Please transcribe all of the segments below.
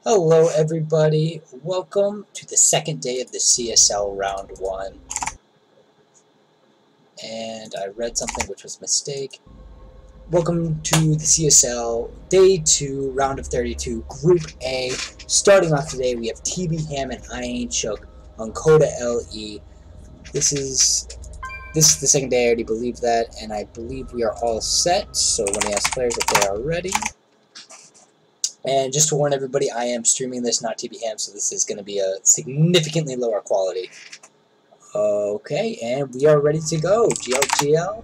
Hello everybody, welcome to the second day of the CSL round 1. And I read something which was a mistake. Welcome to the CSL day 2, round of 32, group A. Starting off today we have TB Ham and I Ain't Shook on Coda LE. This is the second day, I already believe that, and I believe we are all set, so let me ask players if they are ready. And just to warn everybody, I am streaming this, not TB Ham, so this is going to be a significantly lower quality. Okay, and we are ready to go. GLGL.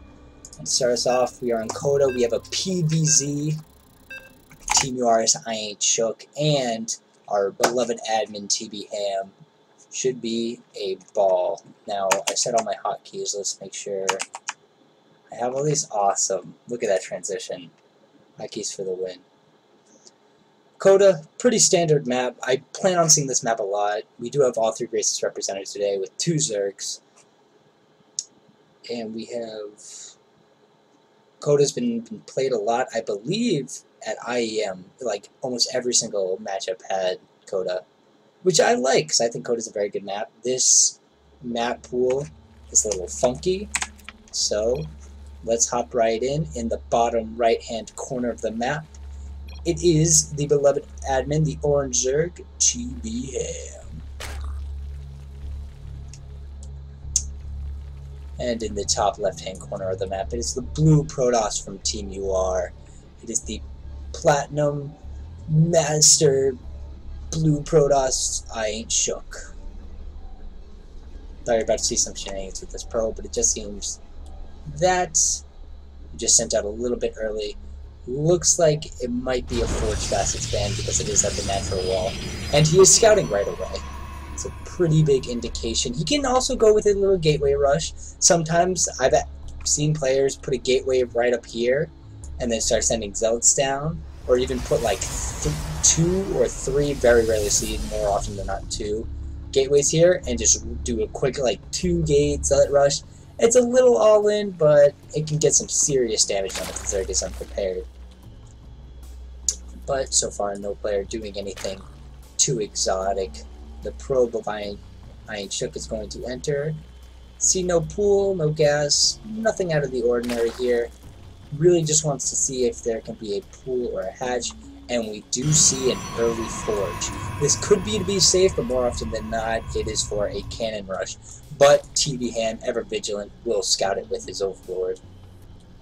And to start us off, we are in Coda. We have a PVZ, Team URS, I Ain't Shook, and our beloved admin TB Ham. Should be a ball. Now, I set all my hotkeys. Let's make sure I have all these. Awesome. Look at that transition. Hotkeys for the win. Coda, pretty standard map. I plan on seeing this map a lot. We do have all 3 races represented today with 2 Zergs. And we have... Coda's been played a lot, I believe, at IEM. Like, almost every single matchup had Coda. Which I like, because I think Coda's a very good map. This map pool is a little funky. So, let's hop right in the bottom right-hand corner of the map. It is the beloved admin, the Orange Zerg, TB Ham. And in the top left-hand corner of the map, it is the blue Protoss from Team UR. It is the Platinum Master Blue Protoss, I Ain't Shook. Thought you were about to see some shenanigans with this pro, but it just seems that we just sent out a little bit early. Looks like it might be a Forge Facets ban because it is at the natural wall. And he is scouting right away. It's a pretty big indication. He can also go with a little gateway rush. Sometimes I've seen players put a gateway right up here and then start sending zealots down. Or even put like 2 or 3, very rarely see it, more often than not 2 gateways here and just do a quick like 2 gate zealot rush. It's a little all-in, but it can get some serious damage done if the Zerg is unprepared. But so far, no player doing anything too exotic. The probe of I Ain't Shook is going to enter. See no pool, no gas, nothing out of the ordinary here. Really just wants to see if there can be a pool or a hatch, and we do see an early forge. This could be to be safe, but more often than not, it is for a cannon rush. But TB Ham, ever vigilant, will scout it with his Overlord.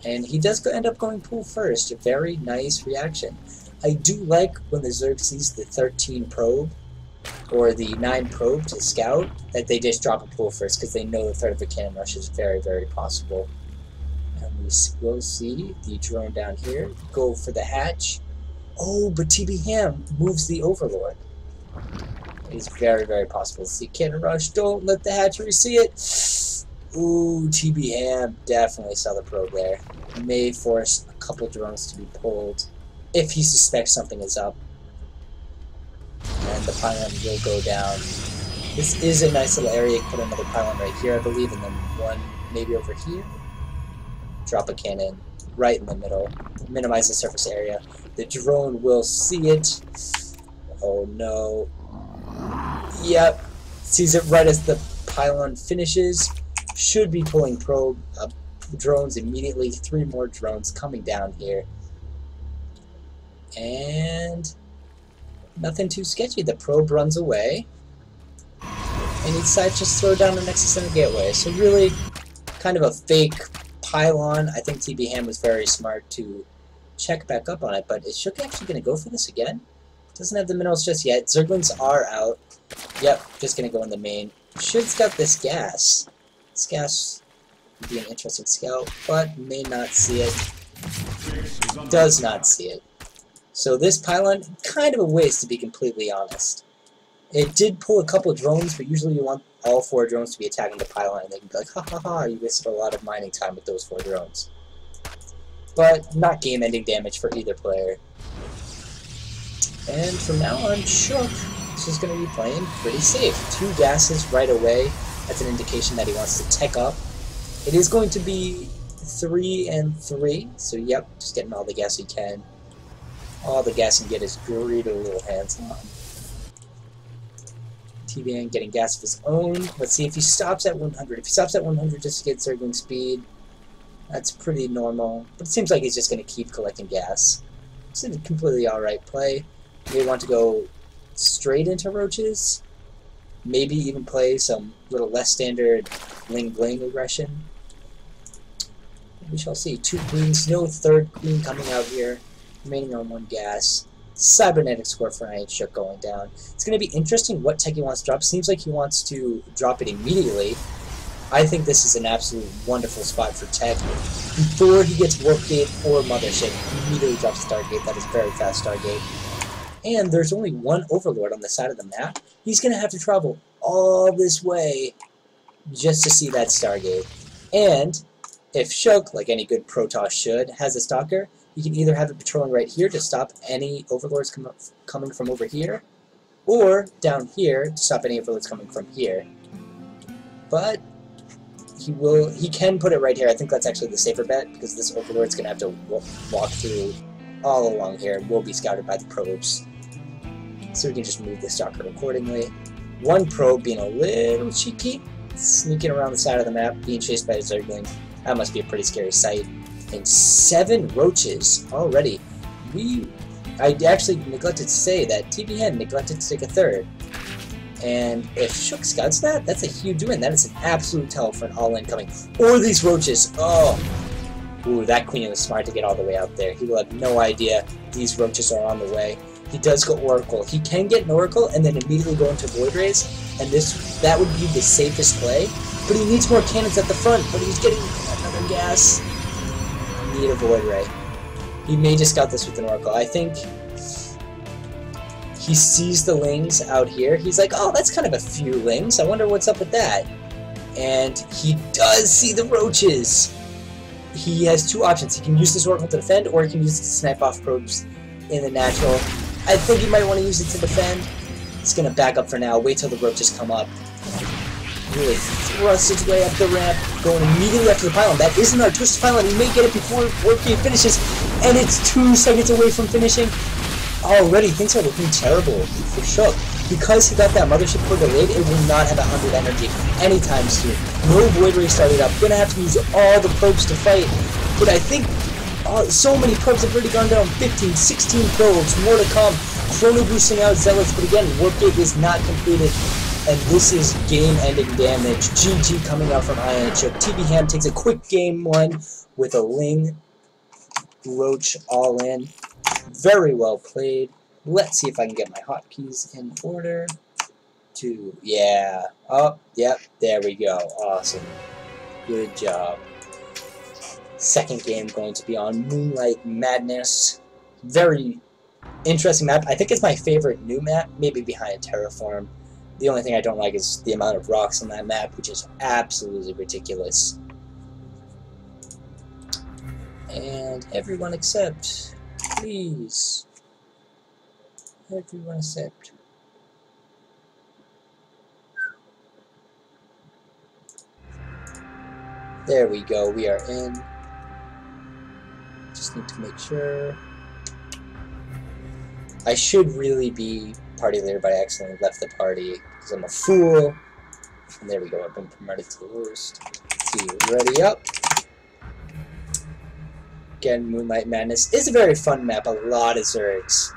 And he does end up going pool first. A very nice reaction. I do like when the Zerg sees the 13 probe, or the 9 probe to scout, that they just drop a pool first, because they know the threat of a cannon rush is very, very possible. And we will see the drone down here go for the hatch. Oh, but TB Ham moves the Overlord. It is very, very possible to see cannon rush. Don't let the hatchery see it. Ooh, TB Ham definitely saw the probe there. May force a couple drones to be pulled if he suspects something is up. And the pylon will go down. This is a nice little area. You can put another pylon right here, I believe, and then one maybe over here. Drop a cannon right in the middle. Minimize the surface area. The drone will see it. Oh no. Yep. Sees it right as the pylon finishes. Should be pulling probe drones immediately. 3 more drones coming down here. And nothing too sketchy. The probe runs away. And he decides to just throw down the Nexus Center Gateway. So really kind of a fake pylon. I think TB Ham was very smart to check back up on it, but is Shook actually going to go for this again? Doesn't have the minerals just yet. Zerglings are out. Yep, just going to go in the main. Should scout this gas. This gas would be an interesting scout, but may not see it. Does not see it. So this pylon, kind of a waste to be completely honest. It did pull a couple drones, but usually you want all 4 drones to be attacking the pylon, and they can be like, ha ha ha, you wasted a lot of mining time with those 4 drones. But not game-ending damage for either player. And from now on, Shook is just going to be playing pretty safe. 2 gases right away. That's an indication that he wants to tech up. It is going to be 3 and 3, so yep, just getting all the gas he can. All the gas he can get his greedy little hands on. TVN getting gas of his own. Let's see if he stops at 100. If he stops at 100 just to get circling speed, that's pretty normal. But it seems like he's just going to keep collecting gas. It's a completely alright play. May want to go straight into roaches. Maybe even play some little less standard bling aggression. We shall see. 2 queens, no third queen coming out here. Remaining on 1 gas. Cybernetic score for I Ain't Shook going down. It's going to be interesting what tech he wants to drop. Seems like he wants to drop it immediately. I think this is an absolute wonderful spot for tech. Before he gets Warpgate or Mothership, he immediately drops Stargate. That is very fast Stargate. And there's only 1 Overlord on the side of the map. He's going to have to travel all this way just to see that Stargate. And if Shook, like any good Protoss should, has a Stalker, you can either have it patrolling right here to stop any Overlords coming from over here, or down here to stop any Overlords coming from here. But he can put it right here. I think that's actually the safer bet, because this Overlord's going to have to walk through all along here and will be scouted by the probes. So we can just move the Stalker accordingly. 1 probe being a little cheeky, sneaking around the side of the map, being chased by a Zergling. That must be a pretty scary sight. And 7 roaches already. I actually neglected to say that TBN neglected to take a 3rd. And if Shook scouts that, that's a huge win. That is an absolute tell for an all-in coming. Or these roaches. Oh! Ooh, that queen was smart to get all the way out there. He will have no idea these roaches are on the way. He does go Oracle. He can get an Oracle and then immediately go into Void Rays, and that would be the safest play. But he needs more cannons at the front, but he's getting another gas. Need a Void Ray. He may just scout this with an Oracle. I think he sees the Lings out here. He's like, oh, that's kind of a few Lings. I wonder what's up with that. And he does see the roaches. He has 2 options. He can use this Oracle to defend, or he can use it to snipe off probes in the natural. I think he might want to use it to defend. He's going to back up for now. Wait till the roaches come up. Really thrusts his way up the ramp, going immediately after the pylon. That isn't our twisted pylon. He may get it before Warpgate finishes, and it's 2 seconds away from finishing. Already, things are looking terrible for Shook. Because he got that Mothership core delayed, it will not have 100 energy anytime soon. No Void Ray started up. Gonna have to use all the probes to fight. But I think so many probes have already gone down. 15, 16 probes, more to come. Chrono boosting out Zealots, but again, Warpgate is not completed. And this is game-ending damage. GG coming out from I Ain't Shook. TB Ham takes a quick game 1 with a Ling Roach all in. Very well played. Let's see if I can get my hotkeys in order. Yeah. Oh, yep. There we go. Awesome. Good job. Second game going to be on Moonlight Madness. Very interesting map. I think it's my favorite new map, maybe behind Terraform. The only thing I don't like is the amount of rocks on that map, which is absolutely ridiculous. And everyone accept. Please. Everyone accept. There we go, we are in. Just need to make sure. I should really be party leader, but I accidentally left the party because I'm a fool. And there we go, I've been promoted to the worst. Let's see, ready up. Again, Moonlight Madness is a very fun map, a lot of Zergs.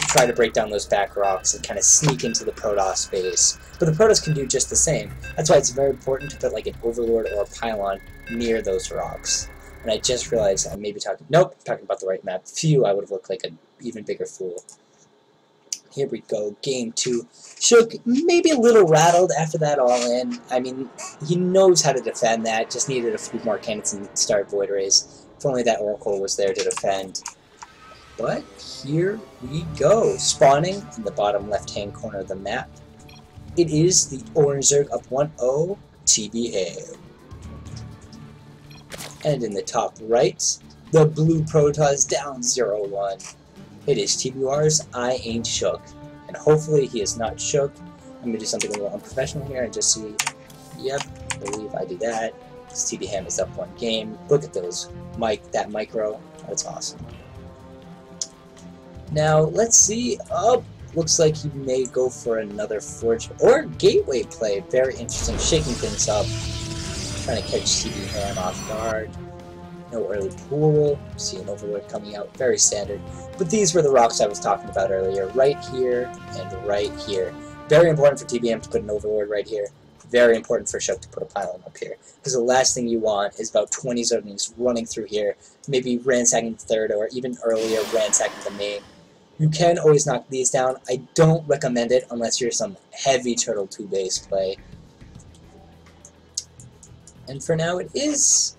Try to break down those back rocks and kind of sneak into the Protoss space. But the Protoss can do just the same. That's why it's very important to put like an Overlord or a Pylon near those rocks. And I just realized I may be talking... Nope, I'm talking about the right map. Phew, I would have looked like an even bigger fool. Here we go, game 2. Shook maybe a little rattled after that all-in. I mean, he knows how to defend that. Just needed a few more cannons and start Void Rays. If only that Oracle was there to defend. But here we go. Spawning in the bottom left-hand corner of the map. It is the Orange Zerg up 1-0 TBA. And in the top right, the blue Protoss down 0-1. It is TBR's I Ain't Shook. And hopefully he is not shook. I'm going to do something a little unprofessional here and just see. Yep, I believe I do that. This TB Ham is up 1 game. Look at those that micro. That's awesome. Now, let's see. Oh, looks like he may go for another Forge or Gateway play. Very interesting, shaking things up, trying to catch CB Ham off guard. No early pool, see an Overlord coming out, very standard. But these were the rocks I was talking about earlier, right here and right here. Very important for TBM to put an Overlord right here. Very important for Shook to put a pylon up here. Because the last thing you want is about 20 Zerglings running through here, maybe ransacking the third or even earlier ransacking the main. You can always knock these down. I don't recommend it unless you're some heavy Turtle 2 base play. And for now it is.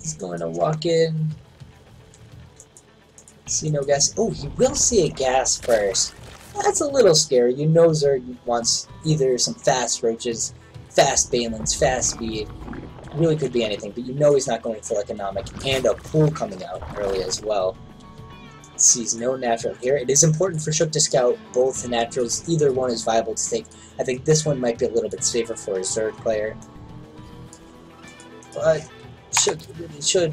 He's going to walk in. See no gas. Oh, he will see a gas first. That's a little scary. You know Zerg wants either some fast roaches, fast Balins, fast speed. Really could be anything, but you know he's not going full economic. And a pool coming out early as well. Sees no natural here. It is important for Shook to scout both the naturals. Either one is viable to take. I think this one might be a little bit safer for a Zerg player. But Shook really should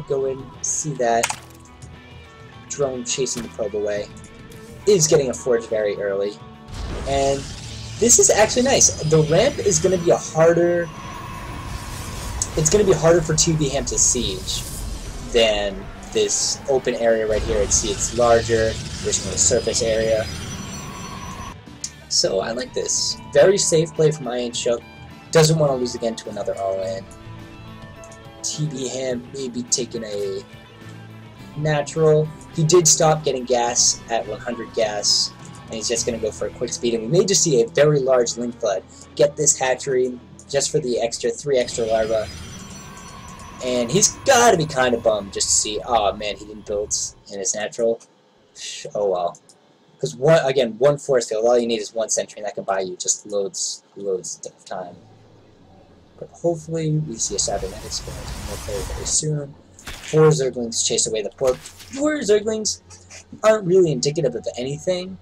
go in, see that. Drone chasing the probe away. Is getting a Forge very early. And this is actually nice. The ramp is going to be harder. It's going to be harder for TB Ham to siege than this open area right here. It's larger. There's more surface area. So I like this. Very safe play from Iron Shook. Doesn't want to lose again to another all-in. TB Ham maybe taking a natural. He did stop getting gas at 100 gas, and he's just going to go for a quick speed. And we may just see a very large link flood. Get this hatchery just for the extra 3 extra larvae. And he's got to be kind of bummed just to see, oh man, he didn't build in his natural. Oh well. Because one force field, all you need is 1 sentry, and that can buy you just loads of time. But hopefully we see a cybernetics going very, very soon. 4 Zerglings chase away the port. 4 Zerglings aren't really indicative of anything.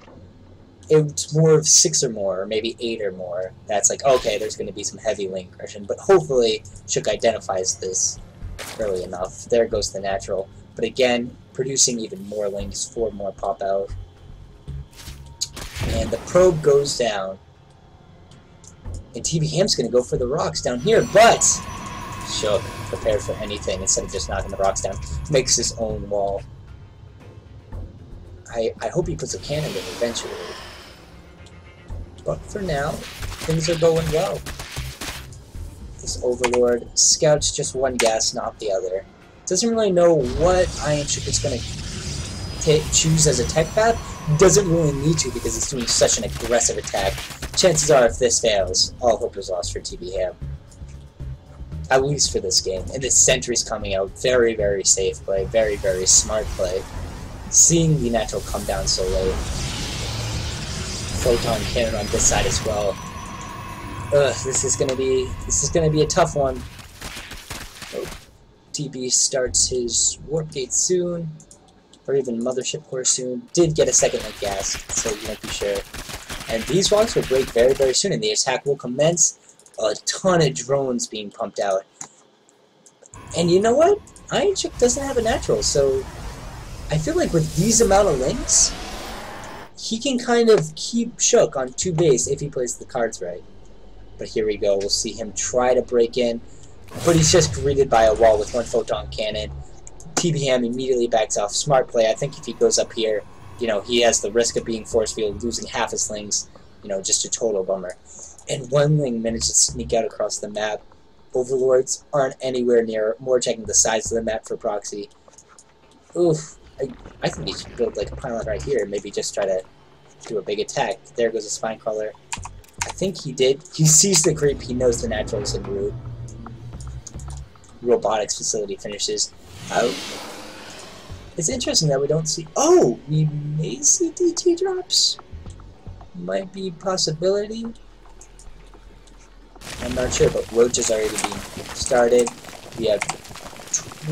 It's more of 6 or more, or maybe 8 or more. That's like, okay, there's going to be some heavy link aggression. But hopefully Shook identifies this early enough. There goes the natural. But again, producing even more links, 4 more pop out. And the probe goes down. And TB Ham's going to go for the rocks down here, but Shook prepared for anything instead of just knocking the rocks down. Makes his own wall. I hope he puts a cannon in eventually. But for now, things are going well. This Overlord scouts just 1 gas, not the other. Doesn't really know what Iron Shook is going to choose as a tech path. Doesn't really need to because it's doing such an aggressive attack. Chances are, if this fails, all hope is lost for TB Ham. At least for this game. And this sentry's coming out. Very, very safe play. Very, very smart play. Seeing the natural come down so late. Photon cannon on this side as well. Ugh, this is gonna be a tough one. Oh, TB starts his warp gate soon. Or even mothership core soon. Did get a second link gas, so you won't be sure. And these rocks will break very, very soon, and the attack will commence. A ton of drones being pumped out. And you know what? Iron Shook doesn't have a natural, so I feel like with these amount of links, he can kind of keep Shook on 2 base if he plays the cards right. But here we go. We'll see him try to break in, but he's just greeted by a wall with 1 photon cannon. TB Ham immediately backs off. Smart play. I think if he goes up here, you know, he has the risk of being force field, losing half his lings. You know, just a total bummer. And 1 ling managed to sneak out across the map. Overlords aren't anywhere near. More checking the sides of the map for proxy. Oof. I think he should build like a pylon right here and maybe just try to do a big attack. There goes a spine crawler. I think he did. He sees the creep. He knows the natural is en route. Robotics facility finishes out. It's interesting that we don't see... Oh! We may see DT drops? Might be a possibility. I'm not sure, but Roach is already being started. We have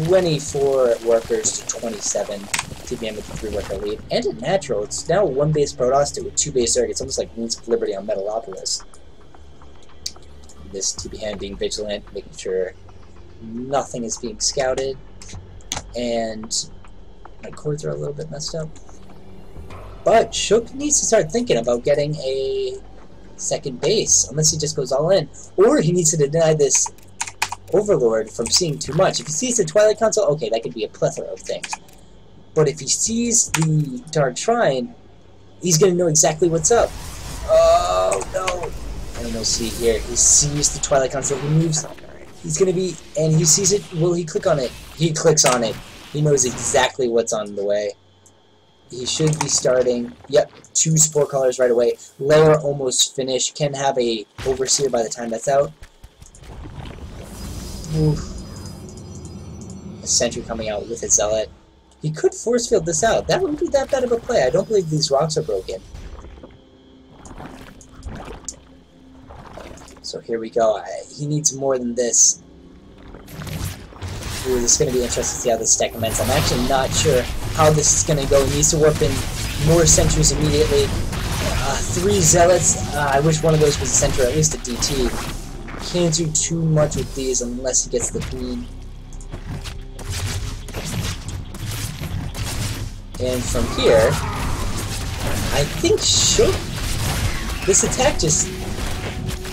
24 workers to 27. TBM with a 3-worker lead. And a natural. It's now 1 base Protoss to a 2 base Zerg. It's almost like Wings of Liberty on Metalopolis. This TBM being vigilant, making sure nothing is being scouted. And my cords are a little bit messed up. But Shook needs to start thinking about getting a second base, unless he just goes all in. Or he needs to deny this Overlord from seeing too much. If he sees the Twilight Console, okay, that could be a plethora of things. But if he sees the Dark Shrine, he's going to know exactly what's up. Oh, no. And we'll see here. He sees the Twilight Console. He moves. He's going to be... And he sees it. Will he click on it? He clicks on it. He knows exactly what's on the way. He should be starting. Yep, 2 Spore Colors right away. Lair almost finished. Can have a Overseer by the time that's out. Oof. A Sentry coming out with a Zealot. He could force field this out. That wouldn't be that bad of a play. I don't believe these rocks are broken. So here we go. He needs more than this. Ooh, this is going to be interesting to see how this stack ends. I'm actually not sure how this is going to go. He needs to warp in more Sentries immediately. 3 Zealots. I wish one of those was a Sentry, or at least a DT. Can't do too much with these unless he gets the Queen. And from here, I think Shook, this attack just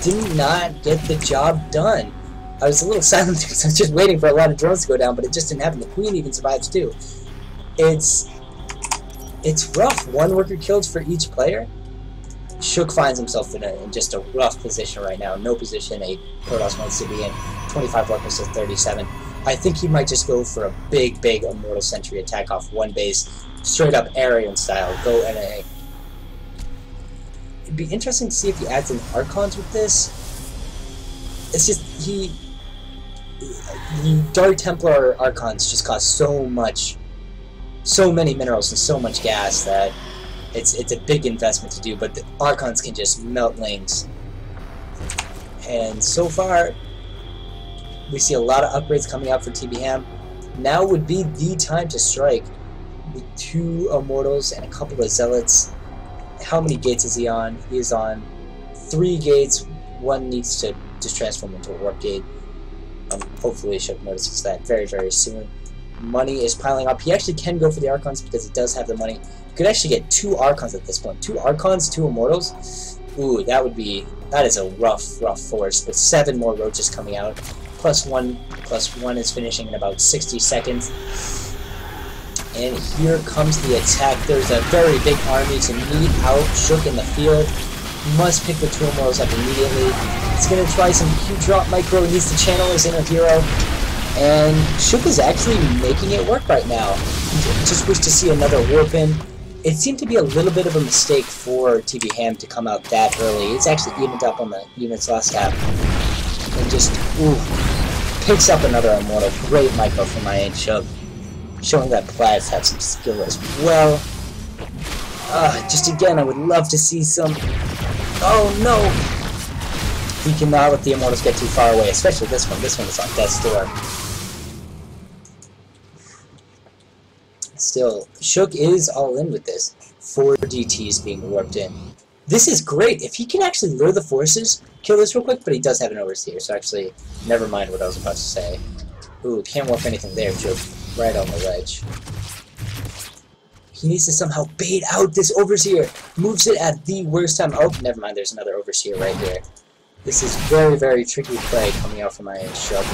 did not get the job done. I was a little silent because I was just waiting for a lot of drones to go down, but it just didn't happen. The Queen even survives too. It's rough. 1 worker killed for each player. Shook finds himself in just a rough position right now. No position a Protoss wants to be in. 25 workers to 37. I think he might just go for a big Immortal Sentry attack off 1 base. Straight up Aryan style. Go NA. It'd be interesting to see if he adds in Archons with this. It's just, the Dark Templar Archons just cost so many minerals and so much gas that it's a big investment to do, but the Archons can just melt lanes. And so far, we see a lot of upgrades coming out for TBHam. Now would be the time to strike with 2 Immortals and a couple of Zealots. How many gates is he on? He is on 3 gates. 1 needs to just transform into a Warp Gate. Hopefully Shook notices that very soon. Money is piling up. He actually can go for the Archons because he does have the money. He could actually get 2 Archons at this point. 2 Archons, 2 Immortals. Ooh, that is a rough force, with 7 more Roaches coming out. +1 is finishing in about 60 seconds. And here comes the attack. There's a very big army to meet out Shook in the field. Must pick the 2 Immortals up immediately. He's going to try some Q-Drop Micro. He needs to channel his inner hero. And Shook is actually making it work right now. Just wish to see another warp in. It seemed to be a little bit of a mistake for TBHam to come out that early. It's actually evened up on the units last half. And just, ooh, picks up another Immortal. Great Micro from my Aunt Shook. Showing that Plaids have some skill as well. Just again, I would love to see some... Oh no! He cannot let the Immortals get too far away, especially this one. This one is on death's door. Still, Shook is all in with this. 4 DTs being warped in. This is great. If he can actually lure the forces, kill this real quick, but he does have an Overseer, so actually, never mind what I was about to say. Ooh, can't warp anything there, Shook. Right on the ledge. He needs to somehow bait out this Overseer. Moves it at the worst time. Oh, never mind, there's another Overseer right here. This is very tricky play coming out from my Shook.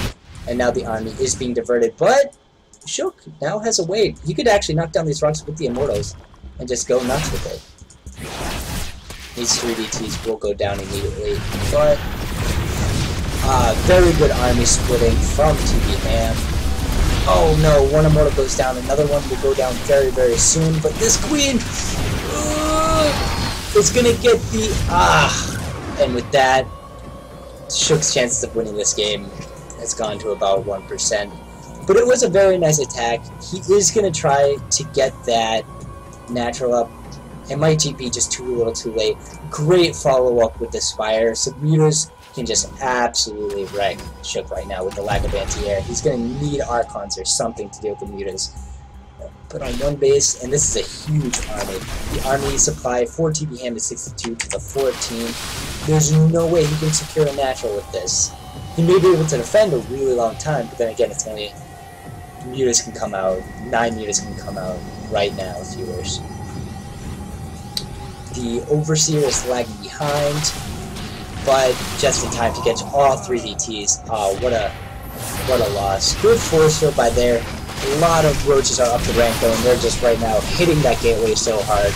And now the army is being diverted, but Shook now has a way. He could actually knock down these rocks with the Immortals and just go nuts with it. These 3 DTs will go down immediately, but very good army splitting from TBHam. Oh no, 1 Immortal goes down, another one will go down very soon, but this Queen is gonna get the and with that, Shook's chances of winning this game has gone to about 1%. But it was a very nice attack. He is gonna try to get that natural up. It might be just a little too late. Great follow-up with the Spire. So Mutas can just absolutely wreck Shook right now with the lack of anti-air. He's going to need Archons or something to deal with the Mutas. Put on 1 base, and this is a huge army. The army supply for TBHam is 62 to the 14. There's no way he can secure a natural with this. He may be able to defend a really long time, but then again, it's only... Mutas can come out. 9 Mutas can come out right now if you wish. The Overseer is lagging behind, but just in time to catch all 3 DTs. Oh, what a loss. Good force field by there. A lot of roaches are up the ramp though, and they're just right now hitting that gateway so hard.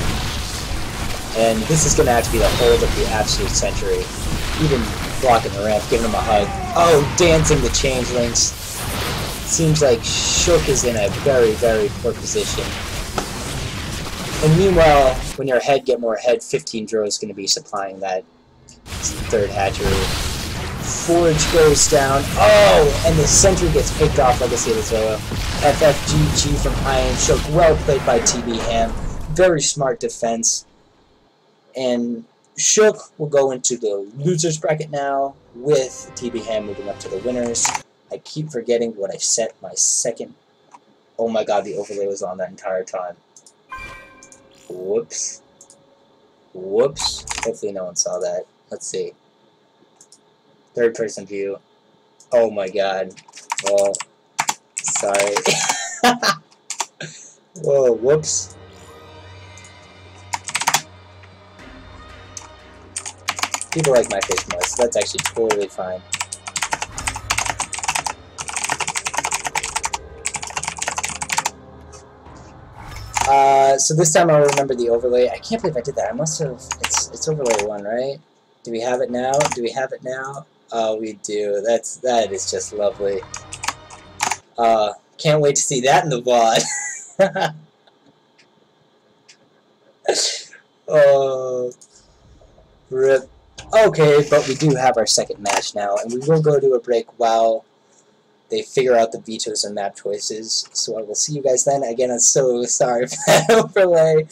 And this is going to have to be the hold of the absolute century. Even blocking the ramp, giving him a hug. Oh, dancing the changelings. Seems like Shook is in a very, very poor position. And meanwhile, when your head get more ahead, 15 Dro is going to be supplying that 3rd hatchery. Forge goes down. Oh, and the sentry gets picked off like I say to Zoa. FFGG from Iron Shook. Well played by TB Ham. Very smart defense. And Shook will go into the losers bracket now, with TB Ham moving up to the winners. I keep forgetting what I set my second. Oh my god, the overlay was on that entire time. Whoops. Whoops. Hopefully no one saw that. Let's see. 3rd person view. Oh my god. Well, sorry. Whoa, whoops. People like my face more, so that's actually totally fine. So this time I'll remember the overlay. I can't believe I did that. I must have... It's overlay 1, right? Do we have it now? Do we have it now? Oh, we do. That is just lovely. Can't wait to see that in the VOD. Oh, rip. Okay, but we do have our second match now, and we will go to a break while they figure out the vetoes and map choices. So I will see you guys then. Again, I'm so sorry for that overlay.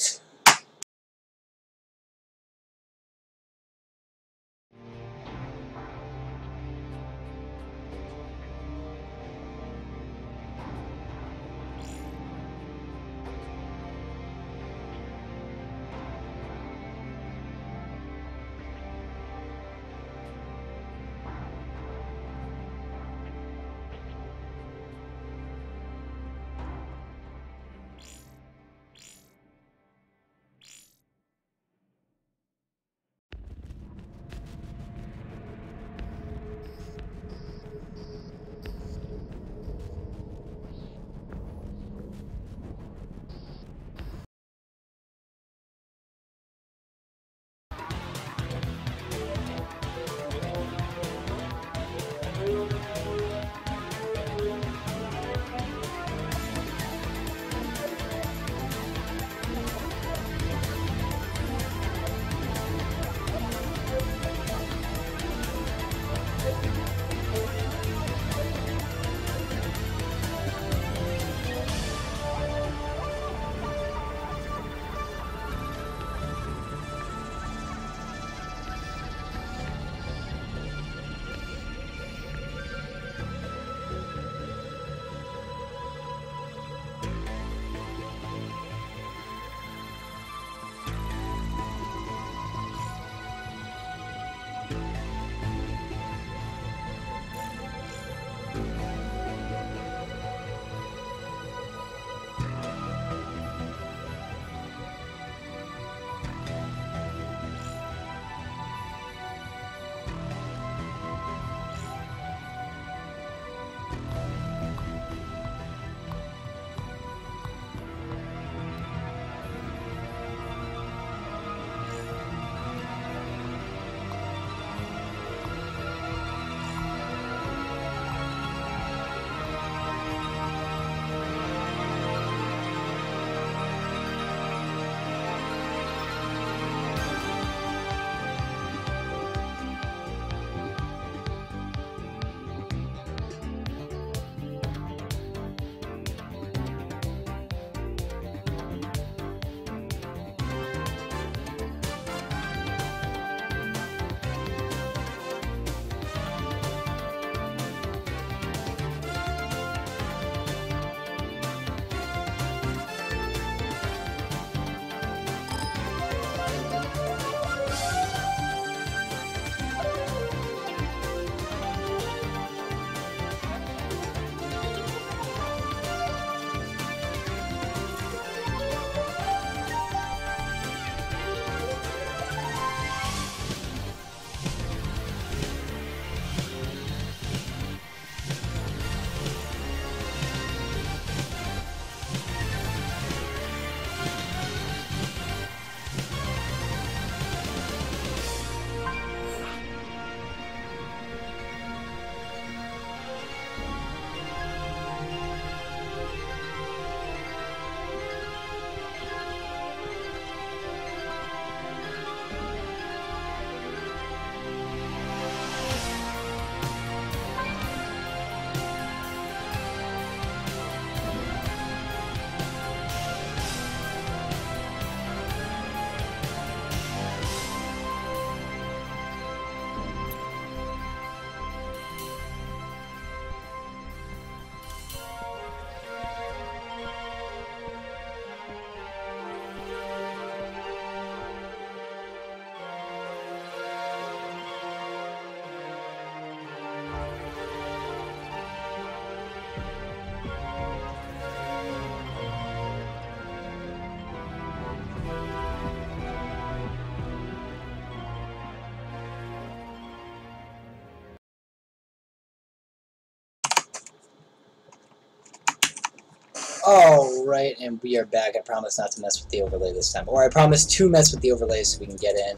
Alright, and we are back. I promise not to mess with the overlay this time. Or I promise to mess with the overlay so we can get in.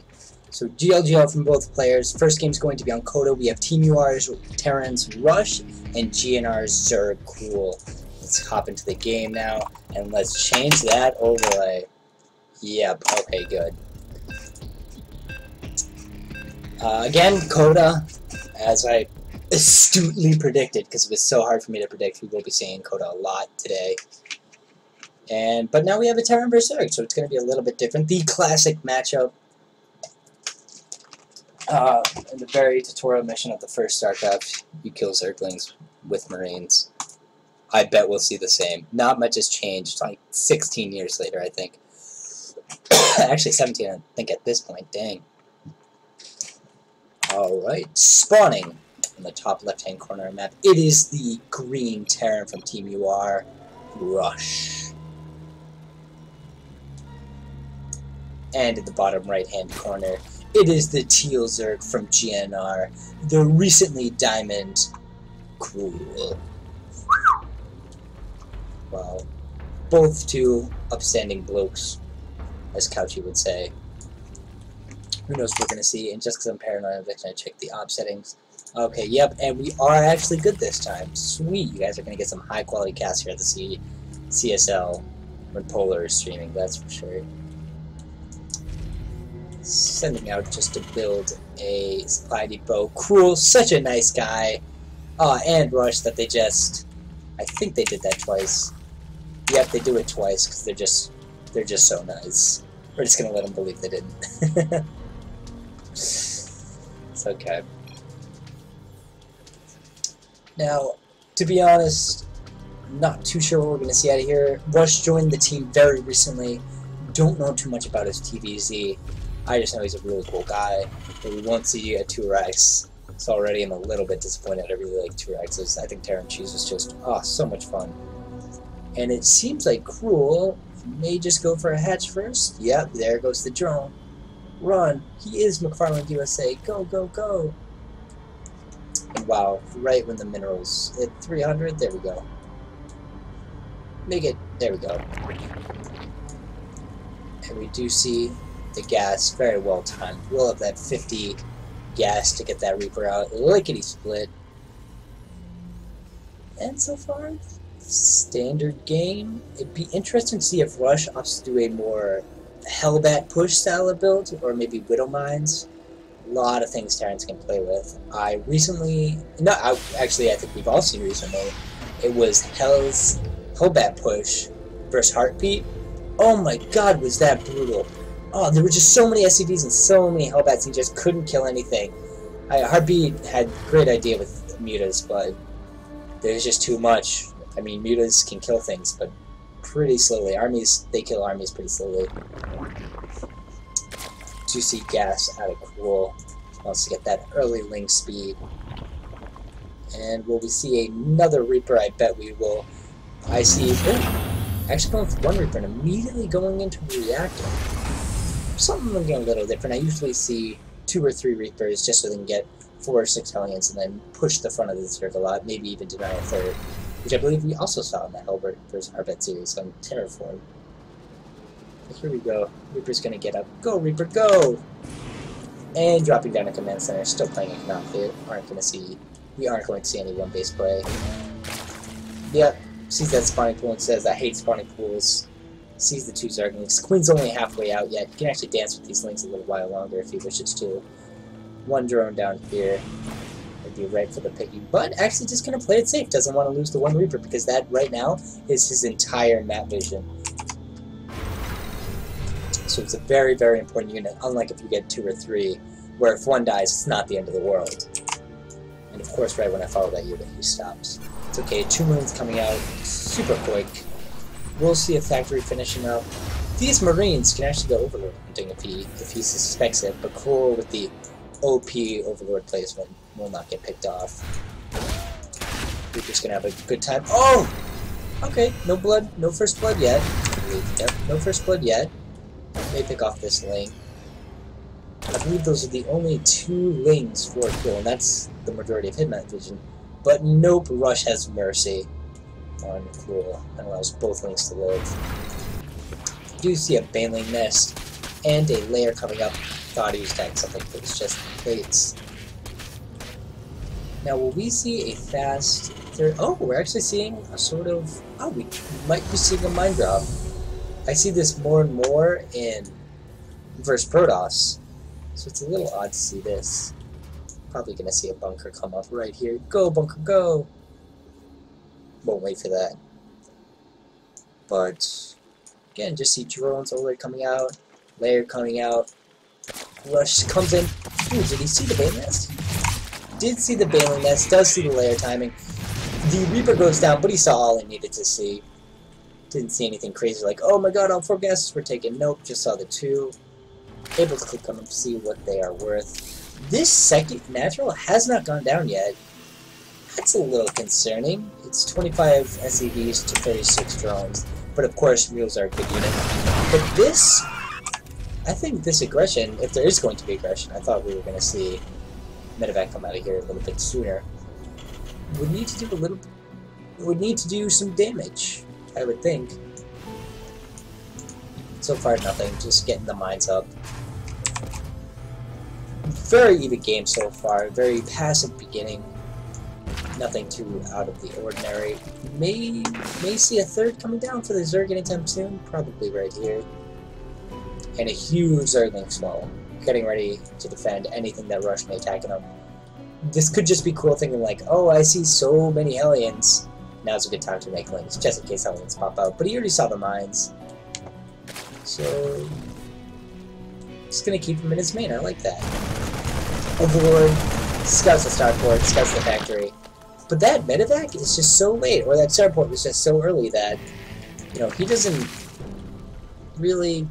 So GLGL from both players. First game's going to be on Koda. We have Team UR's Terran's Rush and GNR's Zerg Cool. Let's hop into the game now, and let's change that overlay. Yep, okay, good. Again, Koda, as I astutely predicted, because it was so hard for me to predict, we will be seeing Koda a lot today. But now we have a Terran vs Zerg, so it's going to be a little bit different. The classic matchup in the very tutorial mission of the first StarCraft, you kill Zerglings with Marines. I bet we'll see the same. Not much has changed, like 16 years later, I think. Actually, 17, I think, at this point. Dang. Alright, spawning in the top left-hand corner of the map. It is the green Terran from Team UR, Rush. And in the bottom right-hand corner, it is the teal Zerg from GNR, the recently diamond Cool. Well, both two upstanding blokes, as Couchy would say. Who knows what we're going to see, and just because I'm paranoid, I'm going to check the op settings. Okay, yep, and we are actually good this time. Sweet, you guys are going to get some high-quality casts here at the CSL when Polar is streaming, that's for sure. Sending out just to build a supply depot. Cruel, such a nice guy. And Rush that they just... I think they did that twice. Yep, they do it twice because they're just so nice. We're just going to let them believe they didn't. It's okay. Now, to be honest, not too sure what we're going to see out of here. Rush joined the team very recently. Don't know too much about his TVZ. I just know he's a really cool guy. But we won't see a 2Rex. So already I'm a little bit disappointed. I really like 2Rexes. I think Terran Cheese was just, so much fun. And it seems like Cruel may just go for a hatch first. Yep, there goes the drone. Run. He is McFarland USA. Go, go, go. And wow, right when the minerals hit 300, there we go. Make it, there we go. And we do see the gas very well timed. We'll have that 50 gas to get that Reaper out. Lickety split. And so far, standard game. It'd be interesting to see if Rush opts to do a more Hellbat push style of build, or maybe Widow Mines. A lot of things Terrans can play with. I think we've all seen recently. It was Hellbat push versus Heartbeat. Oh my god, was that brutal. Oh, there were just so many SCVs and so many Hellbats, he just couldn't kill anything. Heartbeat had a great idea with mutas, but there's just too much. I mean, mutas can kill things, but pretty slowly. They kill armies pretty slowly. Do see gas out of Cool. Wants to get that early link speed. And will we see another Reaper? I bet we will. I see... actually going for one Reaper and immediately going into a reactor. Something a little different. I usually see 2 or 3 Reapers just so they can get 4 or 6 Hellions and then push the front of the Zerg a lot, maybe even deny a third, which I believe we also saw in the Hellbert vs. Heartbeat series on Terraform. But here we go. Reaper's gonna get up. Go, Reaper, go! And dropping down a command center, still playing a command field. We aren't going to see any one-base play. Yep, sees that spawning pool and says, I hate spawning pools. Sees the 2 Zerglings. Queen's only halfway out yet. He can actually dance with these links a little while longer if he wishes to. 1 drone down here. Would be right for the picking. But actually just going to play it safe. Doesn't want to lose the 1 Reaper because that right now is his entire map vision. So it's a very, very important unit. Unlike if you get 2 or 3, where if 1 dies, it's not the end of the world. And of course, right when I follow that unit, he stops. It's okay. 2 Marines coming out super quick. We'll see a factory finishing up. These Marines can actually go Overlord hunting if he suspects it, but Cool with the OP Overlord placement will not get picked off. We're just gonna have a good time. Oh! Okay, no blood, no first blood yet. Yep, no first blood yet. May pick off this lane. I believe those are the only 2 lanes for Cool, and that's the majority of Hitman vision. But nope, Rush has Mercy. One, cool. That allows both links to live. Do see a Baneling Nest and a layer coming up. Thought he was attacking something, but it's just plates. Now, will we see a fast third? Oh, we're actually seeing a sort of. Oh, we might be seeing a mine drop. I see this more and more in versus Protoss, so it's a little odd to see this. Probably gonna see a bunker come up right here. Go, bunker, go! Won't wait for that. But again, just see drones already coming out, layer coming out. Rush comes in. Ooh, did he see the Baneling Nest? Did see the Baneling Nest, does see the layer timing. The Reaper goes down, but he saw all he needed to see. Didn't see anything crazy like, oh my god, all 4 gases were taken. Nope, just saw the 2. Able to click on them, see what they are worth. This second natural has not gone down yet. That's a little concerning. It's 25 SCVs to 36 drones. But of course, mules are a good unit. But this, I think this aggression, if there is going to be aggression, I thought we were going to see Medevac come out of here a little bit sooner. Would need to do a little, would need to do some damage, I would think. So far, nothing. Just getting the mines up. Very even game so far. Very passive beginning. Nothing too out of the ordinary. May see a third coming down for the Zerg anytime soon. Probably right here. And a huge Zergling Swallow. Getting ready to defend anything that Rush may attack him. This could just be cool thinking like, oh, I see so many Hellions. Now's a good time to make links, just in case Hellions pop out. But he already saw the mines. So just gonna keep him in his main. I like that. Overlord scouts the starport, scouts the factory. But that medevac is just so late, or that starport was just so early that, you know, he doesn't really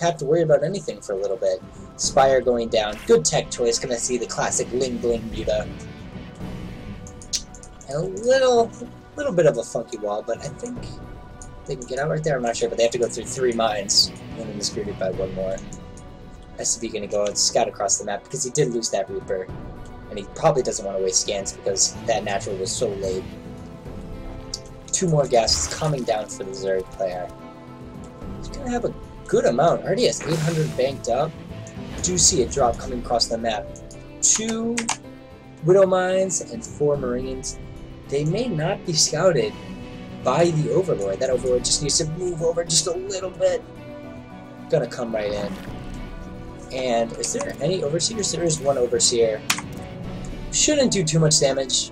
have to worry about anything for a little bit. Spire going down. Good tech choice. Gonna see the classic Ling Bling Muta. And a little bit of a funky wall, but I think they can get out right there. I'm not sure, but they have to go through 3 mines and then disputed by 1 more. SCV gonna go and scout across the map because he did lose that Reaper. And he probably doesn't want to waste scans because that natural was so late. 2 more gases coming down for the Zerg player. He's gonna have a good amount. Already has 800 banked up. Do see a drop coming across the map. 2 Widow Mines and 4 Marines. They may not be scouted by the Overlord. That Overlord just needs to move over just a little bit. Gonna come right in. And is there any Overseers? There is 1 Overseer. Shouldn't do too much damage.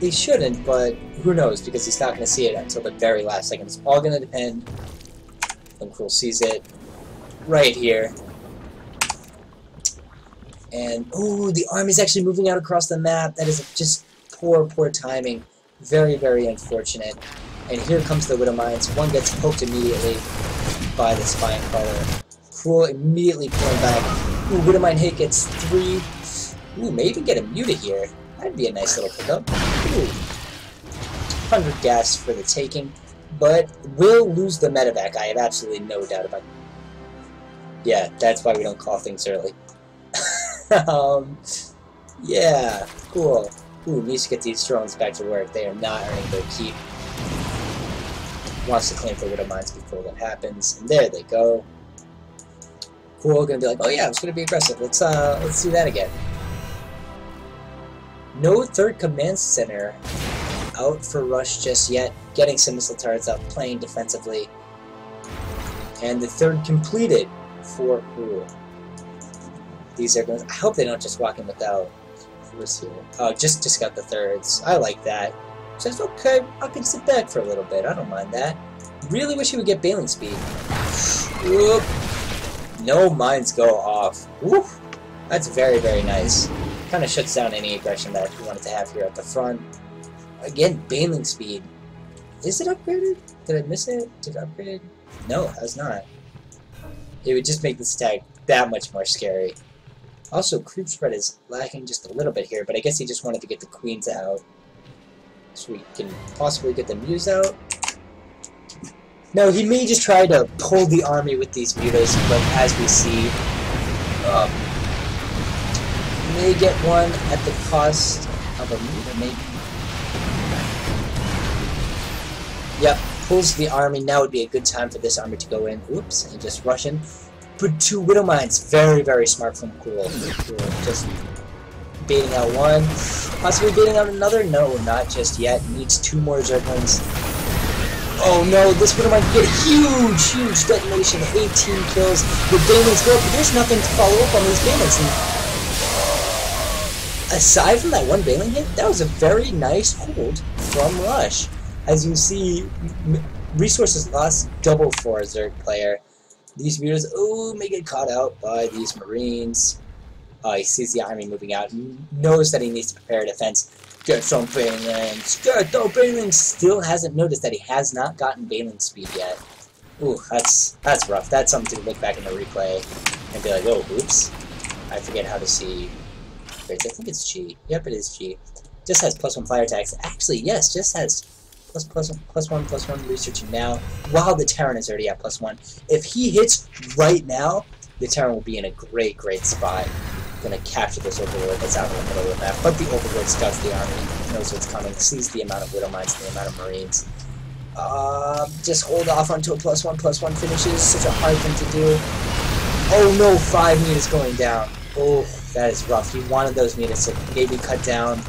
They shouldn't, but who knows, because he's not going to see it until the very last second. It's all going to depend when Cruel sees it. Right here. And, ooh, the army's actually moving out across the map. That is just poor timing. Very, very unfortunate. And here comes the Widow Mines. 1 gets poked immediately by the Spine Crawler. Cruel immediately pulling back. Ooh, Widow Mine hit gets 3. Ooh, may even get a Muta here. That'd be a nice little pickup. Ooh. 100 gas for the taking. But will lose the medevac, I have absolutely no doubt about it. Yeah, that's why we don't call things early. Yeah, cool. Ooh, needs to get these drones back to work. They are not earning their keep. Wants to claim for Widow Mines before that happens. And there they go. Cool, gonna be like, oh yeah, it's gonna be aggressive. Let's do that again. No 3rd command center out for Rush just yet. Getting some missile turrets up, playing defensively. And the 3rd completed for Cruel. These are going. I hope they don't just walk in without force here. Oh, just scout the 3rds. I like that. Says, okay, I can sit back for a little bit. I don't mind that. Really wish he would get Baneling speed. Whoop. No mines go off. Woo. That's very, very nice. Kind of shuts down any aggression that we wanted to have here at the front. Again, Baneling speed. Is it upgraded? Did I miss it? Did it upgrade? No, it has not. It would just make this attack that much more scary. Also, creep spread is lacking just a little bit here, but I guess he just wanted to get the queens out. So we can possibly get the Muse out. No, he may just try to pull the army with these mutas, but as we see, may get one at the cost of a muta, maybe. Yep, pulls the army. Now would be a good time for this army to go in. Oops, and just rush in. Put 2 Widow Mines. Very, very smart from Cool. Just baiting out one. Possibly baiting out another? No, not just yet. Needs 2 more Zerglings. Oh no, this Widow Mine get a huge, huge detonation. 18 kills. The Banelings go up, but there's nothing to follow up on these Banelings. Aside from that one Baneling hit, that was a very nice hold from Rush. As you see, resources lost double for a Zerg player. These Mutas, oh, may get caught out by these Marines. He sees the army moving out, knows that he needs to prepare a defense. Get some Banelings! Get the Banelings! Still hasn't noticed that he has not gotten Baneling speed yet. Ooh, that's rough. That's something to look back in the replay and be like, oh, oops. I forget how to see. I think it's G. Yep, it is G. Just has +1 fire attacks. Actually, yes, just has +1 researching now, while the Terran is already at +1. If he hits right now, the Terran will be in a great, great spot. Gonna capture this Overlord that's out in the middle of the map, but the Overlord scouts the army, knows what's coming, sees the amount of Widow Mines and the amount of Marines. Just hold off until +1 finishes. Such a hard thing to do. Oh no, 5 meters going down. Oh, that is rough. He wanted those meters to maybe cut down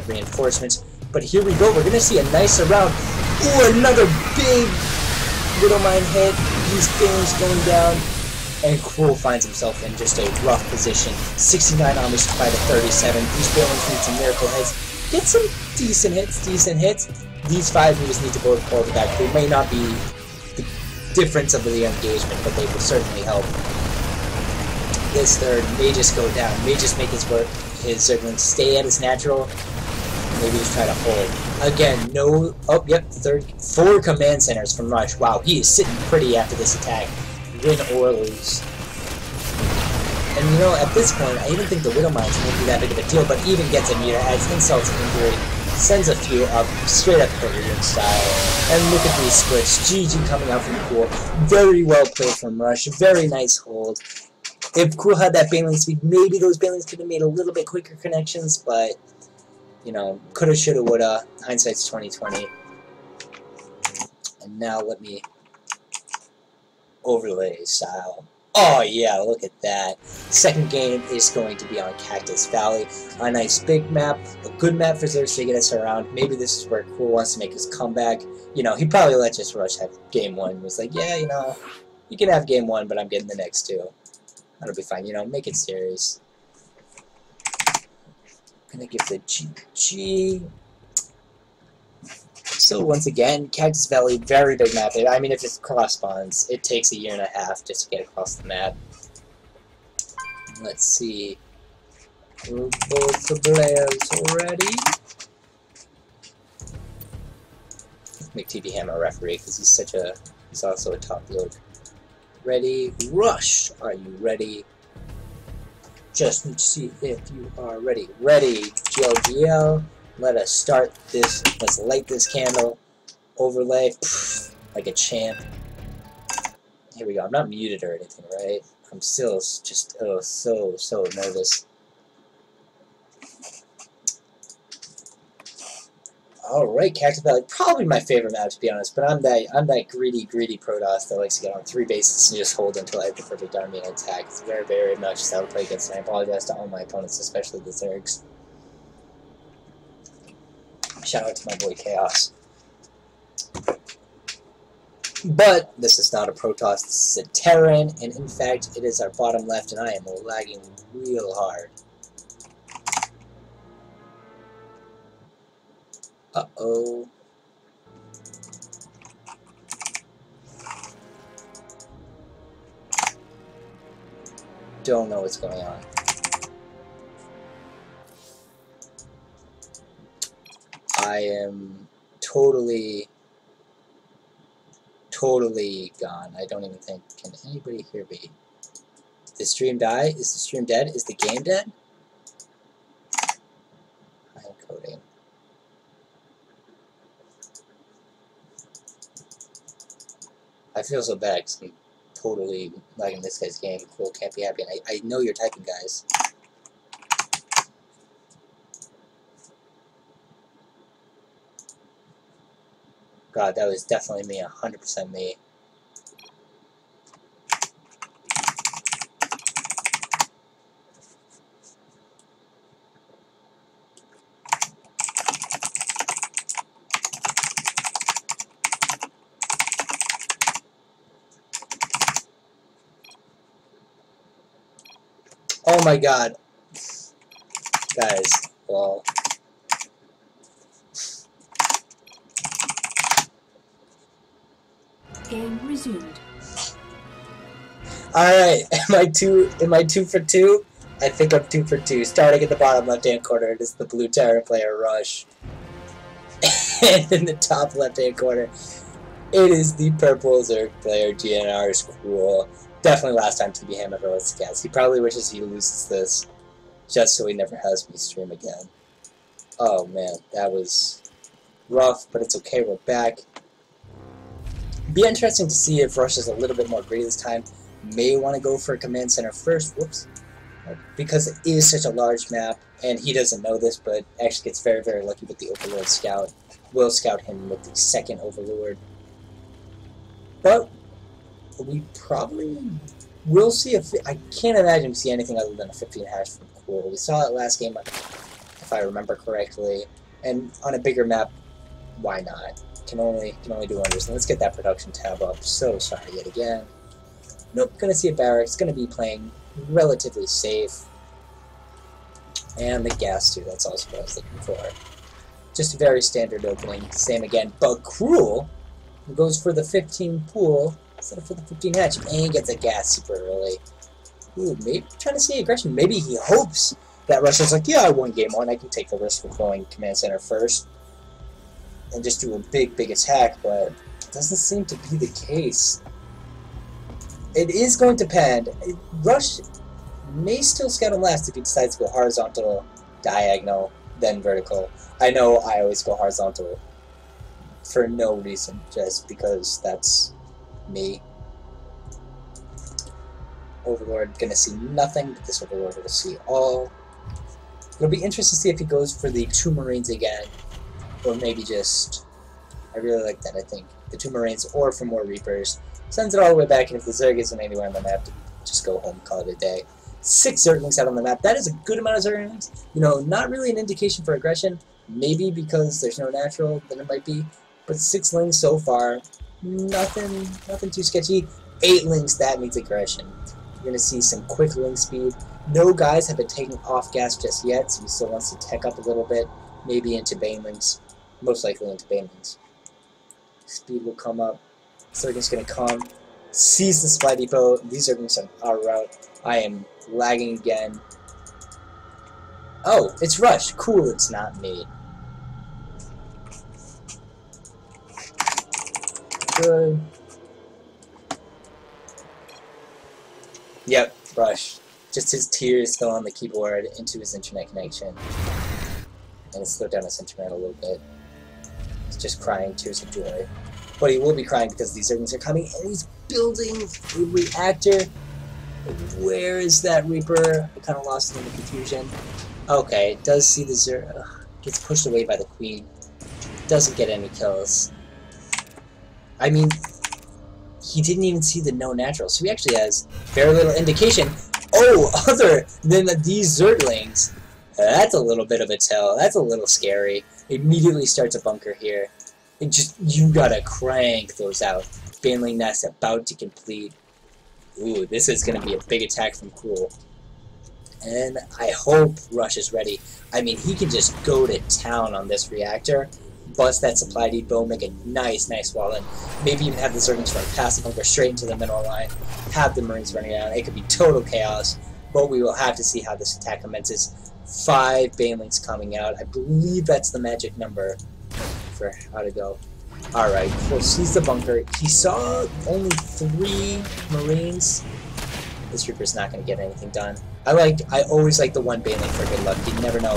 reinforcements. But here we go. We're going to see a nicer round. Ooh, another big Widow Mine hit. These things going down. And Cruel finds himself in just a rough position. 69 armors to fight at 37. These Banelings need some miracle hits. Get some decent hits, These 5 meters need to both pull the back. They may not be the difference of the engagement, but they will certainly help. This third may just go down, may just make his Zerglings stay at his natural, maybe just try to hold. Again, no, oh, yep, 4 command centers from Rush. Wow, he is sitting pretty after this attack. Win or lose. And you know, at this point, I even think the Widow Mines won't be that big of a deal, but even gets a meter, adds insult to injury, sends a few up, straight up Korean style. And look at these splits, GG coming out from Cool. Very well played from Rush, very nice hold. If Cool had that Baneling speed, maybe those Banelings could have made a little bit quicker connections, but, you know, coulda, shoulda, woulda. Hindsight's 20/20. And now let me overlay style. Oh yeah, look at that. Second game is going to be on Cactus Valley. A nice big map, a good map for Zergs to get us around. Maybe this is where Cool wants to make his comeback. You know, he probably let just Rush have game 1. He was like, yeah, you know, you can have game 1, but I'm getting the next 2. That'll be fine, you know, make it serious. I'm gonna give the GG. So once again, Cactus Valley, very big map. I mean, if it cross spawns, it takes 1.5 years just to get across the map. Let's see. We're both the players already. Make TB Hammer a referee because he's also a top load. Ready, Rush! Are you ready? Just need to see if you are ready. Ready, GLGL. Let us start this. Let's light this candle. Overlay. Pff, like a champ. Here we go. I'm not muted or anything, right? I'm still just so nervous. Alright, Cactus Valley, probably my favorite map to be honest, but I'm that greedy Protoss that likes to get on 3 bases and just hold until I have the perfect army and attack. It's very, very much style to play against, and I apologize to all my opponents, especially the Zergs. Shout out to my boy Chaos. But this is not a Protoss, this is a Terran, and in fact, it is our bottom left, and I am lagging real hard. Uh-oh. Don't know what's going on. I am totally gone. I don't even think... Can anybody hear me? Did the stream die? Is the stream dead? Is the game dead? I am coding. I feel so bad because I'm totally lagging this guy's game. Cool, can't be happy. And I know you're typing, guys. God, that was definitely me, 100% me. Oh my God. Guys, well... Game resumed. Alright, am I two for two? I think I'm 2 for 2. Starting at the bottom left-hand corner, it is the blue Terran player, Rush. And in the top left-hand corner, it is the purple Zerg player, GNR's Cruel. Definitely last time TB Ham ever lets guess. He probably wishes he loses this, just so he never has me stream again. Oh man, that was rough, but it's okay, we're back. Be interesting to see if Rush is a little bit more greedy this time. May want to go for a command center first, whoops, because it is such a large map, and he doesn't know this, but actually gets very, very lucky with the Overlord Scout. Will scout him with the second Overlord. But we probably will see if I can't imagine we see anything other than a 15 hash from Cool. We saw it last game, if I remember correctly, and on a bigger map, why not? Can only do wonders. And let's get that production tab up. So sorry yet again. Nope, gonna see a barracks. Gonna be playing relatively safe, and the gas too. That's also what I was looking for. Just a very standard opening. Same again, but Cruel goes for the 15 pool instead of for the 15 hatch, and gets a gas super early. Ooh, maybe trying to see aggression. Maybe he hopes that Russia's like, yeah, I won game 1. I can take the risk of going command center first and just do a big attack, but it doesn't seem to be the case. It is going to depend. Rush may still scout him last if he decides to go horizontal, diagonal, then vertical. I know I always go horizontal for no reason, just because that's me. Overlord gonna see nothing, but this Overlord will see all. It'll be interesting to see if he goes for the 2 Marines again, or maybe just... I really like that, I think. The 2 Marines, or for more Reapers. Sends it all the way back, and if the Zerg isn't anywhere on the map, just go home, call it a day. 6 Zerglings out on the map. That is a good amount of Zerglings. You know, not really an indication for aggression. Maybe because there's no natural, then it might be. But 6 Lings so far, nothing too sketchy. 8 Lings, that means aggression. You're going to see some quick Ling speed. No guys have been taking off gas just yet, so he still wants to tech up a little bit. Maybe into Banelings. Most likely into Banelings. Speed will come up. Zergling's going to come. Sees the supply depot. These Zerglings are our route. I am lagging again. Oh, it's Rush. Cool, it's not me. Good. Yep, Rush. Just his tears fell on the keyboard into his internet connection. And it slowed down his internet a little bit. He's just crying tears of joy. But he will be crying because these Zerglings are coming, and he's building a reactor. Where is that Reaper? I kind of lost him in the confusion. Okay, it does see the Zerg. Gets pushed away by the Queen. Doesn't get any kills. I mean, he didn't even see the no natural, so he actually has very little indication. Oh, other than these Zerglings. That's a little bit of a tell. That's a little scary. Immediately starts a bunker here. And just, you gotta crank those out. Baneling Nest about to complete. Ooh, this is gonna be a big attack from Cool. And I hope Rush is ready. I mean, he can just go to town on this reactor. Bust that supply depot, make a nice wall in. Maybe even have the Zerglings run past the bunker straight into the middle line. Have the Marines running down. It could be total chaos. But we will have to see how this attack commences. 5 Banelings coming out. I believe that's the magic number for how to go. Alright, Cool sees the bunker. He saw only 3 Marines. This Reaper's not going to get anything done. I always like the 1 Baneling for good luck. You never know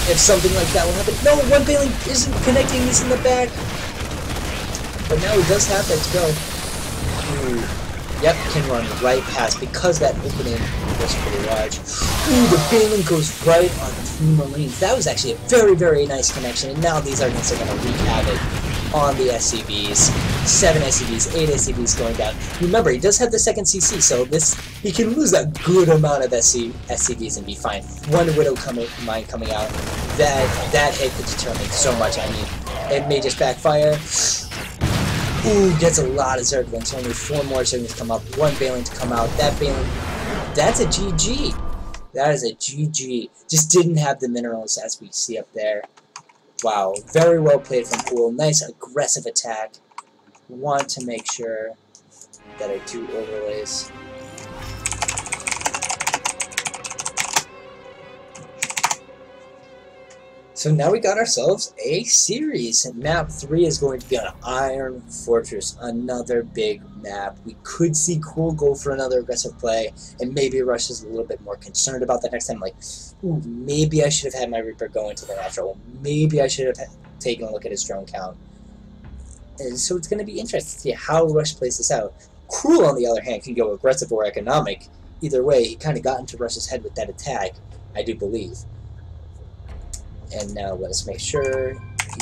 if something like that will happen. No, 1 Baneling isn't connecting. He's in the back. But now he does have that to go. Ooh. Yep, can run right past because that opening was pretty large. Ooh, the Baneling goes right on 3 Marines. That was actually a very nice connection, and now these Argents are going to wreak havoc. on the SCVs. 7 SCVs, 8 SCVs going down. Remember, he does have the second CC, so he can lose a good amount of SCVs and be fine. One Widow Mine coming out. That hit could determine so much. I mean, it may just backfire. Ooh, gets a lot of Zerglings. Only 4 more Zerglings come up. 1 Baleen to come out. That Baleen, that's a GG. That is a GG. Just didn't have the minerals as we see up there. Wow, very well played from Pool. Nice aggressive attack. Want to make sure that I do overlays. So now we got ourselves a series. Map 3 is going to be on Iron Fortress, another big map. We could see Cool go for another aggressive play, and maybe Rush is a little bit more concerned about that next time. Like, ooh, maybe I should have had my Reaper go into the natural. Maybe I should have taken a look at his drone count. And so it's going to be interesting to see how Rush plays this out. Cruel, on the other hand, can go aggressive or economic. Either way, he kind of got into Rush's head with that attack, I do believe. And now let us make sure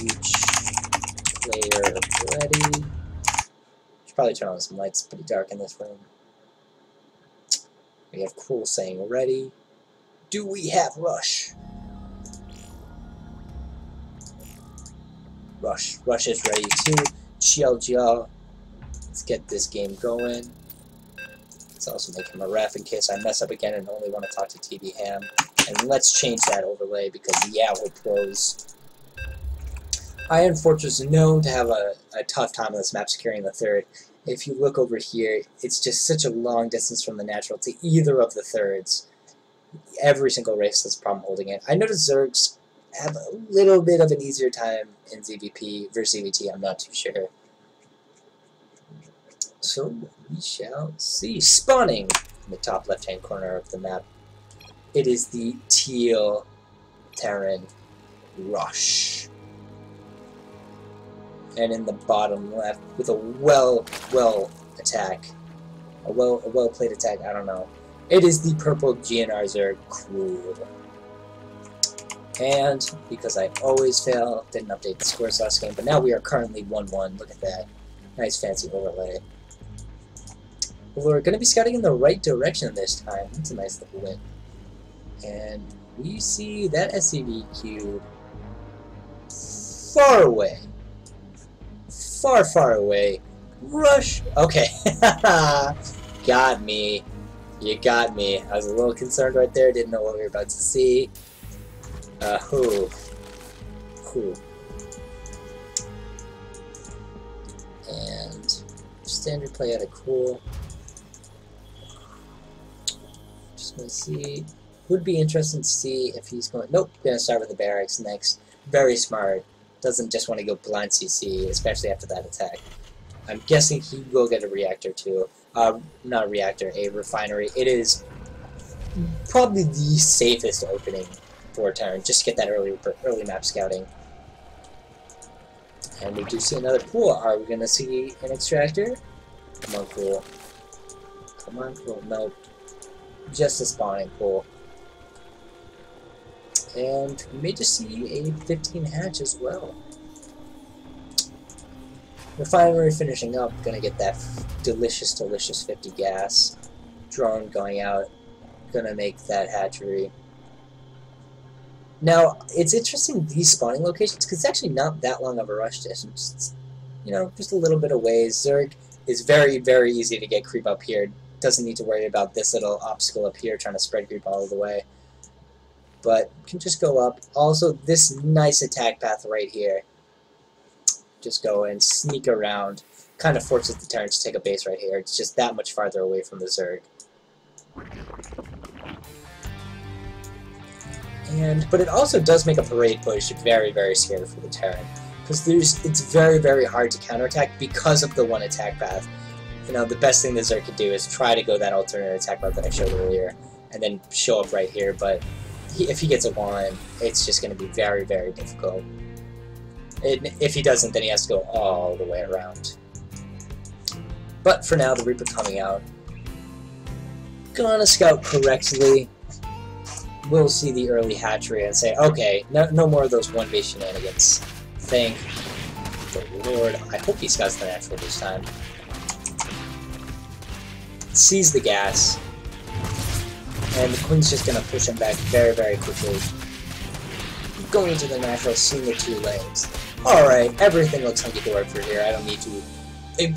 each player ready. Should probably turn on some lights. It's pretty dark in this room. We have Cruel saying ready. Do we have Rush? Rush is ready too. GL. Let's get this game going. Let's also make him a ref in case I mess up again and only want to talk to TV Ham. And let's change that overlay because, yeah, we're pros. Iron Fortress is known to have a tough time on this map securing the third. If you look over here, it's just such a long distance from the natural to either of the thirds. Every single race has a problem holding it. I noticed Zergs have a little bit of an easier time in ZVP versus ZVT. I'm not too sure. So we shall see. Spawning in the top left-hand corner of the map. It is the teal Terran Rush. And in the bottom left, with a well attack, a well played attack, I don't know. It is the purple GNR Zerg Cruel. And because I always fail, didn't update the scores last game, but now we are currently 1-1. Look at that. Nice fancy overlay. We're going to be scouting in the right direction this time. That's a nice little win. And we see that SCV cube far away. Far away. Rush. Okay. Got me. You got me. I was a little concerned right there. Didn't know what we were about to see. Cool. And standard play out of Cool. Just gonna see. Would be interesting to see if he's going. Nope, gonna start with the barracks next. Very smart. Doesn't just want to go blind CC, especially after that attack. I'm guessing he will get a reactor too. Not a reactor, a refinery. It is probably the safest opening for Terran. Just get that early map scouting. And we do see another pool. Are we gonna see an extractor? Come on, Cool. Come on, Cool. Nope. Just a spawning pool. And we may just see a 15 hatch as well. Refinery finishing up, gonna get that delicious 50 gas. Drone going out, gonna make that hatchery. Now, it's interesting these spawning locations, because it's actually not that long of a rush distance. It's, you know, just a little bit of ways. Zerg is very easy to get creep up here. Doesn't need to worry about this little obstacle up here trying to spread creep all the way. But can just go up. Also, this nice attack path right here. Just go and sneak around. Kind of forces the Terran to take a base right here. It's just that much farther away from the Zerg. But it also does make a parade push very scary for the Terran. Because it's very hard to counterattack because of the one attack path. You know, the best thing the Zerg could do is try to go that alternate attack route that I showed earlier. And then show up right here, but if he gets a one, it's just going to be very difficult. If he doesn't, then he has to go all the way around. But for now, the Reaper coming out. Gonna scout correctly. We'll see the early hatchery and say, okay, no more of those one-base shenanigans. Think. Good lord, I hope he scouts the natural this time. Sees the gas, and the Queen's just gonna push him back very, very quickly. Going into the natural, seeing the 2 legs. Alright, everything looks hunky-dory for here. I don't need to,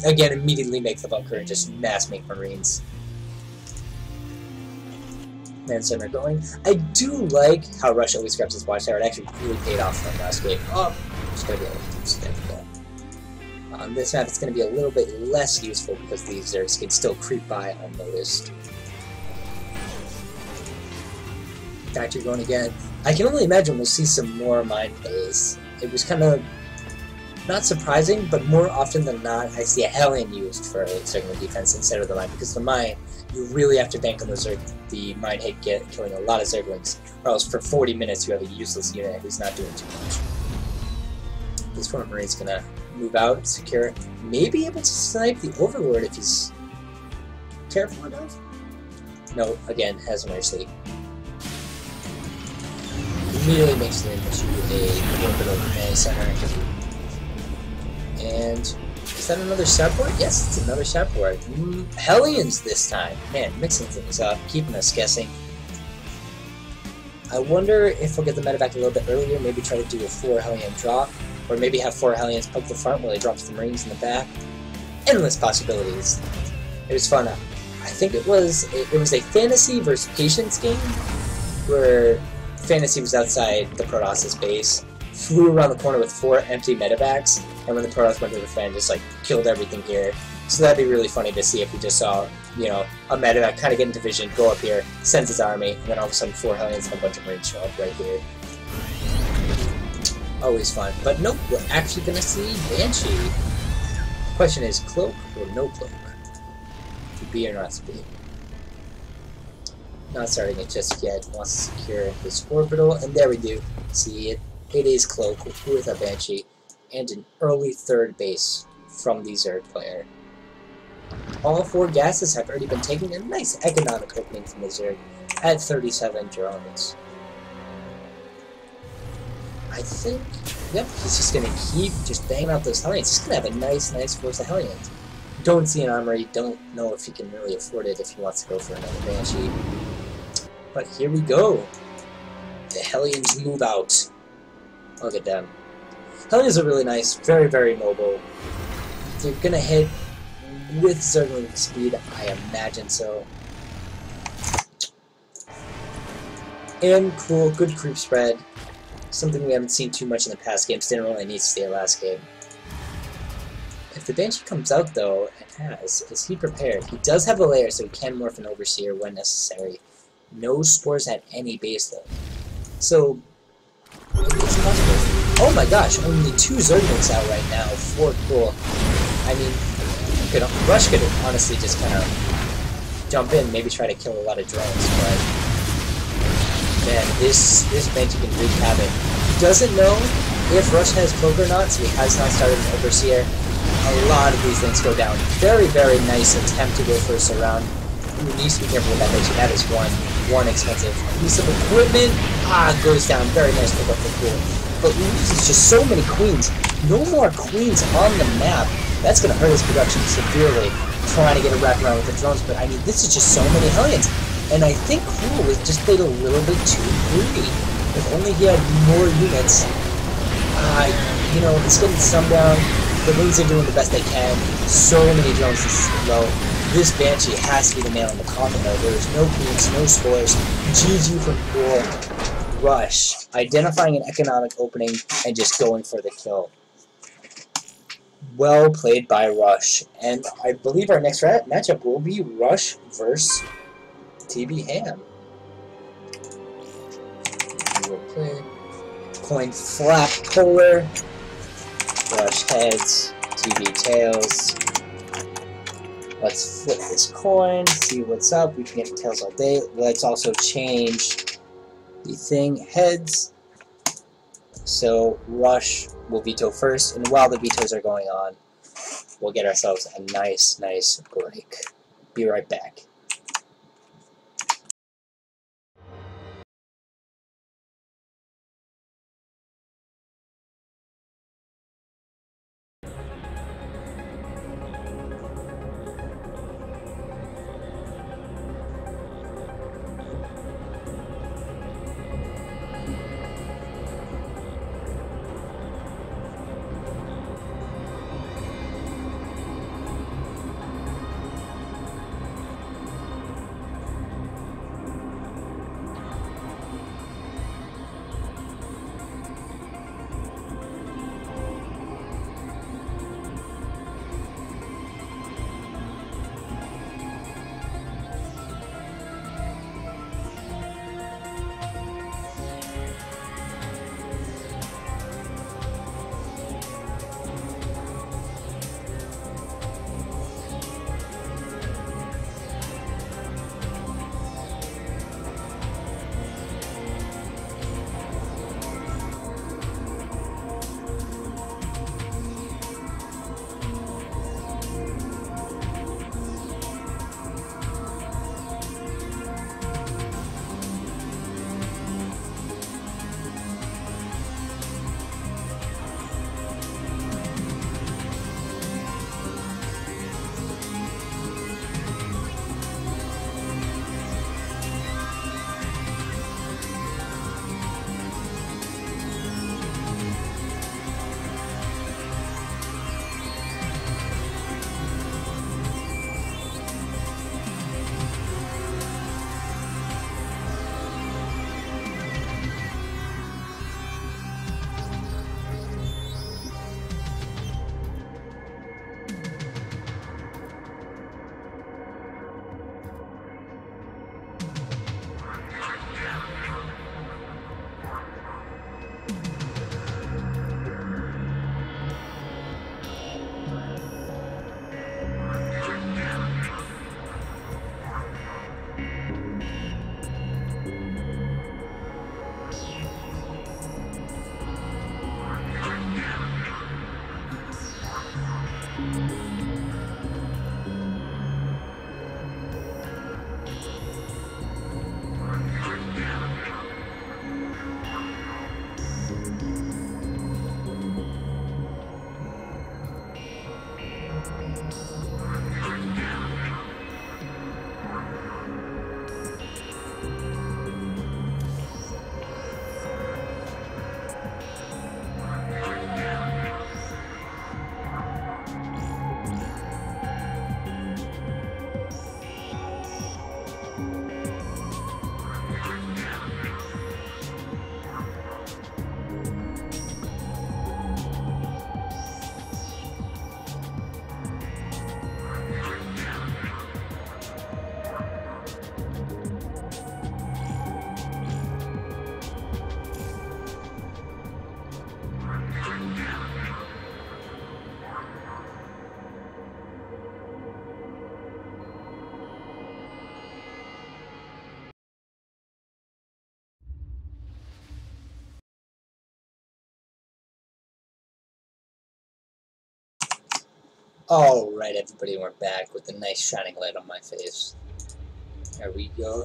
again, immediately make the bunker and just mass make Marines. Man center going. I do like how Rush always grabs his watchtower. It actually really paid off from last game. Oh, just gonna be able to skip that. On this map, it's gonna be a little bit less useful because these Zergs can still creep by unnoticed. Factory going again. I can only imagine we'll see some more mine plays. It was kind of not surprising, but more often than not, I see a Hellion used for Zergling defense instead of the mine, because the mine, you really have to bank on the mine hit killing a lot of Zerglings, or else for 40 minutes you have a useless unit who's not doing too much. This front Marine's gonna move out, secure, maybe able to snipe the Overlord if he's careful enough? No, again, has mercy. Immediately makes it into a orbital command center. And is that another Sapboard? Yes, it's another Sapboard. Hellions this time. Man, mixing things up, keeping us guessing. I wonder if we'll get the medevac a little bit earlier, maybe try to do a 4 Hellion drop, or maybe have 4 Hellions poke the front while they drop the Marines in the back. Endless possibilities. It was fun. I think it was a Fantasy versus Patience game, where Fantasy was outside the Protoss' base, flew around the corner with 4 empty medevacs, and when the Protoss went to the fan, just like killed everything here. So that'd be really funny to see if we just saw, you know, a medevac kind of get into vision, go up here, sends his army, and then all of a sudden 4 Hellions and a bunch of Marines show up right here. Always fun. But nope, we're actually gonna see Banshee. The question is, cloak or no cloak? To be or not to be? Not starting it just yet. Wants to secure this orbital, and there we do. See it. It is cloak with a Banshee and an early 3rd base from the Zerg player. All 4 gases have already been taken. A nice economic opening from the Zerg at 37 drones. I think, yep, he's just going to keep just banging out those Hellions. He's going to have a nice force of Hellions. Don't see an armory, don't know if he can really afford it if he wants to go for another Banshee. But here we go. The Hellions move out. Look at them. Hellions are really nice, very mobile. They're going to hit with Zergling speed, I imagine so. And cool, good creep spread. Something we haven't seen too much in the past games, didn't really need to see it last game. If the Banshee comes out though, and is he prepared? He does have a lair, so he can morph an Overseer when necessary. No spores at any base though. So, it's possible. Oh my gosh, only 2 Zerglings out right now. 4 cool. I mean, Rush could honestly just kind of jump in, maybe try to kill a lot of drones, but man, this Banshee can wreak havoc. He doesn't know if Rush has cloak or not, so he has not started an Overseer. A lot of these things go down. Very nice attempt to go for a surround. He needs to be careful with that Banshee. That is one expensive piece of equipment. Goes down. Very nice pick up the cool. But loses just so many queens. No more queens on the map. That's going to hurt his production severely. Trying to get a wraparound with the drones, but I mean, this is just so many Hellions. And I think Cool was just played a little bit too greedy. If only he had more units. You know, it's getting some down. The Wings are doing the best they can. So many drones this low. This Banshee has to be the nail in the coffin though. There is no queens, no spores. GG from Cool. Rush. Identifying an economic opening and just going for the kill. Well played by Rush. And I believe our next matchup will be Rush versus TB Ham. We will play coin flap polar. Rush heads, TB tails. Let's flip this coin, see what's up. We can get tails all day. Let's also change the thing heads. So Rush will veto first, and while the vetoes are going on, we'll get ourselves a nice break. Be right back. Alright, everybody, we're back with a nice shining light on my face. There we go.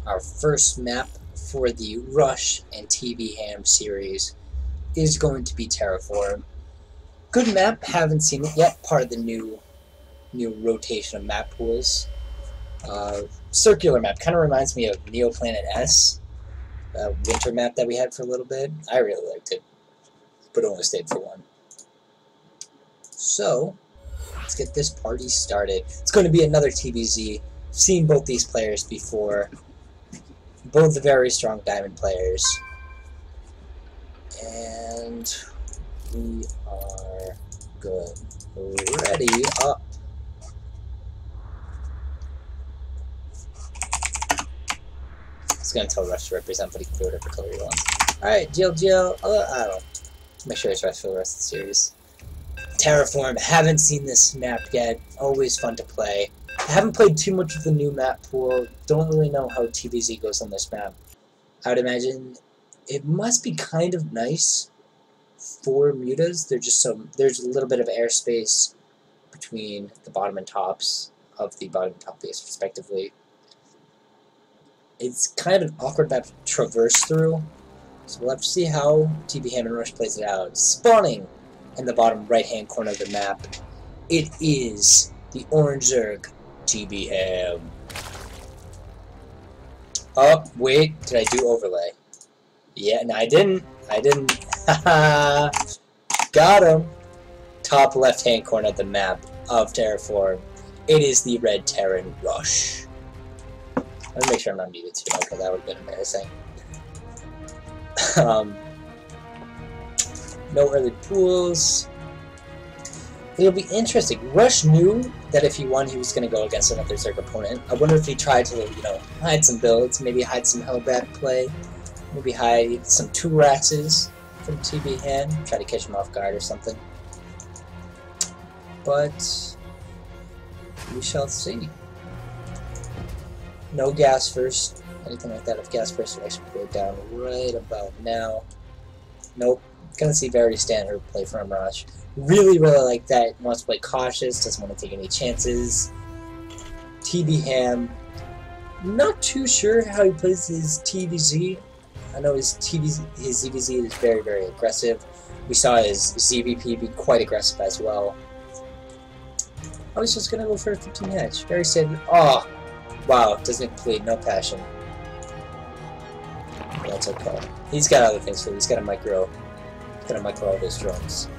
Our first map for the Rush and TV Ham series is going to be Terraform. Good map, haven't seen it yet, part of the new rotation of map pools. Circular map, kind of reminds me of Neoplanet S, winter map that we had for a little bit. I really liked it, but only stayed for one. So, let's get this party started. It's going to be another TBZ. I've seen both these players before. Both very strong diamond players. And we are good. Ready up. I was going to tell Rush to represent, but he can do whatever color he wants. Alright, GL. I don't know. Make sure it's Rush for the rest of the series. Terraform, haven't seen this map yet, always fun to play. I haven't played too much of the new map pool, don't really know how TBZ goes on this map. I would imagine it must be kind of nice for mutas. There's a little bit of airspace between the bottom and tops of the bottom and top base respectively. It's kind of an awkward map to traverse through, so we'll have to see how TV Ham and Rush plays it out. Spawning in the bottom right-hand corner of the map, it is the Orange Zerg TV Ham. Oh, wait, did I do overlay? Yeah, no, I didn't. Haha! Got him! Top left-hand corner of the map of Terraform, it is the Red Terran Rush. Let me make sure I'm not muted too, okay, that would have been embarrassing. No early pools. It'll be interesting. Rush knew that if he won, he was going to go against another Zerg opponent. I wonder if he tried to, hide some builds, maybe hide some Hellbat play, maybe hide some 2-Raxes from TB Ham, try to catch him off guard or something. But we shall see. No gas first, anything like that. If gas first, would actually go down right about now. Nope. Gonna see very standard play from Rush. Really like that. Wants to play cautious, doesn't want to take any chances. TB Ham, not too sure how he plays his TVZ. I know his ZVZ is very aggressive. We saw his ZVP be quite aggressive as well. I was just gonna go for a 15 hatch. Very standard. Oh, wow, doesn't complete. No passion. That's okay. He's got other things too. He's got a micro. Gonna micro all those drones.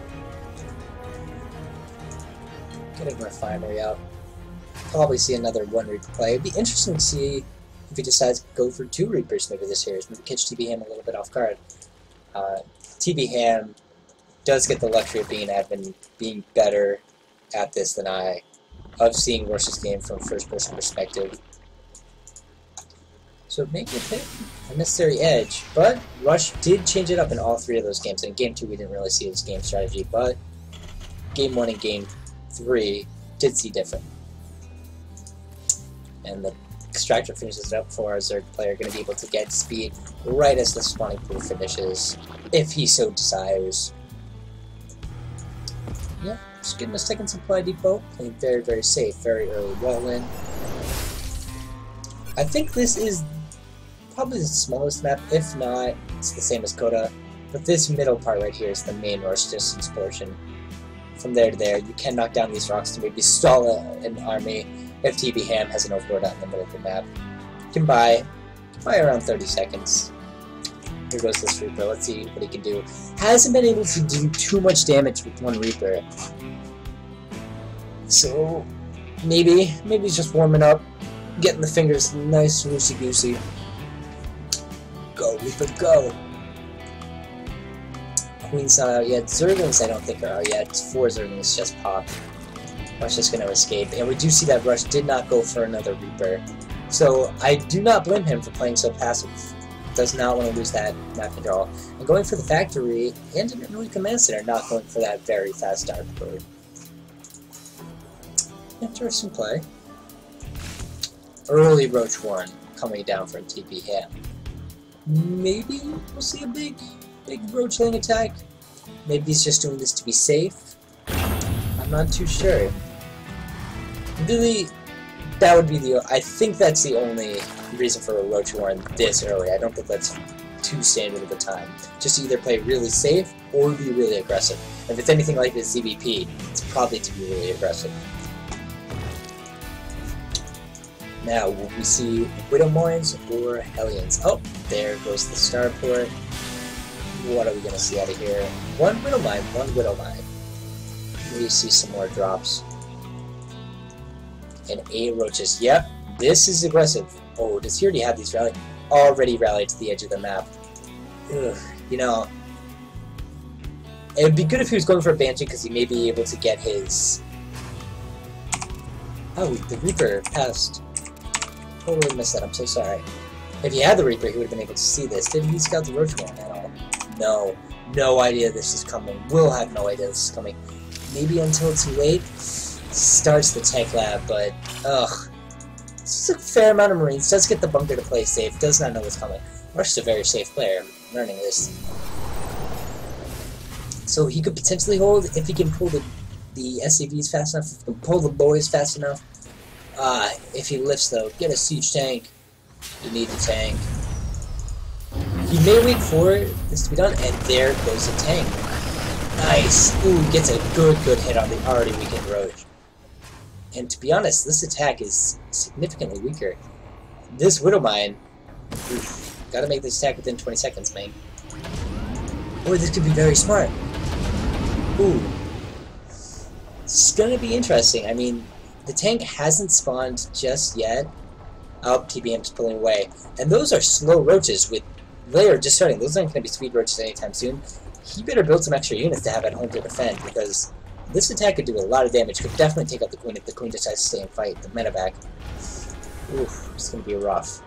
Getting refinery out. Probably see another 1 Reaper play. It'd be interesting to see if he decides to go for 2 Reapers maybe this series. Maybe catch TB Ham a little bit off guard. TB Ham does get the luxury of being an admin, being better at this than I, of seeing Rush's game from a first-person perspective. So it may give him a necessary edge, but Rush did change it up in all 3 of those games. In Game 2 we didn't really see his game strategy, but Game 1 and Game 3 did see different. And the Extractor finishes it up for our Zerg player, going to be able to get speed right as the spawning pool finishes, if he so desires. Yeah, just getting a second supply depot. Playing very, very safe, very early wall in. I think this is probably the smallest map, if not, it's the same as Coda. But this middle part right here is the main rush distance portion. From there to there, you can knock down these rocks to maybe stall an army if TB Ham has an overlord out in the middle of the map. You can buy around 30 seconds. Here goes this Reaper, let's see what he can do. Hasn't been able to do too much damage with one Reaper. So, maybe he's just warming up, getting the fingers nice loosey-goosey. Go, Reaper, go! Queen's not out yet. Zerglings I don't think are out yet. 4 Zerglings just popped. Rush just going to escape. And we do see that Rush did not go for another Reaper. So I do not blame him for playing so passive. Does not want to lose that map control. And going for the factory and an early command center, not going for that very fast Dark Bird. Interesting play. Early Roach 1 coming down from TB Ham. Maybe we'll see a big roachling attack. Maybe he's just doing this to be safe. I'm not too sure. Really, that would be I think that's the only reason for a roach warren this early. I don't think that's too standard of a time. Just either play really safe or be really aggressive. If it's anything like the ZBP, it's probably to be really aggressive. Now, will we see Widowmines or Hellions? Oh, there goes the starport. What are we going to see out of here? One Widowmine, one Widowmine. We see some more drops. And 8 roaches. Yep, this is aggressive. Oh, does he already have these rallied? Already rallied to the edge of the map. Ugh, you know, it would be good if he was going for a Banshee because he may be able to get his... Oh, the Reaper passed. Totally missed that, I'm so sorry. If he had the Reaper, he would have been able to see this. Did he scout the Roach one at all? No. No idea this is coming. Will have no idea this is coming. Maybe until too late. Starts the tank lab, but ugh. This is a fair amount of Marines. Does get the bunker to play safe. Does not know what's coming. Rush is a very safe player. I'm learning this. So he could potentially hold if he can pull the SCVs fast enough. If he can pull the boys fast enough. If he lifts though, get a siege tank. You need the tank. He may wait for this to be done, and there goes the tank. Nice! Ooh, gets a good hit on the already weakened Roach. And to be honest, this attack is significantly weaker. This Widowmine, oof, gotta make this attack within 20 seconds, man. Boy, this could be very smart. Ooh. It's gonna be interesting. I mean, the tank hasn't spawned just yet. Oh, TBM's pulling away. And those are slow roaches with layer just starting. Those aren't going to be speed roaches anytime soon. He better build some extra units to have at home to defend, because this attack could do a lot of damage. Could definitely take out the Queen if the Queen decides to stay and fight the medevac. Oof, it's going to be rough.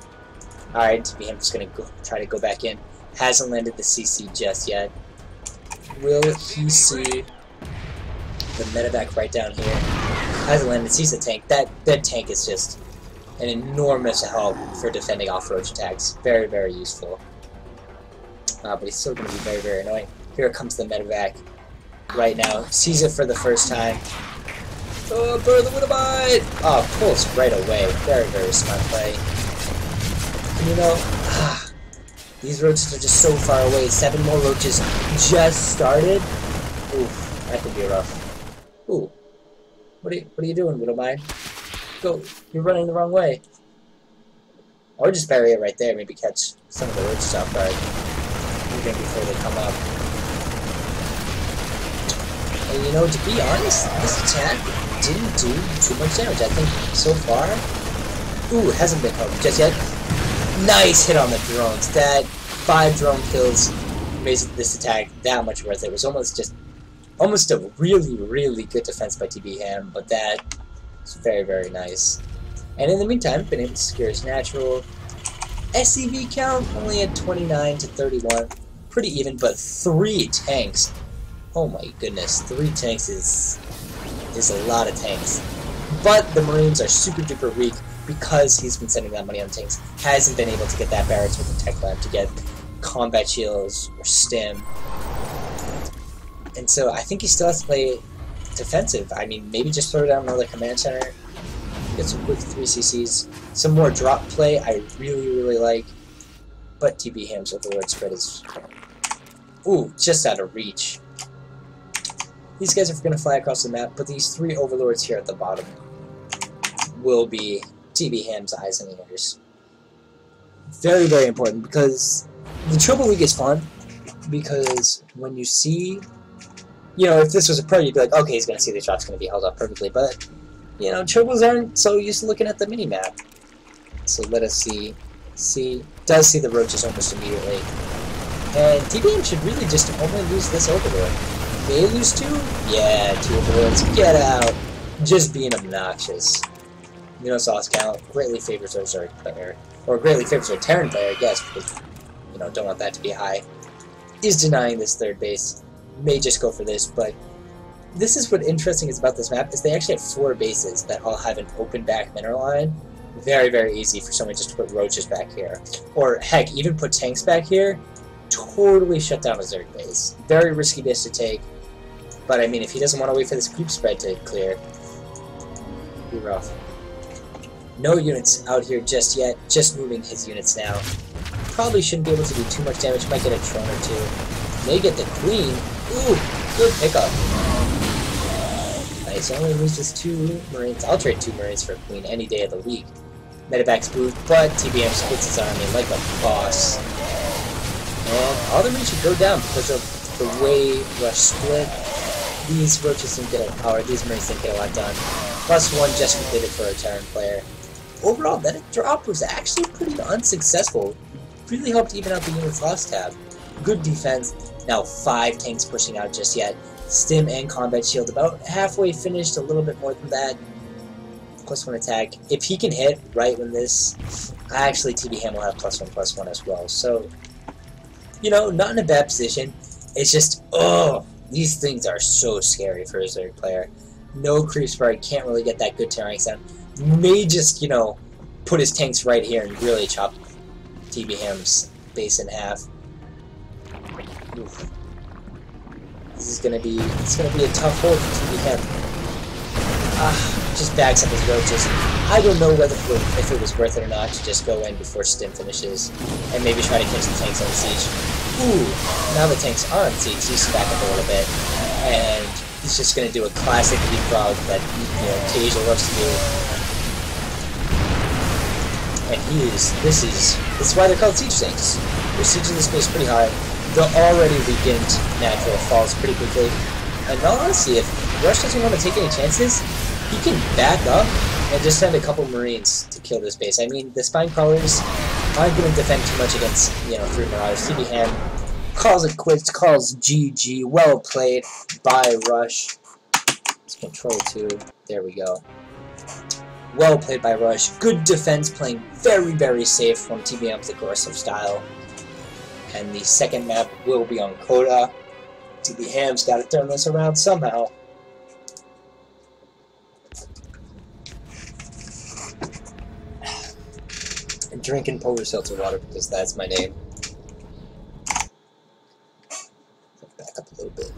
Alright, TBM is going to try to go back in. Hasn't landed the CC just yet. Will he see the medevac right down here? Hasn't landed, sees the tank. That tank is just an enormous help for defending off roach attacks. Very, very useful. But he's still going to be very, very annoying. Here comes the medevac right now. Sees it for the first time. Oh, burn the Widowmine! Oh, pulls right away. Very, very smart play. And you know, these roaches are just so far away. 7 more roaches just started. Oof, that could be rough. Ooh. What are you doing, Widowmine? Go, you're running the wrong way. Or just bury it right there, maybe catch some of the roaches off guard. Even before they come up. And you know, to be honest, this attack didn't do too much damage. I think so far. Ooh, it hasn't been held just yet. Nice hit on the drones. That 5 drone kills made this attack that much worth it. It was almost a really, really good defense by TB Ham, but that was very, very nice. And in the meantime, been able to secure his natural. SCV count only at 29 to 31. Pretty even, but 3 tanks. Oh my goodness, 3 tanks is a lot of tanks. But the Marines are super duper weak because he's been spending that money on tanks. Hasn't been able to get that barracks with the tech lab to get combat shields or stim. And so I think he still has to play defensive. I mean, maybe just throw down another command center, get some quick 3CCs, some more drop play I really like, but TB Ham's Overlord spread is, ooh, just out of reach. These guys are going to fly across the map, but these 3 Overlords here at the bottom will be TB Ham's eyes and ears. Very important, because the Triple League is fun, because when you see, you know, if this was a pro, you'd be like, okay, he's going to see the shot's going to be held up perfectly, but, you know, Triples aren't so used to looking at the mini-map. So let us see. Does see the roaches almost immediately. And TBM should really just only lose this Overlord. May lose 2? Yeah, 2 Overlords. Get out! Just being obnoxious. You know, Sauce Count greatly favors our Zerg player. Or greatly favors our Terran player, I guess, because, you know, don't want that to be high. Is denying this 3rd base. May just go for this, but this is what interesting is about this map, is they actually have 4 bases that all have an open back mineral line. Very easy for someone just to put roaches back here. Or, heck, even put tanks back here. Totally shut down a Zerg base. Very risky base to take. But, I mean, if he doesn't want to wait for this creep spread to clear, be rough. No units out here just yet. Just moving his units now. Probably shouldn't be able to do too much damage. Might get a drone or 2. May get the Queen. Ooh, good pickup. Nice, only loses 2 Marines. I'll trade 2 Marines for a Queen any day of the week. Medevac's boot, but TBM splits his army like a boss. And all the Marines should go down because of the way Rush split. These roaches didn't get a, or these Marines didn't get a lot done. +1 just completed for a Terran player. Overall, that drop was actually pretty unsuccessful. Really helped even out the units lost tab. Good defense. Now 5 tanks pushing out just yet. Stim and combat shield about halfway finished, a little bit more than that. +1 attack. If he can hit right when this, actually TB Ham will have +1/+1 as well. So, you know, not in a bad position. It's just, oh, these things are so scary for a Zerg player. No creep spread, can't really get that good terrain sound. May just, you know, put his tanks right here and really chop TB Ham's base in half. Oof. This is gonna be, it's gonna be a tough hold for TB Ham. Just backs up his roaches. I don't know whether if it was worth it or not to just go in before Stim finishes and maybe try to catch the tanks on siege. Ooh, now the tanks are on siege. He's back up a little bit, and he's just gonna do a classic leapfrog that, you know, Tasia loves to do. And this is why they're called siege tanks. Their siege in this base pretty high. The already weakened natural falls pretty quickly. And in all honesty, if Rush doesn't want to take any chances, he can back up and just send a couple Marines to kill this base. I mean, the Spine Crawlers aren't going to defend too much against, you know, 3 Marauders. TB Ham calls it quits, calls GG. Well played by Rush. Let's control 2. There we go. Well played by Rush. Good defense, playing very safe from TB Ham's aggressive style. And the second map will be on Coda. TB Ham's got to turn this around somehow. I'm drinking polar seltzer water because that's my name. Back up a little bit.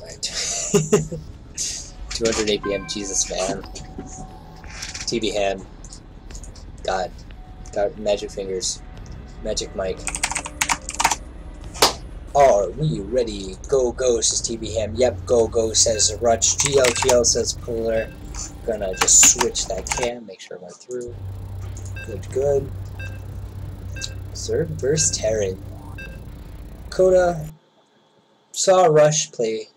Alright. 200 APM, Jesus man. TB Ham. God. Got magic fingers. Magic mic. Are we ready? Go, says TB Ham. Yep, go, says Rush. GL, says Polar. Gonna just switch that cam, make sure it went through. Good. Zerg versus Terran. Coda saw Rush play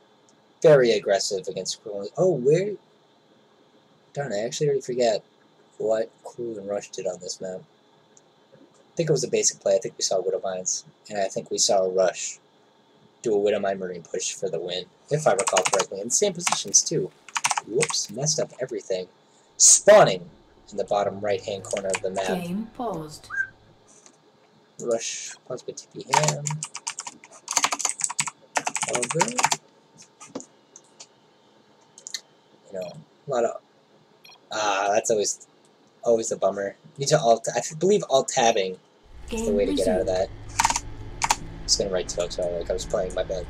very aggressive against Cruel. Oh, where? Darn, I actually already forget what Cruel and Rush did on this map. I think it was a basic play. I think we saw Widowmines, and I think we saw Rush do a Widowmine Marine push for the win, if I recall correctly. In the same positions, too. Whoops, messed up everything. Spawning in the bottom right-hand corner of the map. Game paused. Rush, pause by TB Ham. All good. You know, a lot of... that's always a bummer. Need to alt... I believe alt-tabbing is the way to get out of that. Just gonna write to like I was playing my bed.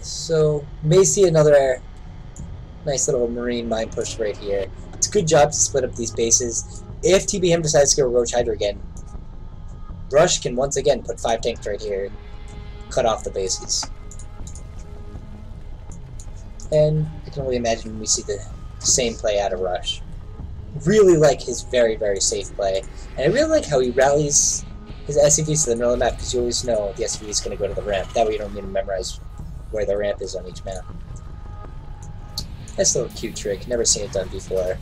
So, may see another nice little marine mine push right here. It's a good job to split up these bases. If TBM decides to go Roach Hydra again, Rush can once again put 5 tanks right here, cut off the bases. And I can only imagine when we see the same play out of Rush. Really like his very, very safe play. And I really like how he rallies his SCVs to the middle of the map, because you always know the SCV is going to go to the ramp. That way you don't need to memorize where the ramp is on each map. Nice little cute trick. Never seen it done before.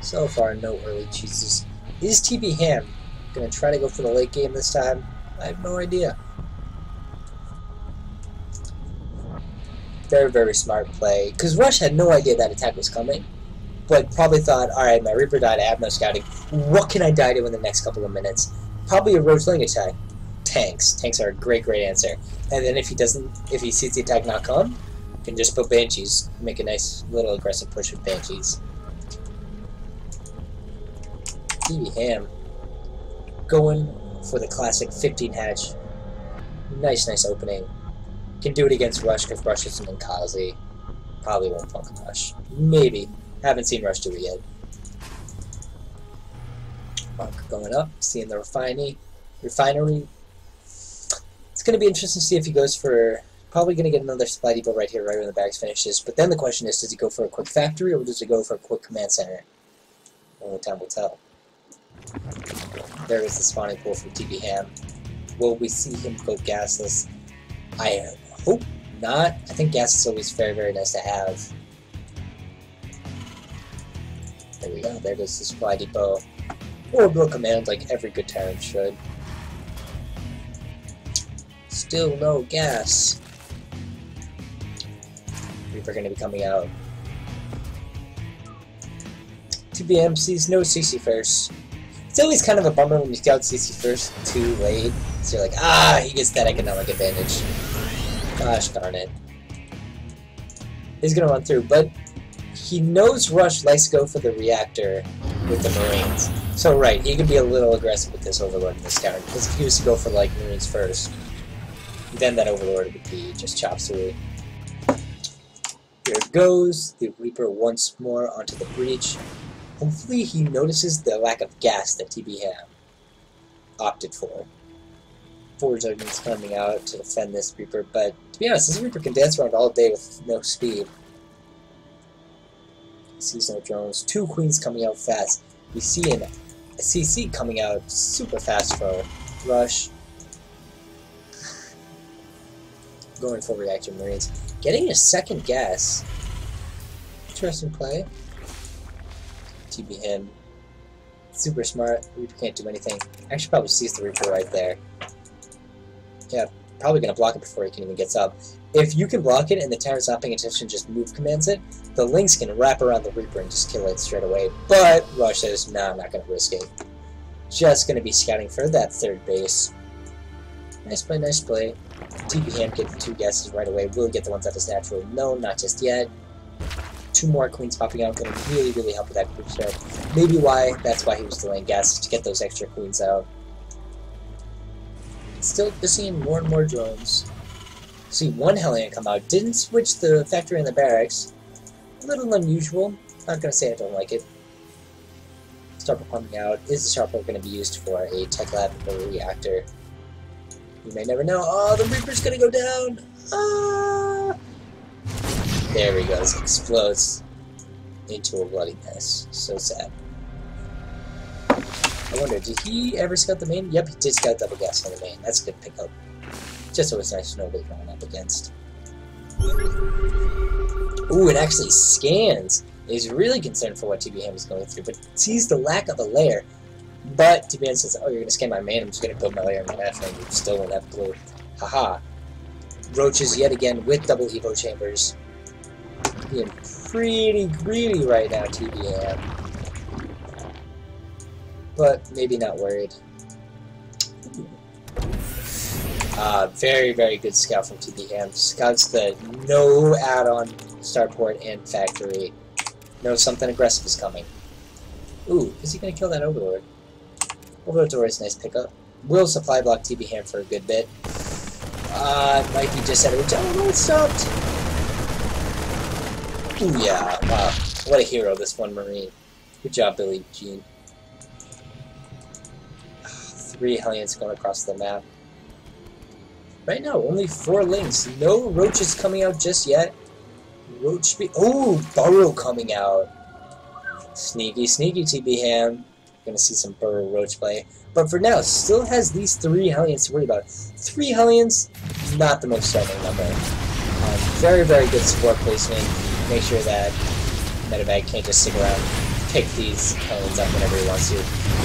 So far, no early cheeses. Is TB Ham going to try to go for the late game this time? I have no idea. Very, very smart play. Because Rush had no idea that attack was coming, but probably thought, alright, my Reaper died, I have no scouting. What can I die to in the next couple of minutes? Probably a Roach Link attack. Tanks. Tanks are a great, great answer. And then if he sees the attack not come, he can just put Banshees. Make a nice little aggressive push with Banshees. TB Ham going for the classic 15 hatch. Nice, nice opening. Can do it against Rush because Rush isn't in Kazi. Probably won't funk Rush. Maybe. Haven't seen Rush do it yet. Funk going up, seeing the refinery. It's going to be interesting to see if he goes for... Probably going to get another supply depot right here, right when the barracks finishes. But then the question is, does he go for a quick factory or does he go for a quick command center? Only time will tell. There is the spawning pool from TB Ham. Will we see him go gasless? I hope not. I think gas is always very, very nice to have. There we go. There goes the supply depot. Orbital command like every good tyrant should. Still no gas. Reaper going to be coming out. TBM sees no CC first. It's always kind of a bummer when you scout CC first too late. So you're like, ah, he gets that economic advantage. Gosh darn it. He's going to run through, but he knows Rush likes to go for the reactor with the Marines. So right, he can be a little aggressive with this Overlord in this town, because if he was to go for like Marines first, then that Overlord would be just chop suey. Here it goes, the Reaper once more onto the breach. Hopefully he notices the lack of gas that TB Ham opted for. 4 Judgments coming out to defend this Reaper, but to be honest, this Reaper can dance around all day with no speed. Sees no drones. 2 Queens coming out fast. We see a CC coming out super fast for Rush. Going for Reactor Marines. Getting a second gas. Interesting play. TB Ham. Super smart. Reaper can't do anything. Actually probably sees the Reaper right there. Yeah, probably going to block it before he can even get up. If you can block it and the Terran's not paying attention, just move commands it, the Lynx can wrap around the Reaper and just kill it straight away. But Rush says, nah, I'm not going to risk it. Just going to be scouting for that 3rd base. Nice play, nice play. TB Ham getting 2 guesses right away. Will he get the ones that is natural? No, not just yet. 2 more Queens popping out, going to really, really help with that group start. Maybe that's why he was delaying gas, to get those extra Queens out. Still seeing more and more drones. See 1 Hellion come out. Didn't switch the factory in the barracks. A little unusual. Not gonna say I don't like it. Starport coming out. Is the Starport going to be used for a tech lab or a reactor? You may never know. Oh, the Reaper's gonna go down. Ah! There he goes. Explodes into a bloody mess. So sad. I wonder, did he ever scout the main? Yep, he did scout double gas on the main. That's a good pickup. Just always nice to know what you're going up against. Ooh, it actually scans. He's really concerned for what TB Ham is going through, but sees the lack of a layer. But TB Ham says, oh, you're going to scan my main, I'm just going to build my layer in my F, and you still won't have blue. Haha. Roaches yet again with double Evo chambers. Being pretty greedy right now, TB Ham. But maybe not worried. Very, very good scout from TB Ham. Scouts the no add-on starport and factory. Knows something aggressive is coming. Ooh, is he going to kill that Overlord? Overlord's always a nice pickup. Will supply block TB Ham for a good bit. It might be just out of reach. Oh no, it stopped! Ooh, yeah, wow. What a hero, this one Marine. Good job, Billy Jean. 3 Hellions going across the map. Right now, only 4 links. No roaches coming out just yet. Roach be— oh, Burrow coming out. Sneaky, sneaky TB Ham. Gonna see some Burrow roach play. But for now, still has these 3 Hellions to worry about. 3 Hellions, not the most striking number. Very, very good support placement. Make sure that Metabag can't just stick around, pick these Hellions up whenever he wants to.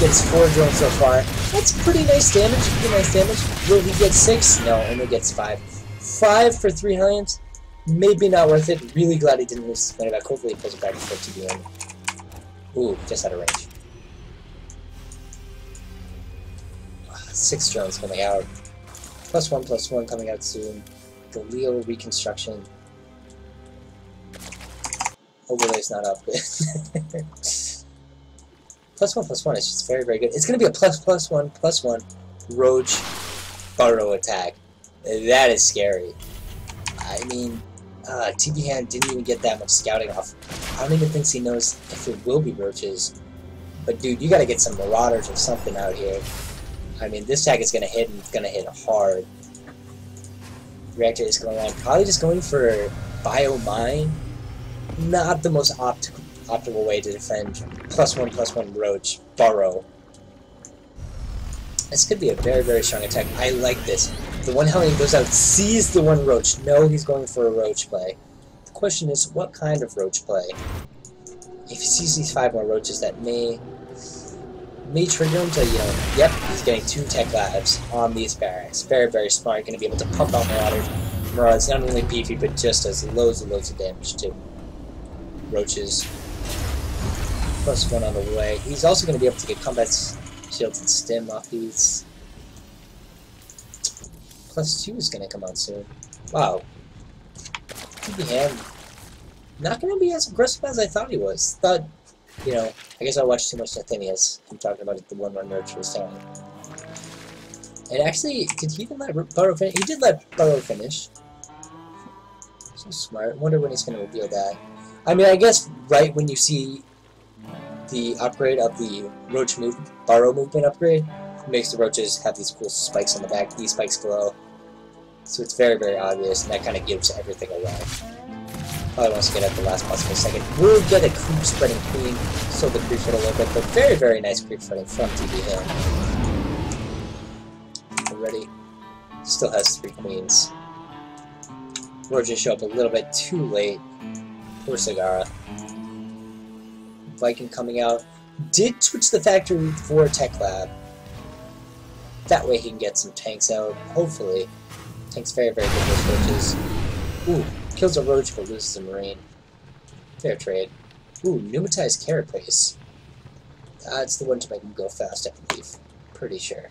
Gets 4 drones so far. That's pretty nice damage. Pretty nice damage. Will he get 6? No, only gets 5. 5 for 3 Hellions. Maybe not worth it. Really glad he didn't lose his Metabag. Hopefully he pulls it back before TBM. Ooh, just out of range. 6 drones coming out. +1/+1 coming out soon. The Leo reconstruction. Overlay's not up. +1/+1 is just very, very good. It's going to be a ++1/+1 Roach Burrow attack. That is scary. I mean, TB Ham didn't even get that much scouting off. I don't even think he knows if it will be roaches. But dude, you got to get some Marauders or something out here. I mean, this attack is going to hit, and it's going to hit hard. Reactor is going on. Probably just going for Biomine. Not the most optimal way to defend +1/+1 Roach Burrow. This could be a very, very strong attack. I like this. The one Hellion goes out, sees the one Roach. No, he's going for a Roach play. The question is, what kind of Roach play? If he sees these 5 more Roaches, that may trigger him to, you know, yep, he's getting 2 Tech Labs on these barracks. Very, very smart. Going to be able to pump out Marauders. Marauders not only beefy, but just does loads and loads of damage too. Roaches. +1 on the way. He's also going to be able to get combat shields and stim off these. +2 is going to come out soon. Wow. TB Ham not going to be as aggressive as I thought he was. Thought, you know, I guess I watched too much Nathanias. I'm talking about it, the one Roach was telling. And actually, did he even let Burrow finish? He did let Burrow finish. So smart. Wonder when he's going to reveal that. I mean, I guess right when you see the upgrade of the Roach Burrow movement upgrade, it makes the Roaches have these cool spikes on the back. These spikes glow. So it's very, very obvious, and that kind of gives everything away. Probably wants to get at the last possible second. We'll get a creep spreading queen. Still the creep spread a little bit, but very, very nice creep spreading from TB Ham. Already still has 3 queens. Roaches show up a little bit too late. Poor Sagara. Viking coming out. Did switch the factory for Tech Lab. That way he can get some tanks out, hopefully. Tanks very, very good with roaches. Ooh, kills a roach but loses a marine. Fair trade. Ooh, pneumatized carapace. That's the one to make him go fast, I believe. Pretty sure.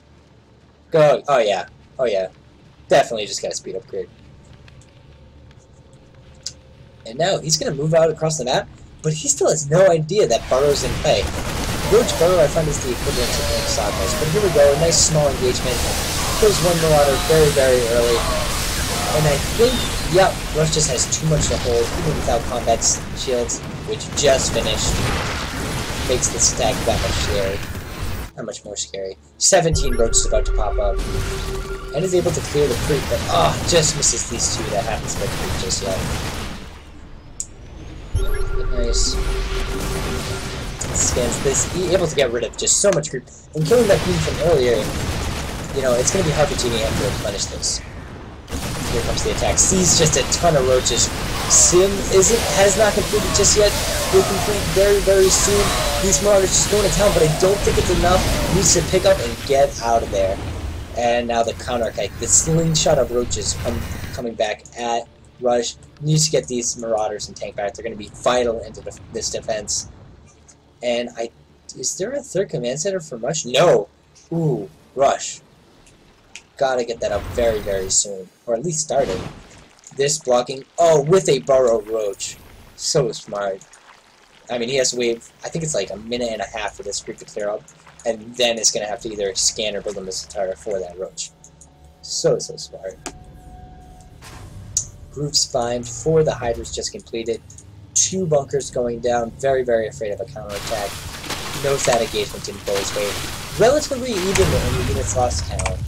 Go! Oh yeah. Oh yeah. Definitely just got a speed upgrade. And now he's going to move out across the map, but he still has no idea that Burrow's in play. Roach Burrow I find is the equivalent of Sawdust, but here we go, nice small engagement. Kills one Marauder very, very early. And I think, yep, Rush just has too much to hold, even without combat shields, which just finished. Makes this attack that much scary. That much more scary. 17 Roaches about to pop up. And is able to clear the creep, but just misses these 2 that happens to creep just yet. Nice. Scans this. He's able to get rid of just so much creep. And killing that queen from earlier, you know, it's going to be hard for TB Ham to replenish this. Here comes the attack. Sees just a ton of roaches. Sim has not completed just yet. Will complete very, very soon. These Marauders just going to town, but I don't think it's enough. Needs to pick up and get out of there. And now the counter attack. The slingshot of roaches coming back at Rush. Needs to get these Marauders and tank back. They're going to be vital into this defense. And is there a 3rd command center for Rush? No. Ooh, Rush. Gotta get that up very, very soon. Or at least start it. This blocking. Oh, with a Burrow Roach. So smart. I mean, he has to wait, I think it's like a minute and a half for this creep to clear up. and then it's going to have to either scan or build a missile tower for that Roach. So smart. Group spine for the Hydras just completed. 2 bunkers going down. Very, very afraid of a counterattack. Knows that engagement didn't go his way. Relatively even in the units lost count.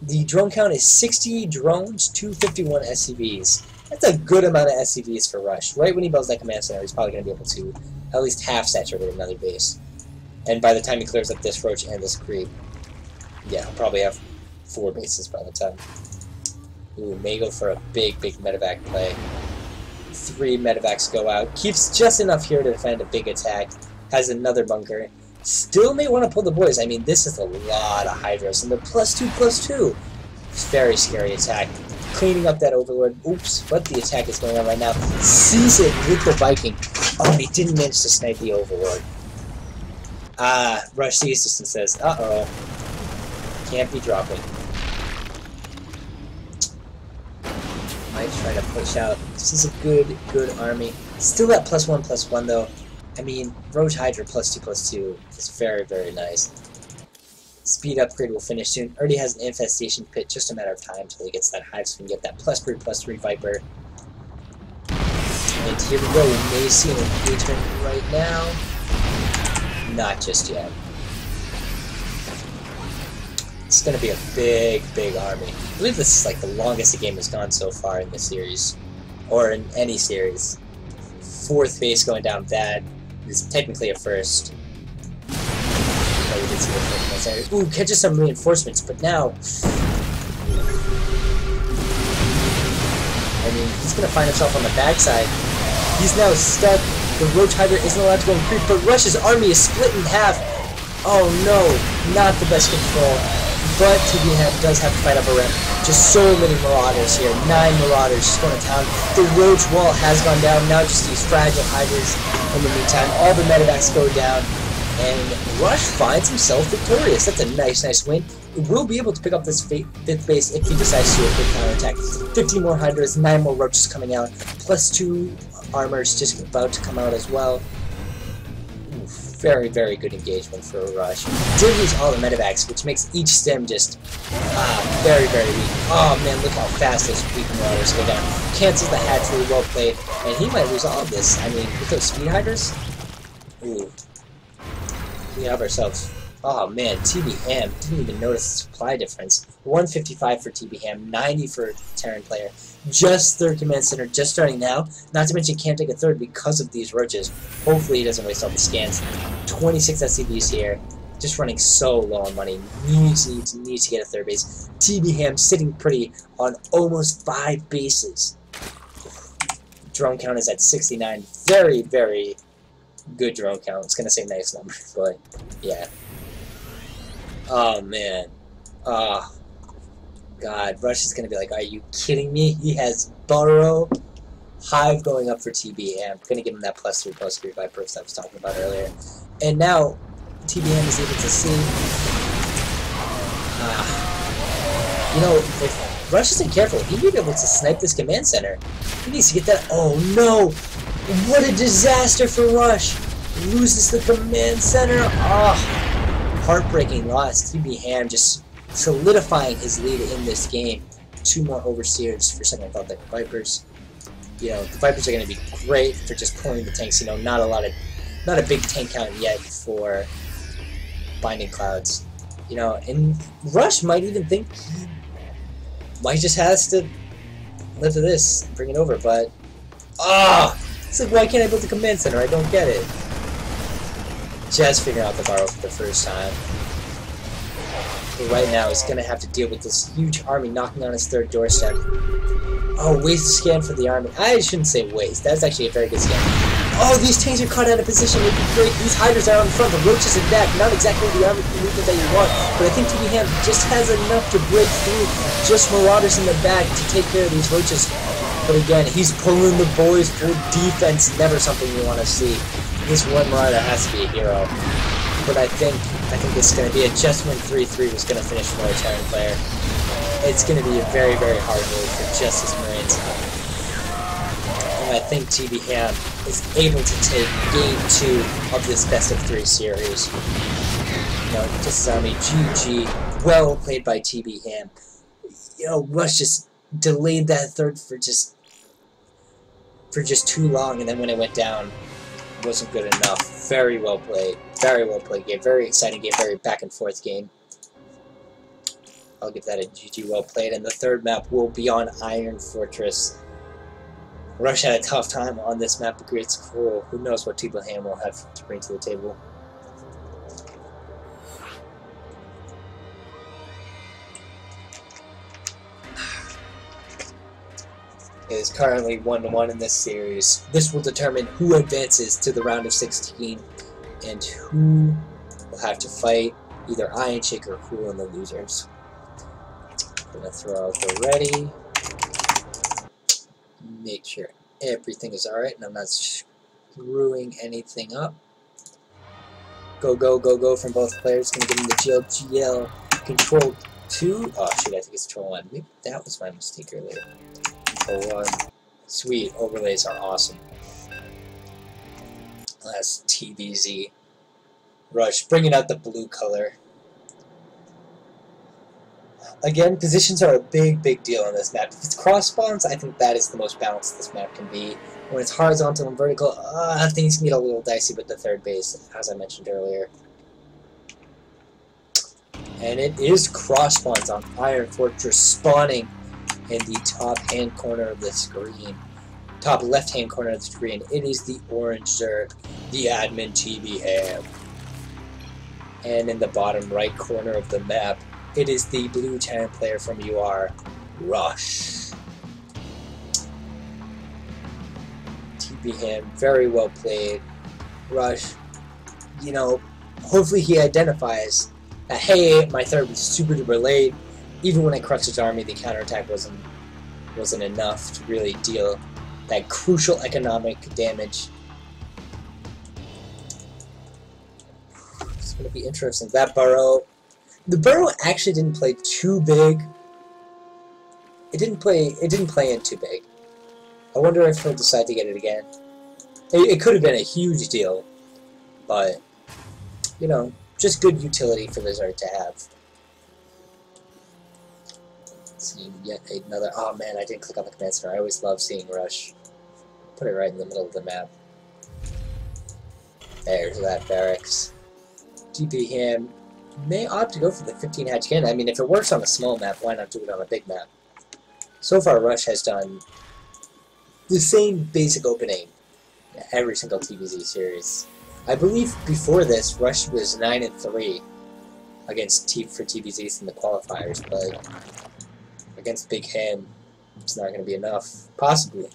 The drone count is 60 drones, 251 SCVs. That's a good amount of SCVs for Rush. Right when he builds that command center, he's probably going to be able to at least half saturate another base. And by the time he clears up this Roach and this creep, yeah, he'll probably have 4 bases by the time. Ooh, may go for a big medevac play. 3 medevacs go out. Keeps just enough here to defend a big attack. Has another bunker. Still may want to pull the boys. I mean, this is a lot of Hydras. And the +2/+2. Very scary attack. Cleaning up that Overlord. Oops, but the attack is going on right now. Sees it with the Viking. Oh, he didn't manage to snipe the Overlord. Rush sees this and says, uh-oh. Can't be dropping. Might try to push out. This is a good army. Still at +1/+1 though. I mean, Roach Hydra +2/+2 is very, very nice. Speed upgrade will finish soon. Already has an infestation pit, just a matter of time until he gets that hive, so we can get that +3/+3 Viper. And here we go. We may see an engagement right now. Not just yet. It's going to be a big army. I believe this is like the longest the game has gone so far in the series, or in any series. 4th base going down bad. This is technically a first. Oh, we did see the first. Ooh, catches some reinforcements, but now, I mean, he's going to find himself on the backside. He's now stuck. The Roach Hydra isn't allowed to go and creep, but Rush's army is split in half. Oh no, not the best control. But TBM does have to fight up a ramp. Just so many Marauders here. 9 Marauders just going to town. The Roach wall has gone down. Now just these fragile Hydras in the meantime. All the medevacs go down. And Rush finds himself victorious. That's a nice win. He will be able to pick up this 5th base if he decides to do a quick counterattack. 15 more Hydras, 9 more Roaches coming out. +2 armors just about to come out as well. Very good engagement for a Rush. Did lose all the medevacs, which makes each stem just very weak. Oh man, look how fast those weak Marauders go down. Cancels the hatchery, well played, and he might lose all of this. I mean, with those speed Hydras, ooh, we have ourselves. Oh man, TB Ham didn't even notice the supply difference. 155 for TB Ham, 90 for Terran player. Just 3rd command center, just starting now. Not to mention can't take a 3rd because of these Roaches. Hopefully he doesn't waste all the scans. 26 SCVs here. Just running so low on money. Needs to get a 3rd base. TB Ham sitting pretty on almost 5 bases. Drone count is at 69. Very good drone count. It's gonna say nice number, but yeah. Oh man. God, Rush is going to be like, are you kidding me? He has Burrow, Hive going up for TBM. Going to give him that +3/+3 Viper I was talking about earlier. And now, TBM is able to see. You know, if Rush isn't careful, he may be able to snipe this command center. He needs to get that. Oh no! What a disaster for Rush! Loses the command center. Heartbreaking loss. TBM just solidifying his lead in this game. 2 more Overseers for second thought like Vipers. You know, the Vipers are going to be great for just pulling the tanks. You know, not a big tank count yet for Binding Clouds. You know, and Rush might even think he might just has to live to this and bring it over, but it's like, why can't I build the command center? I don't get it. Just figuring out the Burrow for the first time. Right now, he's going to have to deal with this huge army knocking on his 3rd doorstep. Oh, waste scan for the army. I shouldn't say waste. That's actually a very good scan. Oh, these tanks are caught out of position. It'd be great. These Hydras are on the front. The Roaches are back. Not exactly the army movement that you want, but I think TB Ham just has enough to break through. Just Marauders in the back to take care of these Roaches. But again, he's pulling the boys for defense. Never something you want to see. This one Marauder has to be a hero. But I think it's going to be a just win 3-3 was going to finish for a Terran player. It's going to be a very hard move for Justice Marines. And I think TB Ham is able to take Game 2 of this best of 3 series. No, just Army. GG. Well played by TB Ham. You know, Rush just delayed that third for just too long, and then when it went down, it wasn't good enough. Very well played. Very well played game. Very exciting game. Very back and forth game. I'll give that a GG well played. And the third map will be on Iron Fortress. Rush had a tough time on this map, but Great Scroll. Who knows what TB Ham will have to bring to the table. It is currently 1-1 in this series. This will determine who advances to the round of 16 and who will have to fight either Iron Shake or Cool in the losers. I'm gonna throw out the ready. Make sure everything is alright and I'm not screwing anything up. Go, go, go, go from both players. Gonna give him the GL control 2. Oh shoot, I think it's control 1. Maybe that was my mistake earlier. Control 1. Sweet, overlays are awesome. That's TBZ. Rush, bringing out the blue color. Again, positions are a big, big deal on this map. If it's cross spawns, I think that is the most balanced this map can be. When it's horizontal and vertical, things can get a little dicey with the third base, as I mentioned earlier. And it is cross spawns on Iron Fortress spawning in the top hand corner of the screen. Top left hand corner of the screen. It is the orange Zerg, the admin TB Ham. And in the bottom right corner of the map, it is the blue Terran player from UR, Rush. TB Ham, very well played. Rush, you know, hopefully he identifies that, hey, my third was super duper late. Even when I crushed his army, the counterattack wasn't enough to really deal that crucial economic damage. It's going to be interesting. That burrow. The burrow actually didn't play too big. It didn't play in too big. I wonder if he'll decide to get it again. It could have been a huge deal, but you know, just good utility for the Zerg to have. See yet another. Oh man, I didn't click on the command center. I always love seeing Rush. Put it right in the middle of the map. There's that barracks. TB Ham may opt to go for the 15 hatch cannon. I mean, if it works on a small map, why not do it on a big map? So far, Rush has done the same basic opening in every single TBZ series. I believe before this, Rush was 9-3 against for TBZs in the qualifiers, but against Big Ham, it's not going to be enough. Possibly.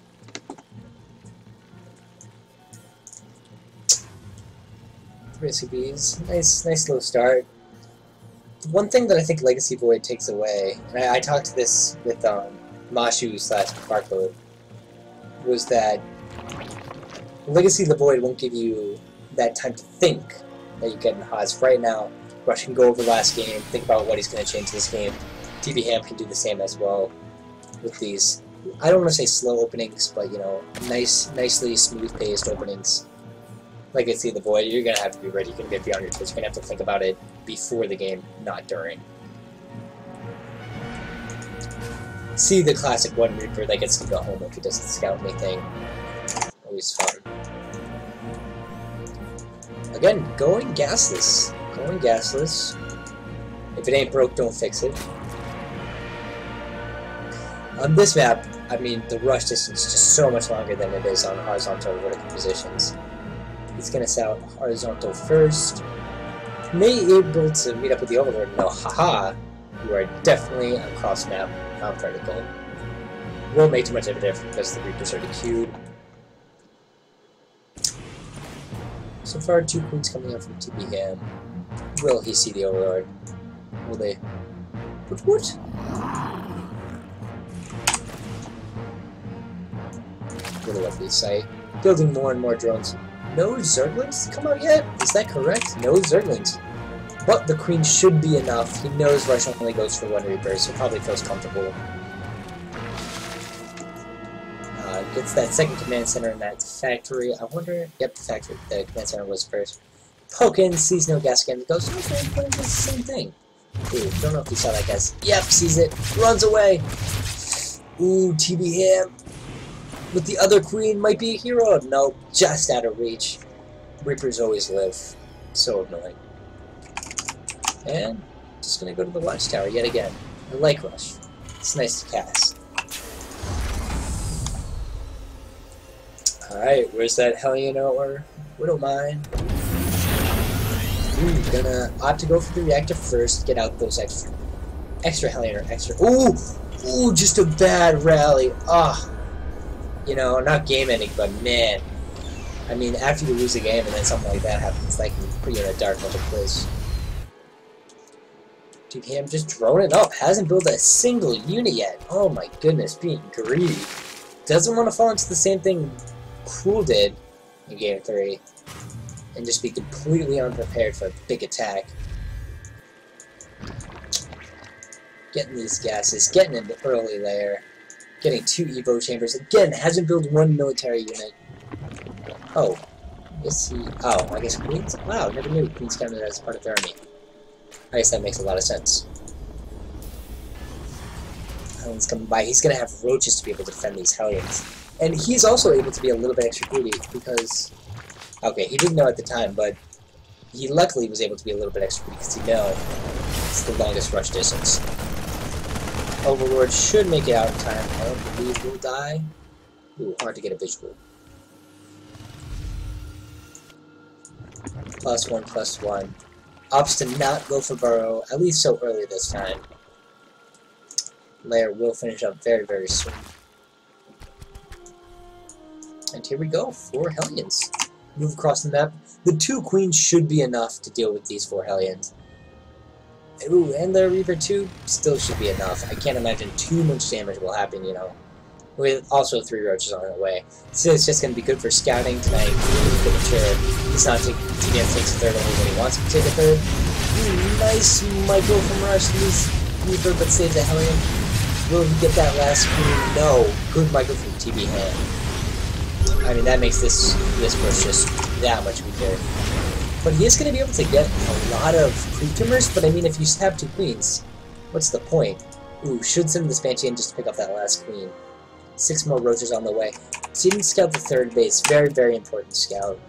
Recipes, nice little start. One thing that I think Legacy Void takes away, and I talked to this with Mashu/Barcode, was that Legacy of the Void won't give you that time to think that you get in Haas. Right now, Rush can go over last game, think about what he's going to change this game. TB Ham can do the same as well with these, I don't want to say slow openings, but you know, nicely smooth-paced openings. Legacy of the Void, you're going to have to be ready. You're going to get beyond your toes. You're going to have to think about it before the game, not during. See the classic One Reaper that gets to go home if he doesn't scout anything. Always fun. Again, going gasless. Going gasless. If it ain't broke, don't fix it. On this map, I mean, the rush distance is just so much longer than it is on horizontal or vertical positions. He's going to set horizontal first. May be able to meet up with the Overlord and know, haha, you are definitely a cross map, not vertical. Won't make too much of a difference because the Reapers are queued. So far, 2 queens coming up from TB Ham. Will he see the Overlord? Will they? But what? What a lovely sight. Building more and more drones. No Zerglings come out yet? Is that correct? No Zerglings. But the Queen should be enough. He knows Rush only goes for 1 Reaper, so probably feels comfortable. Gets that second command center in that factory. I wonder... Yep, the command center was first. Poking, sees no gas again, goes, okay, does the same thing. Ooh, don't know if he saw that, guys. Yep, sees it, runs away. Ooh, TB Ham with the other queen might be a hero. No, just out of reach. Reapers always live. So annoying. And just gonna go to the watchtower yet again. I like Rush. It's nice to cast. Alright, where's that Hellion or Widowmine? Ooh, gonna opt to go for the reactor first, get out those extra Hellion or extra. Ooh, just a bad rally. Ah, you know, not game ending, but man. I mean, after you lose a game and then something like that happens, that can put you in a dark mental place. TPM just droning up, hasn't built a single unit yet. Oh my goodness, being greedy. Doesn't want to fall into the same thing Cruel did in Game 3 and just be completely unprepared for a big attack. Getting these gases, getting in the early layer, getting 2 Evo chambers. Again, hasn't built 1 military unit. Oh, is he? Oh, I guess Queens? Wow, never knew Queens counted as part of their army. I guess that makes a lot of sense. Hellions coming by. He's going to have roaches to be able to defend these Hellions. And he's also able to be a little bit extra greedy because... Okay, he didn't know at the time, but he luckily was able to be a little bit extra greedy because he knows it's the longest rush distance. Overlord should make it out in time. I don't believe he'll die. Ooh, hard to get a visual. +1/+1. Opts to not go for burrow, at least so early this time. Lair will finish up very, very soon. And here we go, 4 Hellions. Move across the map. The 2 Queens should be enough to deal with these 4 Hellions. Ooh, and the Reaper 2 still should be enough. I can't imagine too much damage will happen, you know. With also 3 roaches on the way. So it's just going to be good for scouting tonight. Really mature. He's not taking takes a third only when he wants to take a third. Ooh, nice Michael from Rush. He's Reaper but saves the Hellion. Will he get that last queen? No. Good Michael from TB Hand. I mean, that makes this push just that much weaker. But he is going to be able to get a lot of creep tumors, but I mean, if you have 2 queens, what's the point? Ooh, should send this Banshee in just to pick up that last queen. 6 more roaches on the way. So he didn't scout the 3rd base. Very, very important scout.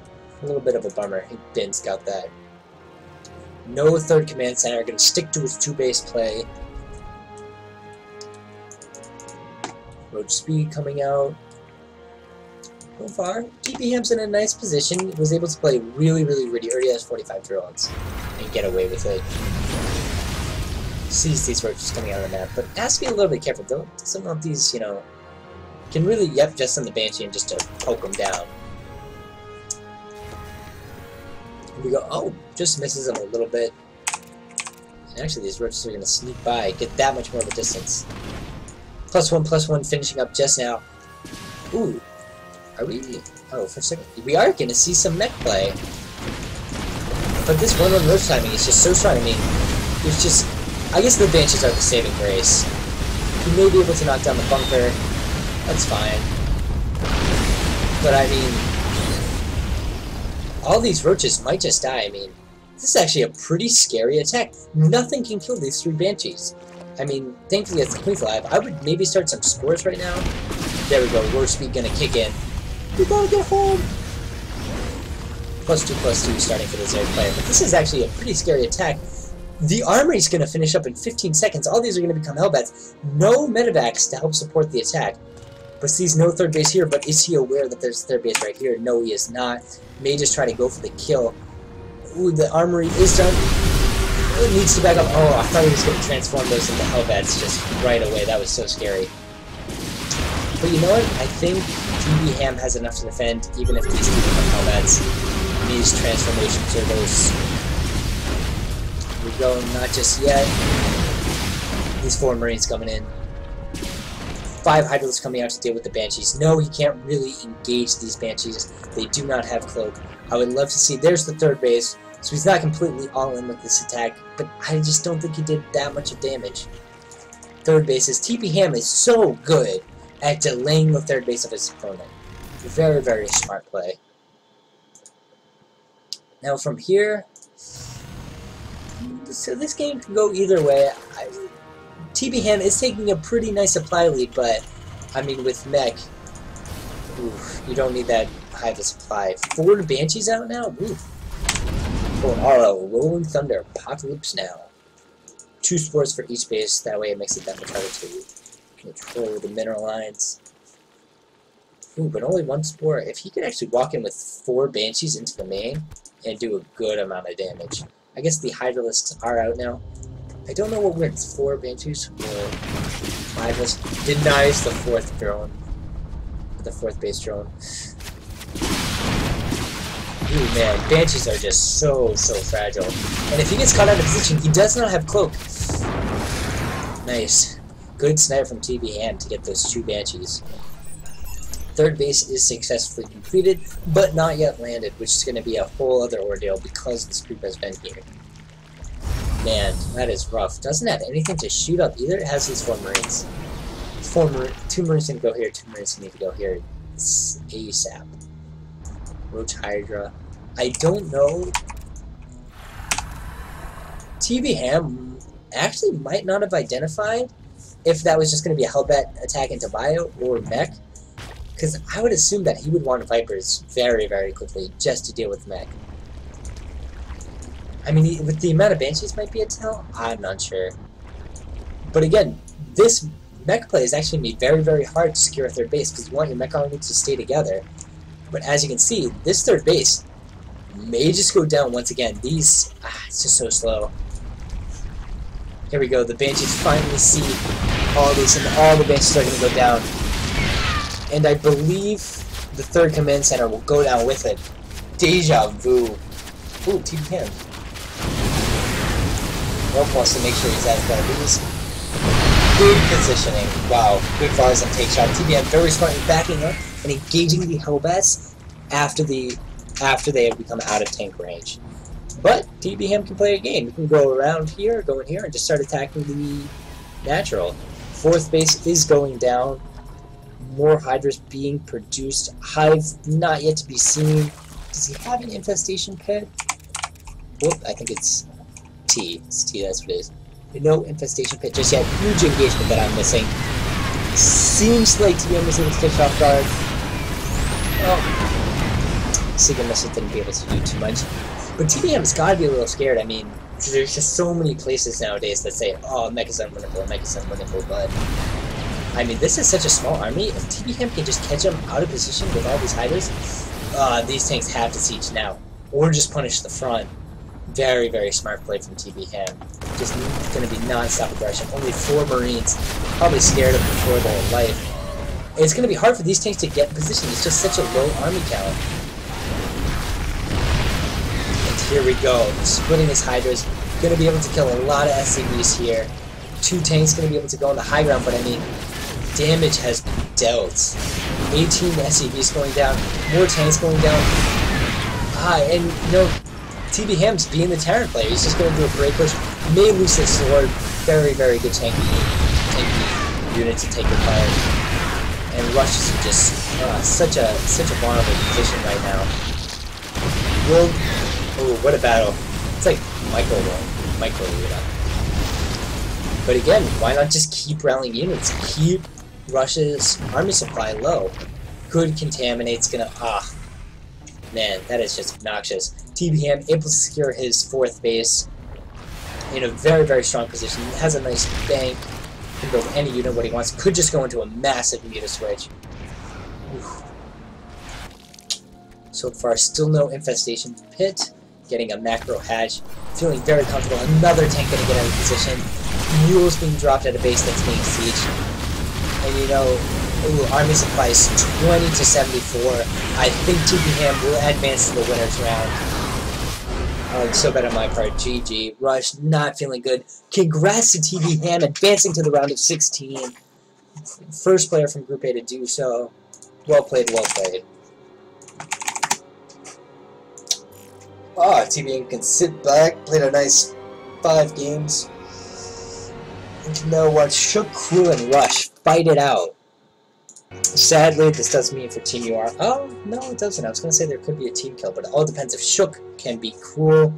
A little bit of a bummer. He didn't scout that. No 3rd command center. Going to stick to his 2 base play. Roach speed coming out. So far, TP Ham's in a nice position. He was able to play really, really ready. Already has 45 drones and get away with it. Sees these roaches coming out of the map, but has to be a little bit careful. Though some of these, you know, can really, just send the Banshee and just to poke them down. Here we go. Oh, just misses him a little bit. And actually, these roaches are going to sneak by, get that much more of a distance. +1/+1 finishing up just now. Ooh. Are we? Oh, for a second. We are going to see some mech play. But this 1/1 roach timing is just so strong. I mean, it's just... I guess the Banshees are the saving grace. He may be able to knock down the bunker. That's fine. But I mean... all these roaches might just die. I mean, this is actually a pretty scary attack. Nothing can kill these 3 Banshees. I mean, thankfully it's the Queen's alive. I would maybe start some scores right now. There we go. Roach speed gonna kick in. We gotta get home! +2/+2 starting for this air player. But this is actually a pretty scary attack. The armory's gonna finish up in 15 seconds. All these are gonna become Hellbats. No medevacs to help support the attack. But sees no 3rd base here, but is he aware that there's a 3rd base right here? No, he is not. May just try to go for the kill. Ooh, the armory is done. It needs to back up. Oh, I thought he was gonna transform those into Hellbats just right away. That was so scary. But you know what? I think TB Ham has enough to defend, even if these 2 become Hellbats. These transformations are those. Here we go, not just yet. These 4 Marines coming in. 5 Hydras coming out to deal with the Banshees. No, he can't really engage these Banshees. They do not have Cloak. I would love to see. There's the 3rd base. So he's not completely all in with this attack, but I just don't think he did that much of damage. 3rd base is TP Ham is so good at delaying the 3rd base of his opponent. Very, very smart play. Now from here, so this game can go either way. TB Ham is taking a pretty nice supply lead, but I mean with Mech, oof, you don't need that high of a supply. 4 Banshees out now? Oof. For RO, Rolling Thunder, Apocalypse Now. 2 spores for each base, that way it makes it that much harder to control the mineral lines. Ooh, but only 1 spore. If he could actually walk in with 4 Banshees into the main and do a good amount of damage. I guess the Hydralisks are out now. I don't know what wins, 4 Banshees or 5 list. Denies the 4th drone. The 4th base drone. Ooh man, Banshees are just so fragile. And if he gets caught out of position, he does not have Cloak. Nice. Good snipe from TB Ham to get those 2 Banshees. 3rd base is successfully completed, but not yet landed, which is going to be a whole other ordeal because this creep has been here. Man, that is rough. Doesn't have anything to shoot up either. It has these 4 Marines. 2 Marines need to go here, 2 Marines need to go here. It's ASAP. Roach Hydra. I don't know. TB Ham actually might not have identified if that was just going to be a Hellbat attack into Bio or Mech. Because I would assume that he would want Vipers very quickly just to deal with Mech. I mean, with the amount of Banshees might be a tell, I'm not sure. But again, this Mech play is actually made very hard to secure a 3rd base because you want your Mech armies to stay together. But as you can see, this 3rd base may just go down once again. These, it's just so slow. Here we go, the Banshees finally see all these, and all the Banshees are going to go down. And I believe the 3rd command center will go down with it. Deja vu. Ooh, TB Ham. Rope wants to make sure he's out of one of these. Good positioning. Wow, good bars and take shot. TB Ham very smart in backing up and engaging the Hellbats after they have become out of tank range. But TB Ham can play a game. You can go around here, go in here, and just start attacking the natural. 4th base is going down. More Hydras being produced. Hive not yet to be seen. Does he have an infestation pit? Whoop, I think it's T. It's T, that's what it is. No infestation pit just yet. Huge engagement that I'm missing. Seems like TB Ham was able to catch off guard. Well, Sigma Missile didn't be able to do too much. But TB Ham's gotta be a little scared. I mean, there's just so many places nowadays that say, oh, Mech is unwinnable, Mech is unwinnable, but I mean, this is such a small army. If TB Ham can just catch him out of position with all these Hydras, these tanks have to siege now. Or just punish the front. Very smart play from TB Ham. Just going to be non-stop aggression. Only 4 Marines. Probably scared of him for their life. It's going to be hard for these tanks to get in position. It's just such a low army count. And here we go. Splitting his Hydras. Going to be able to kill a lot of SCVs here. 2 tanks going to be able to go on the high ground, but I mean, damage has been dealt. 18 SCVs going down, more tanks going down. And you know, TB Ham's being the Terran player. He's just going to do a great push. May lose his sword. Very good tanky unit to take apart. And Rush is just such a vulnerable position right now. Well, oh, what a battle! It's like micro arena. But again, why not just keep rallying units? Keep Rush's army supply low. Good contaminate's gonna... man, that is just obnoxious. TB Ham able to secure his 4th base in a very strong position. He has a nice bank. Can build any unit what he wants. Could just go into a massive meter switch. Oof. So far, still no infestation pit. Getting a macro hatch. Feeling very comfortable. Another tank gonna get out of position. Mules being dropped at a base that's being sieged. And you know, ooh, army supplies 20 to 74. I think TB Ham will advance to the winner's round. So bad on my part. GG. Rush not feeling good. Congrats to TB Ham advancing to the round of 16. First player from Group A to do so. Well played, well played. TB Ham can sit back, played a nice 5 games. And you know what? Shook Crew and Rush fight it out. Sadly, this does mean for Team UR. Oh, no, it doesn't. I was going to say there could be a team kill, but it all depends if Shook can be cruel.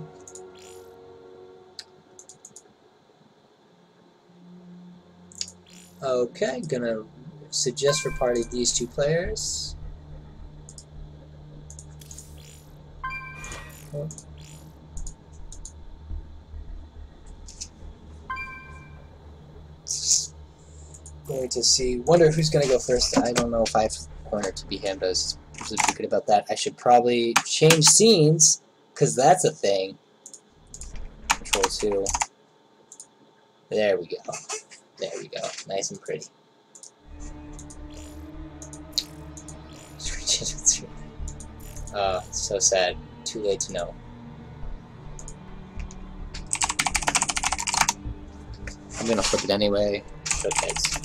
Okay, gonna suggest for party these two players. Oh. Going to see. Wonder who's going to go first. I don't know if I have corner to be him, but I was just thinking about that. I should probably change scenes, because that's a thing. Control 2. There we go. There we go. Nice and pretty. So sad. Too late to know. I'm going to flip it anyway. Showcase.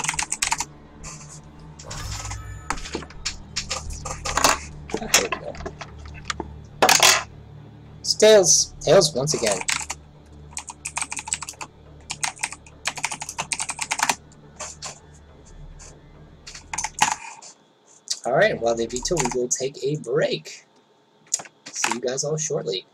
There we go. It's Tails. Tails once again. Alright, while they veto, we will take a break. See you guys all shortly.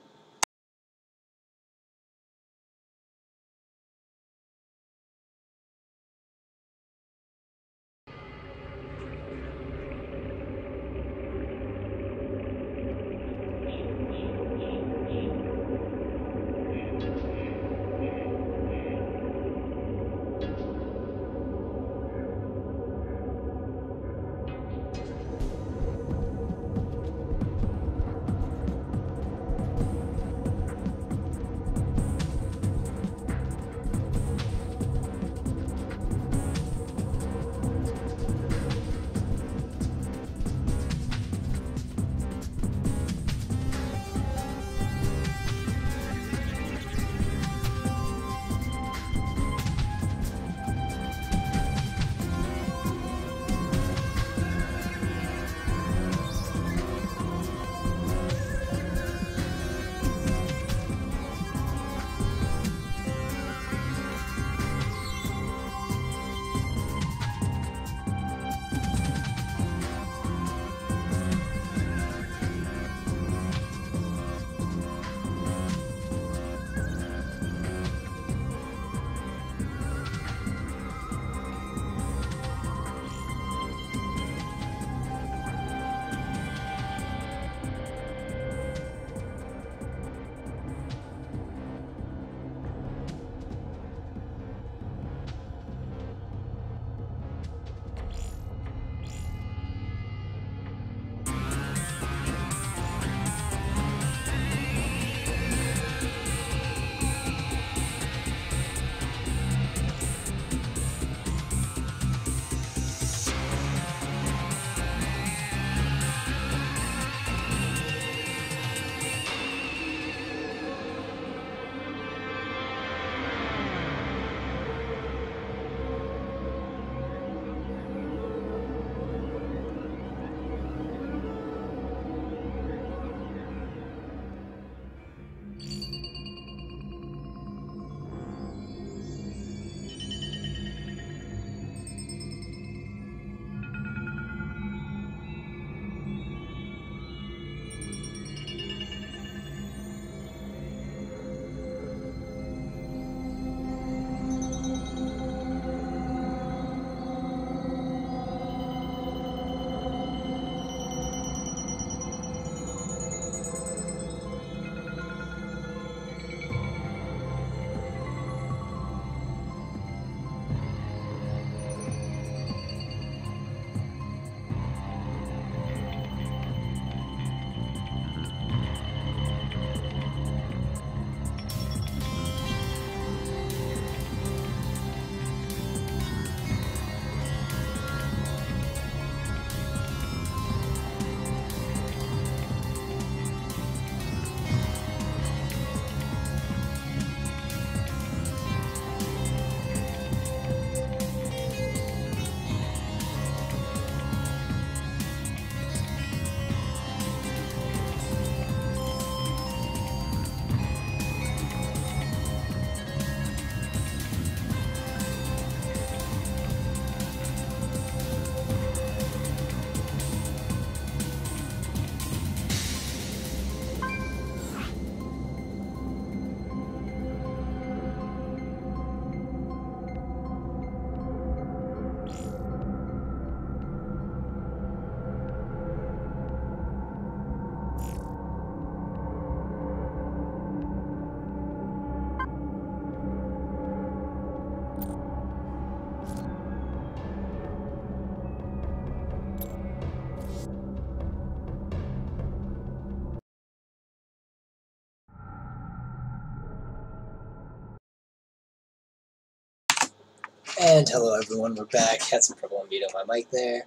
And hello everyone, we're back. Had some trouble unmuting my mic there.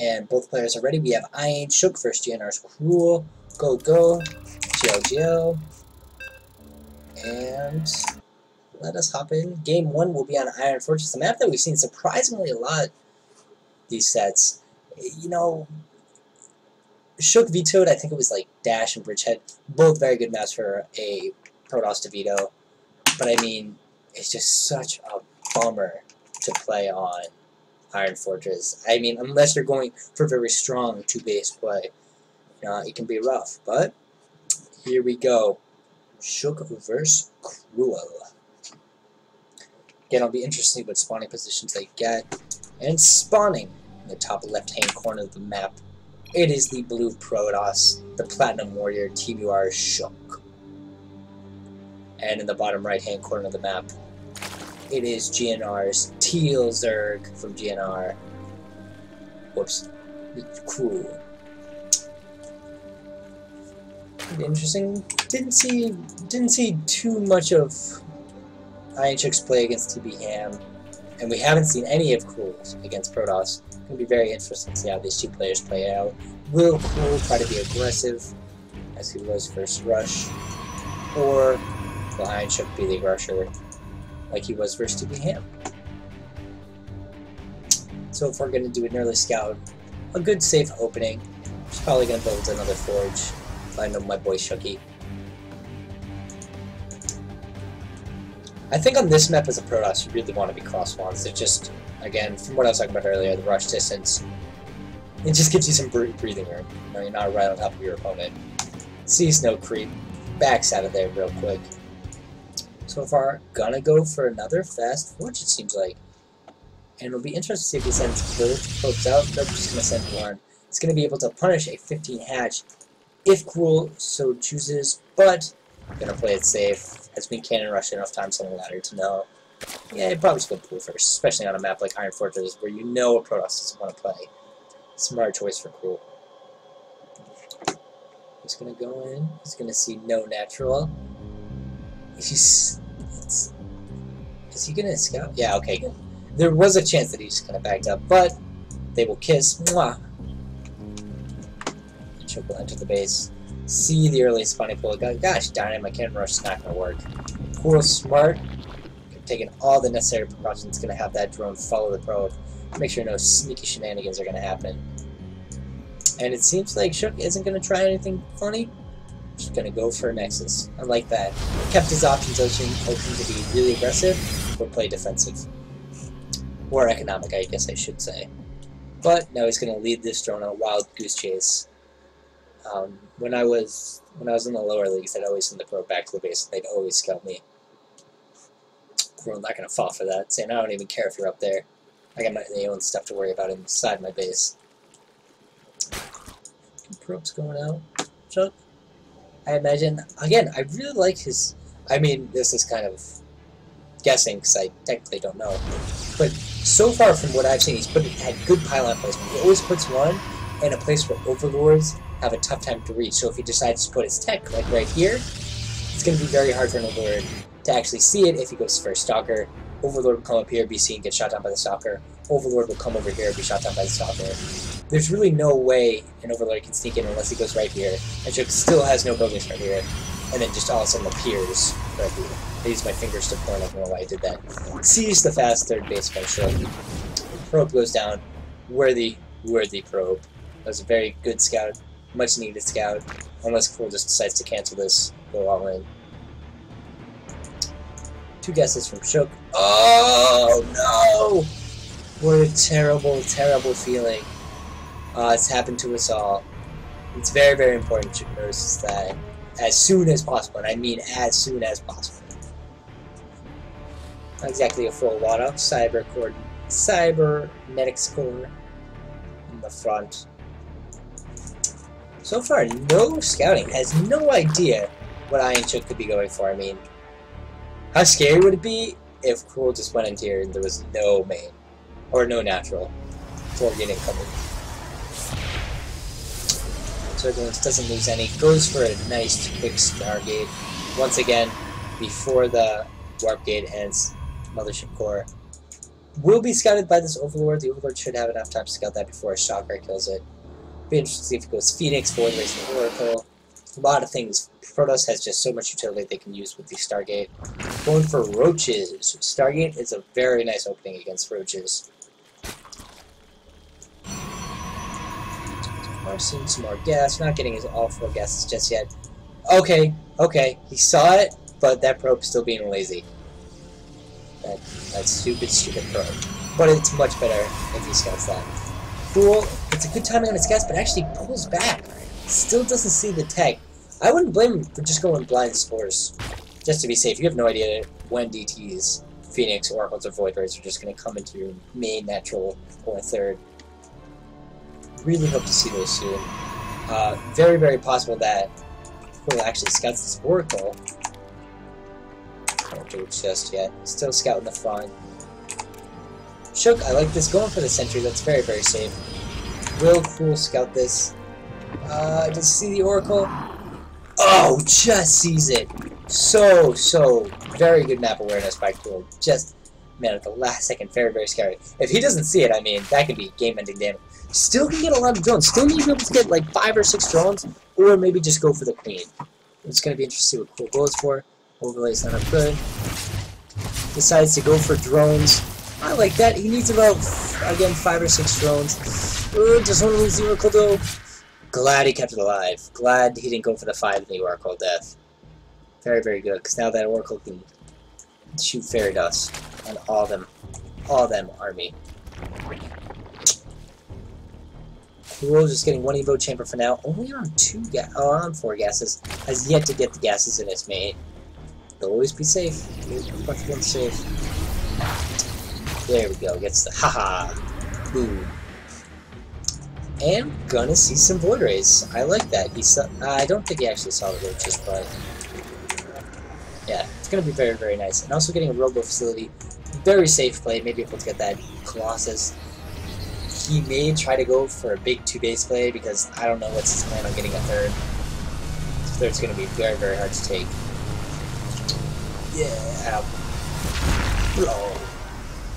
And both players are ready. We have Iron Shook versus GNR's Cruel. Go, go. GL. And let us hop in. Game 1 will be on Iron Fortress, a map that we've seen surprisingly a lot these sets. You know, Shook vetoed, I think it was like Dash and Bridgehead. Both very good maps for a Protoss to veto. But I mean, it's just such a bummer to play on Iron Fortress. I mean, unless you're going for very strong two-base play, it can be rough. But here we go. Shook versus Cruel. Again, it'll be interesting what spawning positions they get. And spawning in the top left-hand corner of the map, it is the blue Protoss, the Platinum Warrior, TBR Shook. And in the bottom right-hand corner of the map, it is GNR's Teal Zerg from GNR. Whoops. Cruel. Interesting. Didn't see too much of Iron Shook's play against TB Ham, and we haven't seen any of Cruel's against Protoss. It's going to be very interesting to see how these two players play out. Will Cruel try to be aggressive, as he was first rush, or will Iron Shook be the aggressor, like he was versus TB Ham? So if we're going to do an early scout, a good safe opening, just probably going to build another forge, if I know my boy Shooky. I think on this map as a Protoss, you really want to be crosswalks. It just, again, from what I was talking about earlier, the rush distance, it just gives you some breathing room. You're not right on top of your opponent. Sees no creep, backs out of there real quick. So far, gonna go for another fast forge, it seems like. And it'll be interesting to see if he sends both probes out. Nope, just gonna send one. It's gonna be able to punish a 15 hatch if Cruel so chooses, but gonna play it safe. Has been cannon rushed enough times on the ladder to know. Yeah, you'd probably just go pool first, especially on a map like Iron Fortress where you know a Protoss doesn't want to play. Smart choice for Cruel. He's gonna go in. He's gonna see no natural. Is he gonna scout? Yeah, okay, good. There was a chance that he just kind of backed up, but they will kiss. Mwah! Choke will enter the base. See the early spawning pool. Gosh darn it, my cannon rush is not gonna work. Cruel smart. Taking all the necessary precautions. Gonna have that drone follow the probe. Make sure no sneaky shenanigans are gonna happen. And it seems like Shook isn't gonna try anything funny. Just gonna go for a Nexus. Unlike that, kept his options open to be really aggressive or play defensive, or economic, I guess I should say. But now he's gonna lead this drone on a wild goose chase. When I was in the lower leagues, I'd always send the probe back to the base, and they'd always scout me. I'm not gonna fall for that, saying I don't even care if you're up there. I got my own stuff to worry about inside my base. Probe's going out. Chuck. I imagine, again, I really like his, I mean, this is kind of guessing, because I technically don't know, but so far from what I've seen, he's had good pylon placement. He always puts one in a place where Overlords have a tough time to reach, so if he decides to put his tech, like right here, it's going to be very hard for an Overlord to actually see it if he goes for a Stalker. Overlord will come up here, be seen, get shot down by the Stalker. Overlord will come over here, be shot down by the Stalker. There's really no way an Overlord can sneak in unless he goes right here. And Shook still has no buildings right here. And then just all of a sudden appears right here. I used my fingers to point, I don't know why I did that. Sees the fast third base by Shook. Probe goes down. Worthy probe. That was a very good scout. Much needed scout. Unless Cruel just decides to cancel this, go all in. Two guesses from Shook. Oh no! What a terrible, terrible feeling. It's happened to us all. It's very, very important to notice that as soon as possible, and I mean as soon as possible. Not exactly a full wad-up. Cybernetic score in the front. So far, no scouting. Has no idea what Iron Shook could be going for. I mean, how scary would it be if Cruel just went into here and there was no main, or no natural, before getting coming? Turbulence doesn't lose any. Goes for a nice quick Stargate. Once again, before the Warp Gate ends, Mothership Core. Will be scouted by this Overlord. The Overlord should have enough time to scout that before a Shocker kills it. Be interesting to see if it goes Phoenix, Void Race, and Oracle. A lot of things. Protoss has just so much utility they can use with the Stargate. Going for Roaches. Stargate is a very nice opening against Roaches. Seeing some more gas. Not getting his all 4 gases just yet. Okay, he saw it, but that probe's still being lazy. That stupid probe. But it's much better if he scouts that. Cool. It's a good timing on his gas, but actually pulls back. Still doesn't see the tech. I wouldn't blame him for just going blind spores. Just to be safe. You have no idea when DTs, Phoenix, Oracles, or Void Rays are just going to come into your main natural or third. Really hope to see those soon. Very, very possible that we'll actually scout this Oracle. Don't do it just yet. Still scouting the front. Shook, I like this. Going for the sentry. That's very, very safe. Will Cool scout this. Does see the Oracle? Oh, just sees it. So very good map awareness by Cool. Just, man, at the last second, very, very scary. If he doesn't see it, I mean, that could be game-ending damage. Still can get a lot of drones. Still need to be able to get like 5 or 6 drones, or maybe just go for the Queen. It's going to be interesting what Cool goes for. Overlay's not up good. Decides to go for drones. I like that. He needs about, again, 5 or 6 drones. Just want to lose the Oracle though. Glad he kept it alive. Glad he didn't go for the 5 in the Oracle death. Very, very good, because now that Oracle can shoot fairy dust on all them army. Cool, just getting 1 Evo chamber for now. Only on 4 gases. Has yet to get the gases in its mate. They'll always be safe. Much more safe. There we go. Gets the haha. Boom. And gonna see some Void Rays. I like that. He saw. I don't think he actually saw the roaches, but yeah, it's gonna be very, very nice. And also getting a Robo Facility. Very safe play. Maybe able to get that Colossus. He may try to go for a big 2-base play because I don't know what's his plan on getting a third. The third's going to be very, very hard to take. Yeah. Oh.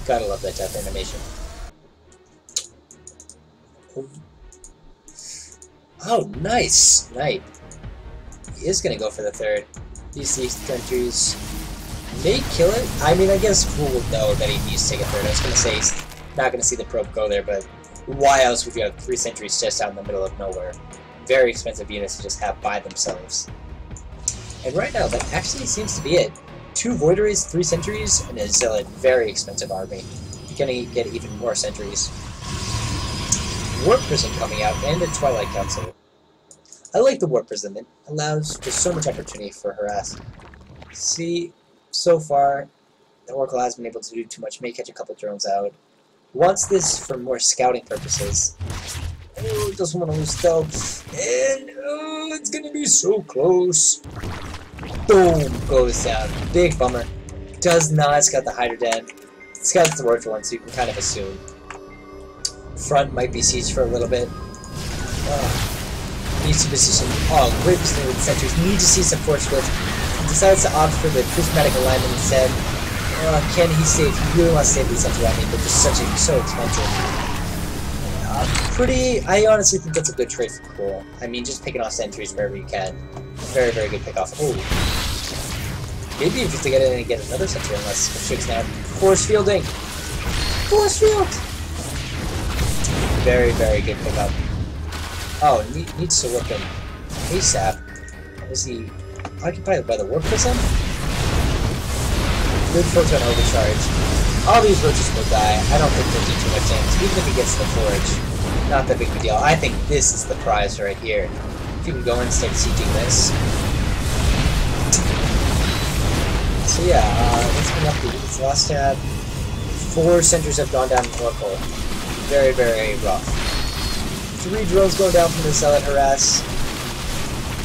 Gotta love that type of animation. Oh, nice. Knight. He is going to go for the third. These sentries may kill it. I mean, I guess Fool would know that he needs to take a third. I was going to say he's not going to see the probe go there, but why else would you have 3 sentries just out in the middle of nowhere? Very expensive units to just have by themselves. And right now, that actually seems to be it. 2 Void Rays, 3 sentries, and a Zealot. Very expensive army. You're going to get even more sentries. Warp Prism coming out, and the Twilight Council. I like the Warp Prism. It allows just so much opportunity for harass. See, so far, the Oracle hasn't been able to do too much. May catch a couple drones out. Wants this for more scouting purposes. Oh, doesn't want to lose stealth. And, oh, it's going to be so close. Boom, goes down. Big bummer. Does not scout the Hydra Den. Scouts the Roach one, so you can kind of assume. Front might be sieged for a little bit. Needs to position. Oh, great position with the sentries. Need to see some Force Field. Decides to opt for the Prismatic Alignment instead. Can he save? He really wants to save these sentry army, but just so expensive. I honestly think that's a good trade for Cool. I mean, just picking off sentries wherever you can. Very, very good pick off. Oh. Maybe you just to get in and get another sentry unless Shook's now. Force Fielding! Force Field! Very, very good pickup. Oh, needs to work him ASAP. Is he occupied by the Warp Prism? Good Photon Overcharge. All these roaches will die. I don't think they'll do too much damage. Even if he gets the Forge, not that big of a deal. I think this is the prize right here. If you can go and start sieging this. So yeah, let's bring up the units. Last tab. 4 sentries have gone down in Oracle. Very, very rough. 3 drones going down from the Zealot harass.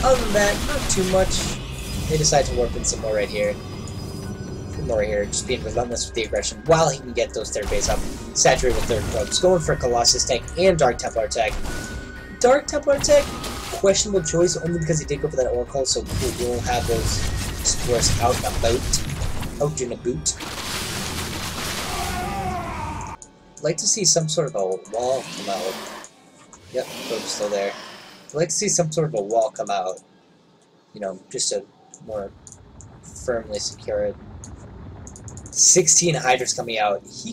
Other than that, not too much. They decide to warp in some more right here. More here, just being relentless with the aggression while he can get those third base up. Saturate with third probes. Going for Colossus tech and Dark Templar tech. Dark Templar tech, questionable choice only because he did go for that Oracle, so we will have those spores out and about. Out in a boot. I'd like to see some sort of a wall come out. Yep, Probe's still there. I'd like to see some sort of a wall come out. You know, just to more firmly secure it. 16 Hydras coming out. He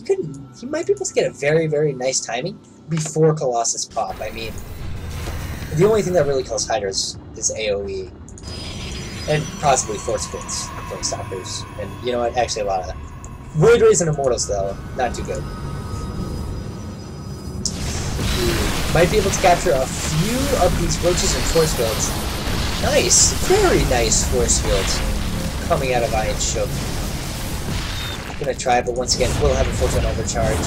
might be able to get a very, very nice timing before Colossus pop. I mean, the only thing that really kills Hydras is AoE. And possibly Force Fields, Flame Stalkers. And you know what? Actually, a lot of that. Void Rays and Immortals, though, not too good. Might be able to capture a few of these roaches and Force Fields. Nice! Very nice Force Fields coming out of Iron Shook. Gonna try, but once again, we'll have a full-turn overcharge.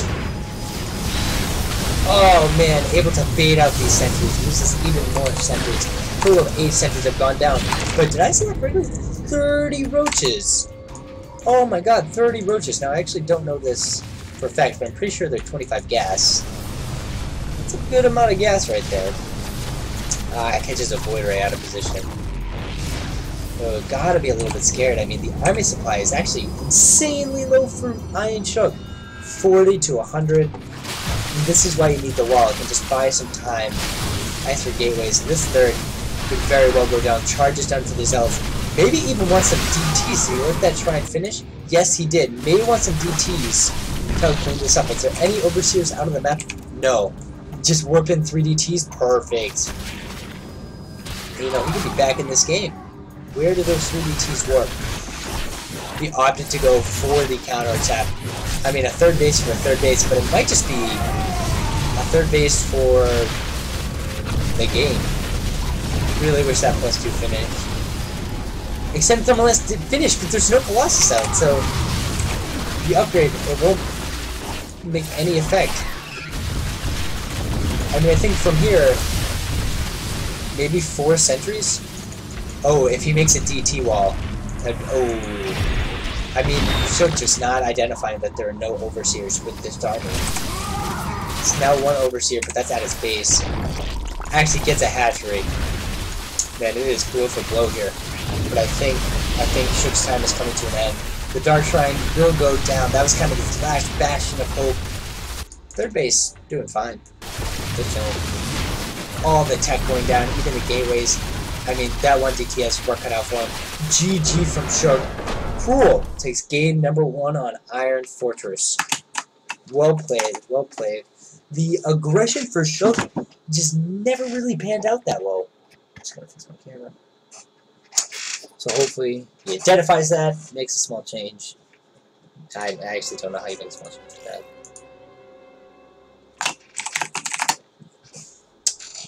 Oh man, able to bait out these sentries, loses even more sentries. Total of 8 sentries have gone down. But did I say that correctly? 30 roaches! Oh my god, 30 roaches. Now I actually don't know this for a fact, but I'm pretty sure they're 25 gas. That's a good amount of gas right there. I catches a Void Ray out of position. Oh, gotta be a little bit scared. I mean, the army supply is actually insanely low for Iron Shook. 40 to 100. And this is why you need the wall. You can just buy some time. Nice for gateways. And this third could very well go down. Charges down to the Zealots. Maybe even want some DTs. Did he let that try and finish? Yes, he did. Maybe want some DTs to clean this up. Is there any Overseers out of the map? No. Just warp in 3 DTs? Perfect. You know, he could be back in this game. Where do those 3 DTs warp? He opted to go for the counterattack. I mean, a third base for a third base, but it might just be a third base for the game. Really wish that +2 finished. Except Thermalist did finish, but there's no Colossus out, so the upgrade, it won't make any effect. I mean, I think from here, maybe 4 sentries? Oh, if he makes a DT wall. Oh. I mean, Shook just not identifying that there are no Overseers with this army. It's now 1 Overseer, but that's at his base. Actually gets a hatchery. Man, it is blow for blow here. But I think Shook's time is coming to an end. The Dark Shrine will go down. That was kind of the last bastion of hope. Third base, doing fine. Good film. All the tech going down, even the gateways. I mean, that one DTS work cut out for him. GG from Shook. Cruel takes game number 1 on Iron Fortress. Well played, well played. The aggression for Shook just never really panned out that well. Just gotta fix my camera. So hopefully he identifies that, makes a small change. I actually don't know how you make a small change to that.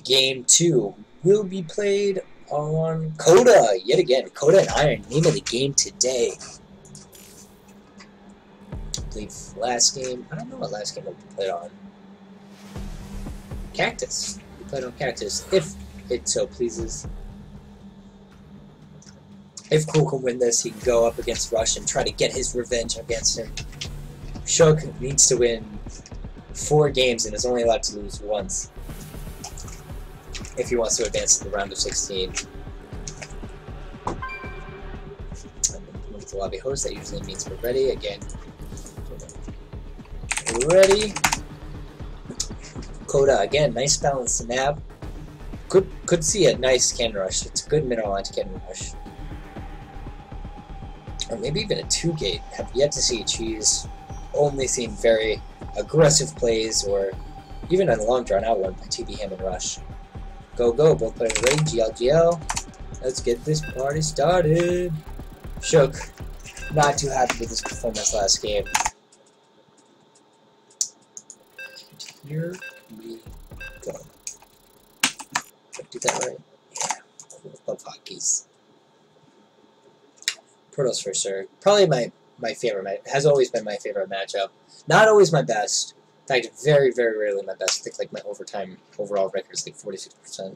Game 2 will be played on Coda, yet again. Coda and Iron, name of the game today. I believe last game, I don't know what last game we played on. Cactus. We played on Cactus, if it so pleases. If Cool can win this, he can go up against Rush and try to get his revenge against him. Shook needs to win 4 games and is only allowed to lose once if he wants to advance to the round of 16. Move to lobby host, that usually means we're ready. Again, we're ready. Coda, again, nice balance to nab. Could see a nice cannon rush. It's a good mineral line to cannon rush. Or maybe even a 2-gate. Have yet to see Cheese. Only seen very aggressive plays, or even a long drawn out one by TB Ham and Rush. Go, go, both players are ready. GLGL. Let's get this party started. Shook, not too happy with his performance last game. Here we go. Did I do that right? Yeah. Love hotkeys. Protoss for sure. Probably my favorite match. Has always been my favorite matchup. Not always my best. In fact, very, very rarely my best. I think like my overtime overall record is like 46%.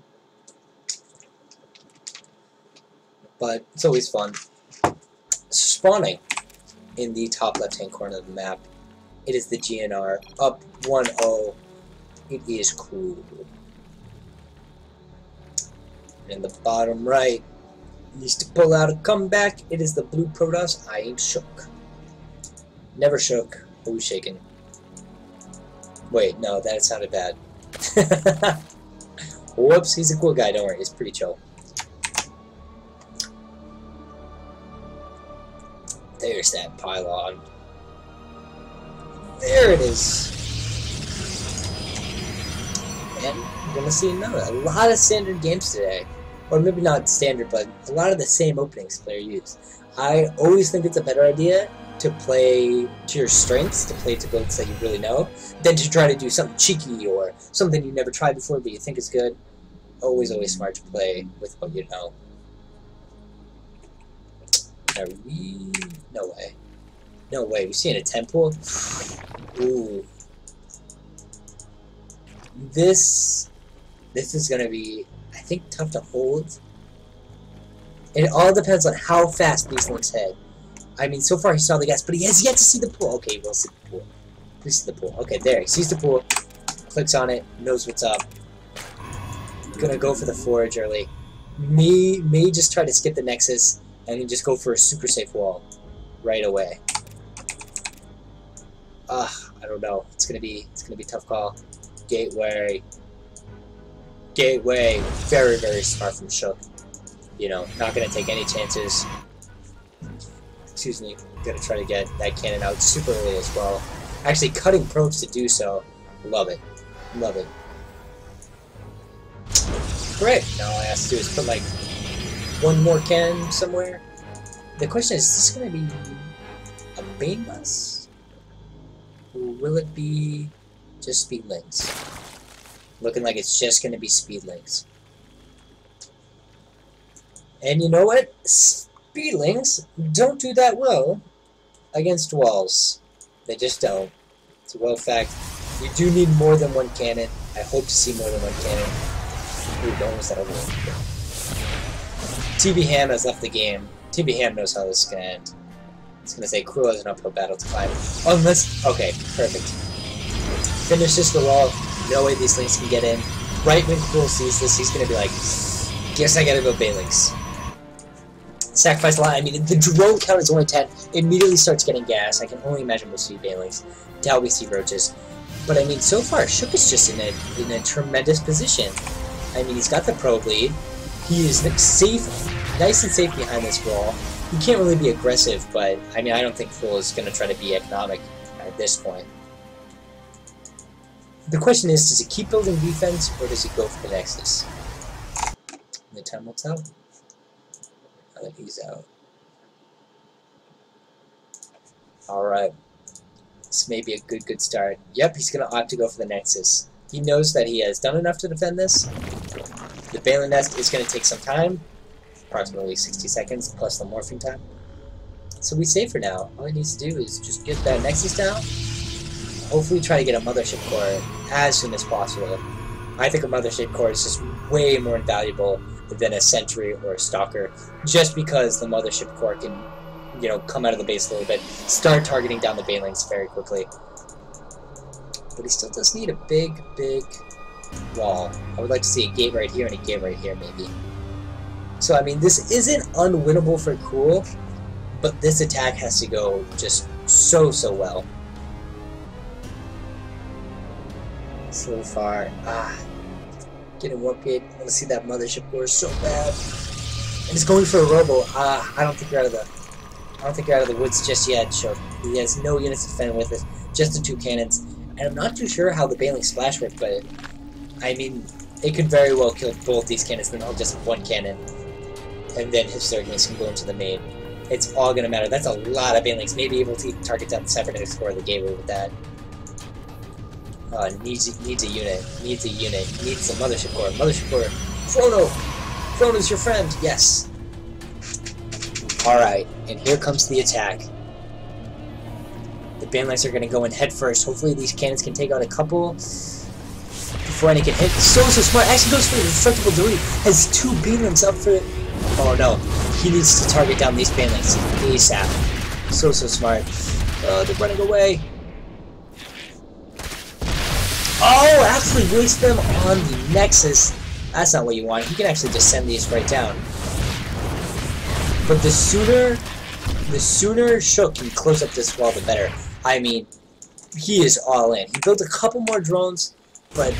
But it's always fun. Spawning in the top left-hand corner of the map. It is the GNR up 1-0. It is cool. In the bottom right, needs to pull out a comeback. It is the blue Protoss. I ain't shook. Never shook. Always shaken. Wait, no, that sounded bad. Whoops, he's a cool guy, don't worry, he's pretty chill. There's that pylon. There it is. And we're gonna see a lot of standard games today. Or maybe not standard, but a lot of the same openings player use. I always think it's a better idea to play to your strengths, to play to builds that you really know, than to try to do something cheeky or something you never tried before but you think is good. Always smart to play with what you know. Are we... No way. No way. We seeing a temple? Ooh. This is gonna be, I think, tough to hold. It all depends on how fast Beastlink's head. I mean, so far he saw the gas, but he has yet to see the pool. Okay, we'll see the pool. Please see the pool. Okay, there. He sees the pool. Clicks on it. Knows what's up. Gonna go for the forage early. May just try to skip the Nexus and then just go for a super safe wall right away. I don't know. It's gonna be a tough call. Gateway. Very, very smart from Shook. You know, not gonna take any chances. Excuse me. Gonna try to get that cannon out super early as well. Actually, cutting probes to do so. Love it. Love it. Great. Now all I have to do is put like one more cannon somewhere. The question is this gonna be a Bane bus? Or will it be just Speedlings? Looking like it's just gonna be Speedlings. And you know what? Speedlings don't do that well against walls. They just don't. It's a well fact. You do need more than one cannon. I hope to see more than one cannon. Ooh, don't miss that over. TB Ham has left the game. TB Ham knows how this is gonna end. It's gonna say Cruel has an uphill battle to climb. Unless... Okay, perfect. Finish this the wall. No way these links can get in. Right when Cruel sees this, he's gonna be like, guess I gotta go Balinks. Sacrifice a lot. I mean, the drone count is only 10. Immediately starts getting gas. I can only imagine we'll see Balinks. Doubt we see Roaches. But I mean, so far, Shook is just in a tremendous position. I mean, he's got the probe lead. He is safe, nice and safe behind this wall. He can't really be aggressive, but I mean, I don't think Cruel is going to try to be economic at this point. The question is, does he keep building defense, or does he go for the Nexus? And the time will tell. Now that he's out. Alright. This may be a good start. Yep, he's going to opt to go for the Nexus. He knows that he has done enough to defend this. The Balin Nest is going to take some time. Approximately 60 seconds, plus the morphing time. So we save for now. All he needs to do is just get that Nexus down. Hopefully try to get a Mothership Core as soon as possible. I think a Mothership Core is just way more valuable than a Sentry or a Stalker, just because the Mothership Core can, you know, come out of the base a little bit, start targeting down the Banelings very quickly. But he still does need a big wall. I would like to see a gate right here and a gate right here, maybe. So, I mean, this isn't unwinnable for Cruel, but this attack has to go just so well. So far, getting one gate. I want to see that Mothership Core so bad. And it's going for a Robo. I don't think you're out of the woods just yet, Shook. He has no units to defend with it, just the two cannons. And I'm not too sure how the Baneling Splash works, but I mean, it could very well kill both these cannons, then I'll just have one cannon. And then his third units can go into the main. It's all gonna matter. That's a lot of Banelings. Maybe able to target down the Cybernetics Core of the gateway with that. Needs a unit. Needs a Mothership Core. Mothership Core. Chrono! Chrono's your friend! Yes! Alright, and here comes the attack. The Banelings are going to go in head first. Hopefully these cannons can take out a couple before any can hit. So smart. Actually goes for the destructible delete. Has two Banelings up for it. Oh no. He needs to target down these Banelings ASAP. So smart. They're running away. Oh, actually waste them on the Nexus. That's not what you want. You can actually just send these right down. But the sooner Shook can close up this wall, the better. I mean, he is all in. He built a couple more drones, but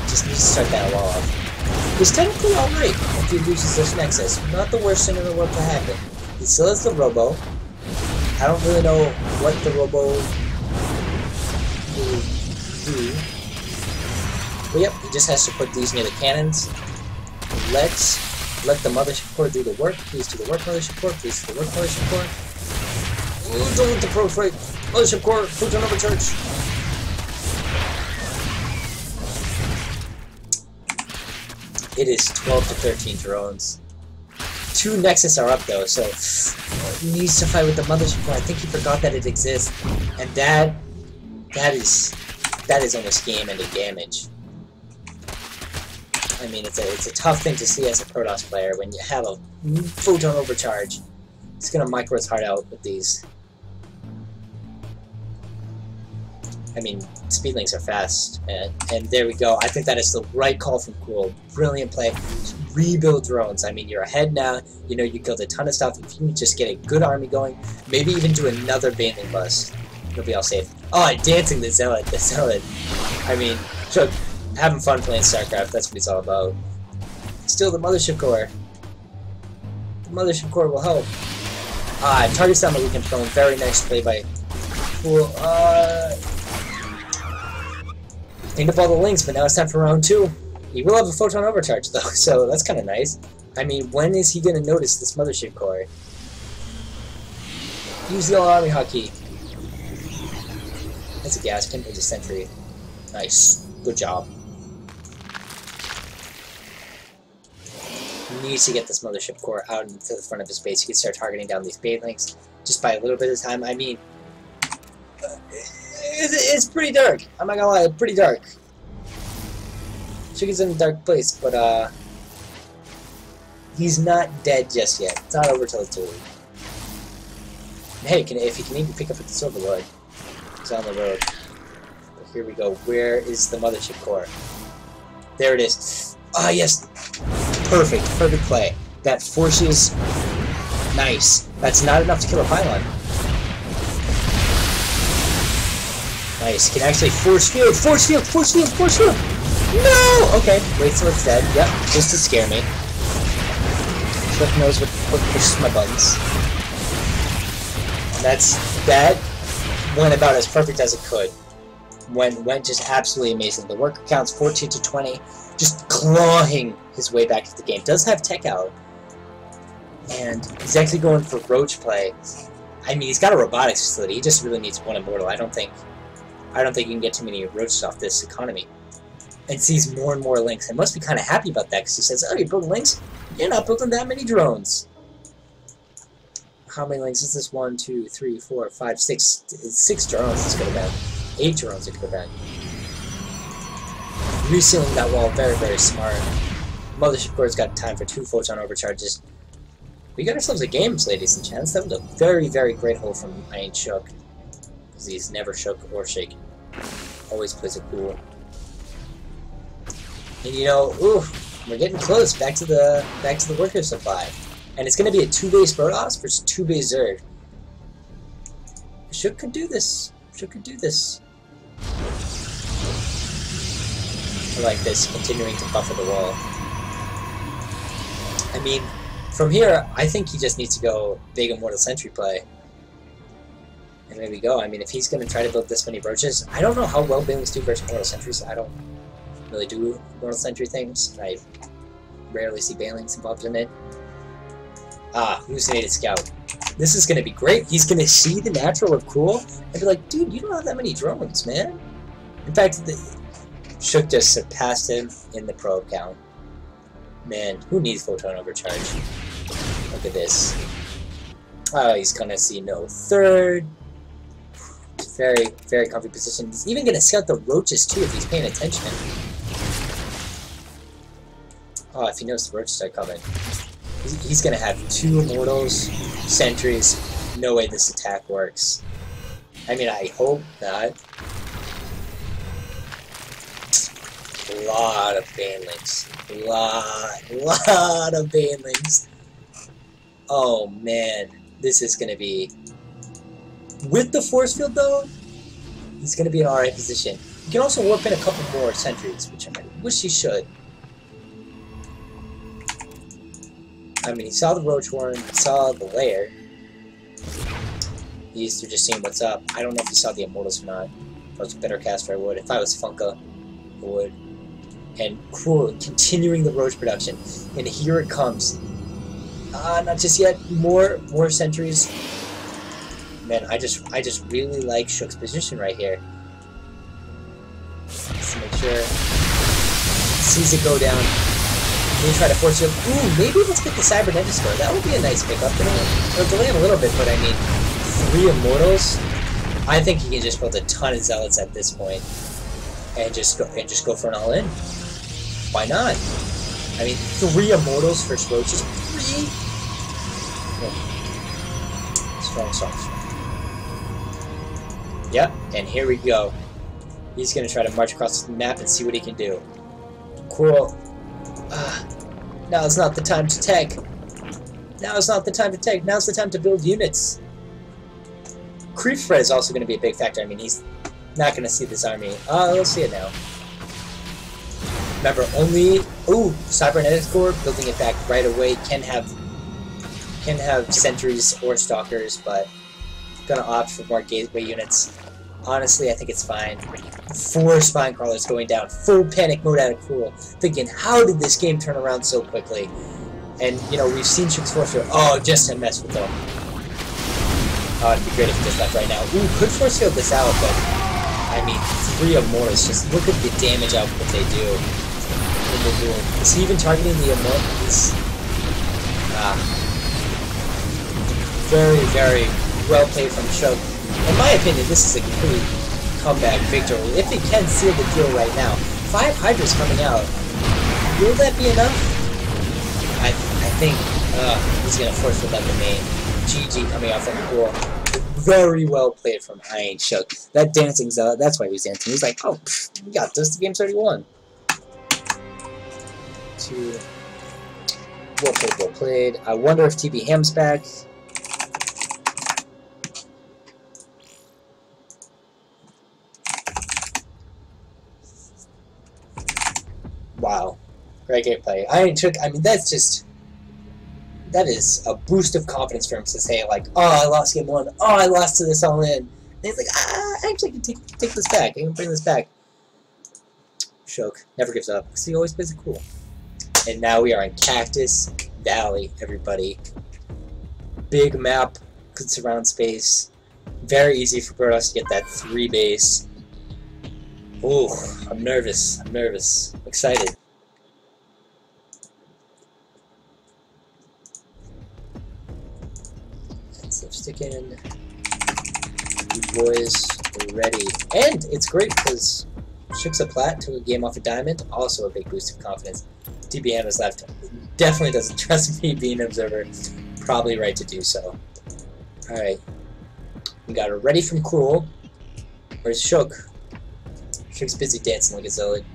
just needs to start that wall off. He's technically alright if he loses this Nexus. Not the worst thing in the world to happen. He still has the Robo. I don't really know what the Robo will do. But yep, he just has to put these near the cannons. Let's let the Mothership Core do the work. Please do the work, Mothership Core. Please do the work, Mothership Core. Ooh, don't let the Pro fight. Mothership Core, photon overcharge. It is 12 to 13 drones. 2 Nexus are up though, so he needs to fight with the Mothership Core. I think he forgot that it exists, and that is almost game-ending damage. I mean, it's a tough thing to see as a Protoss player when you have a photon overcharge. It's gonna micro his heart out with these. I mean, speedlings are fast, and there we go. I think that is the right call from Cool. Brilliant play. Rebuild drones. I mean, you're ahead now. You know, you killed a ton of stuff. If you can just get a good army going, maybe even do another Baneling bust, you'll be all safe. Oh, dancing the Zealot. The Zealot. I mean, so having fun playing StarCraft, that's what it's all about. Still, the Mothership Core. The Mothership Core will help. Targets down the weekend prone. Very nice play by Cool. Cleaned up all the links, but now it's time for round 2. He will have a photon overcharge though, so that's kind of nice. I mean, when is he going to notice this Mothership Core? Use the army hotkey. That's a gas pin, there's a sentry. Nice. Good job. He needs to get this Mothership Core out into the front of his base. He can start targeting down these Banelings just by a little bit of time. I mean, it's pretty dark. I'm not gonna lie, it's pretty dark. Chicken's in a dark place, but he's not dead just yet. It's not over till it's over. Hey, if he can even pick up at the Silver Lord, he's on the road. But here we go. Where is the Mothership Core? There it is. Ah, yes. Perfect. Perfect play. That forces. Nice. That's not enough to kill a pylon. Nice. Can actually force field, force field, force field, force field. No! Okay. Wait till it's dead. Yep. Just to scare me. Swift knows what pushes my buttons. And that went about as perfect as it could. Went just absolutely amazing. The worker counts 14 to 20. Just clawing his way back to the game. Does have tech out. And he's actually going for roach play. I mean, he's got a robotics facility. He just really needs one immortal. I don't think you can get too many roaches off this economy. And sees more and more links. And must be kind of happy about that because he says, "Oh, you're building links? You're not building that many drones." How many links is this? 1, 2, 3, 4, 5, 6. 6 drones this could have been. 8 drones it could have been. Resealing that wall, very, very smart. Mothership Core's got time for 2 photon overcharges. We got ourselves a game, ladies and gents. That was a very, very great hole from I Ain't Shook. Because he's never shook or shaken. Always plays it cool. And you know, ooh, we're getting close. Back to the worker supply. And it's gonna be a 2-base Protoss versus 2-base Zerg. Shook could do this. Shook could do this. I like this, continuing to buffer the wall. I mean, from here, I think he just needs to go big Immortal Sentry play. And there we go. I mean, if he's going to try to build this many roaches, I don't know how well Banelings do versus Immortal Sentries. I don't really do Immortal Sentry things. I rarely see Banelings involved in it. Hallucinated Scout. This is going to be great. He's going to see the natural of Cool and be like, dude, you don't have that many drones, man. In fact, Shook just surpassed him in the probe count. Man, who needs photon overcharge? Look at this. Oh, he's gonna see no third. Very, very comfy position. He's even gonna scout the roaches too if he's paying attention. Oh, if he knows the roaches are coming. He's gonna have 2 immortals, sentries. No way this attack works. I mean, I hope not. A lot of Banelings. Lot of Banelings. Oh man, this is gonna be... With the force field though, He's going to be in alright position. You can also warp in a couple more sentries, which I wish he should. I mean, he saw the Roach Warren, he saw the lair. He's just seeing what's up. I don't know if he saw the Immortals or not. If I was a better caster, I would. If I was Funka, I would. And Cruel, continuing the Roach production. And here it comes. Not just yet. More sentries. Man, I just really like Shook's position right here. Let's make sure. Sees it go down. Maybe try to force it. Ooh, maybe let's get the Cybernetic Score. That would be a nice pickup. It'll delay him a little bit, but I mean, 3 Immortals. I think he can just build a ton of Zealots at this point, and just go for an all-in. Why not? I mean, 3 Immortals for Roaches. 3. Strong. Yep, and here we go. He's gonna try to march across the map and see what he can do. Cool. Now's not the time to tech. Now's not the time to tech. Now's the time to build units. Creep spread is also going to be a big factor. I mean, he's not going to see this army. We'll see it now. Remember, only... Ooh, Cybernetic Core, building it back right away. Can have sentries or stalkers, but going to opt for more gateway units. Honestly, I think it's fine. 4 spine crawlers going down. Full panic mode out of Cruel. Thinking, how did this game turn around so quickly? And, you know, we've seen Shook's Force Field. Oh, just to mess with them. Oh, it'd be great if he just left right now. Ooh, could Force Field this out, but... I mean, 3 Immortals. Just look at the damage output they do. Is he even targeting the Immortals? Very, very well played from Shook. In my opinion, this is a complete comeback victory. If he can seal the deal right now, 5 Hydras coming out, will that be enough? I think he's going to force with that main. GG coming out from Cruel. Very well played from Iron Shook. That dancing Zealot, that's why he was dancing. He's like, oh, we got this, the game's already won. 2. Well played. I wonder if TB Ham's back. Wow. Great gameplay. I mean, that's just... That is a boost of confidence for him to say, like, oh, I lost game 1. Oh, I lost to this all-in. And he's like, I actually can take this back. I can bring this back. Shook never gives up, because he always plays it cool. And now we are in Cactus Valley, everybody. Big map, good surround space. Very easy for Protoss to get that 3 base. Ooh, I'm nervous. I'm excited. So stick in. You boys are ready. And it's great because Shook's a plat to a game off a diamond. Also a big boost of confidence. TBM is left. Definitely doesn't trust me being an observer. Probably right to do so. Alright. We got her ready from Cruel. Where's Shook? Shook's busy dancing like a zealot.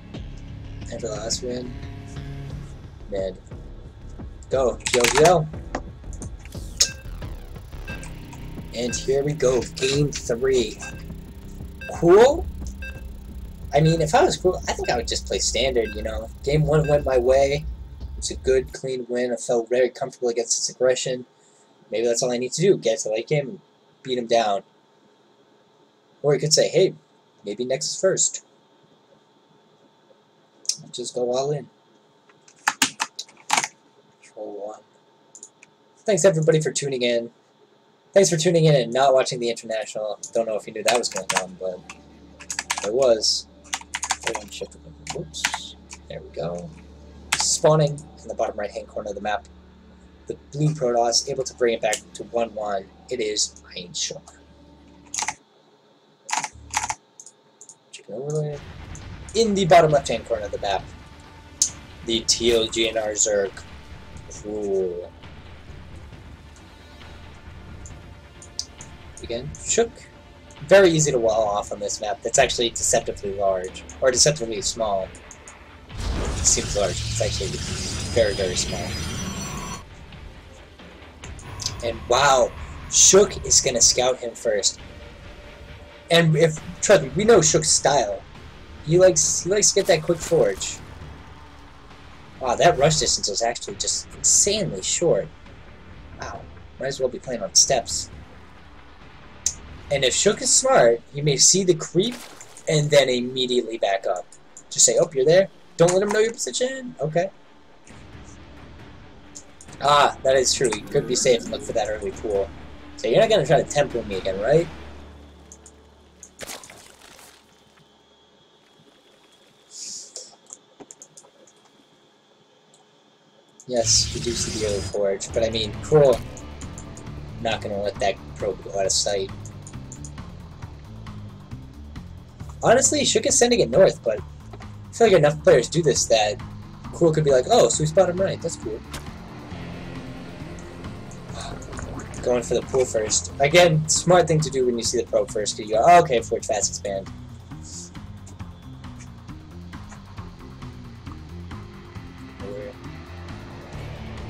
After the last win. Man. Go. GLGL. And here we go. Game 3. Cruel? I mean, if I was Cruel, I think I would just play standard, you know. Game 1 went my way. It was a good, clean win. I felt very comfortable against his aggression. Maybe that's all I need to do. Get to late game and beat him down. Or you could say, hey, maybe next is first. Just go all in. Control 1. Thanks everybody for tuning in. Thanks for tuning in and not watching the International. Don't know if you knew that was going on, but it was. Whoops. There we go. Spawning in the bottom right-hand corner of the map. The blue Protoss able to bring it back to 1-1. It is Iron Shook. Chicken overlay. In the bottom left-hand corner of the map, the TLGNR Zerg. Cool. Again, Shook. Very easy to wall off on this map. That's actually deceptively large. Or deceptively small. It seems large. It's actually very, very small. And wow, Shook is going to scout him first. And if trust me, we know Shook's style. He likes to get that quick forge. Wow, that rush distance was actually just insanely short. Wow, might as well be playing on steps. And if Shook is smart, he may see the creep and then immediately back up. Just say, oh, you're there. Don't let him know your position. Okay. Ah, that is true. You could be safe and look for that early pool. So you're not going to try to tempo me again, right? Yes, we do see the early forge, but I mean, Cruel, not going to let that probe go out of sight. Honestly, Shook is sending it north, but I feel like enough players do this that Cruel could be like, oh, so we spot him right, that's cool. Going for the pool first. Again, smart thing to do when you see the probe first, because you go, oh, okay, forge fast expand.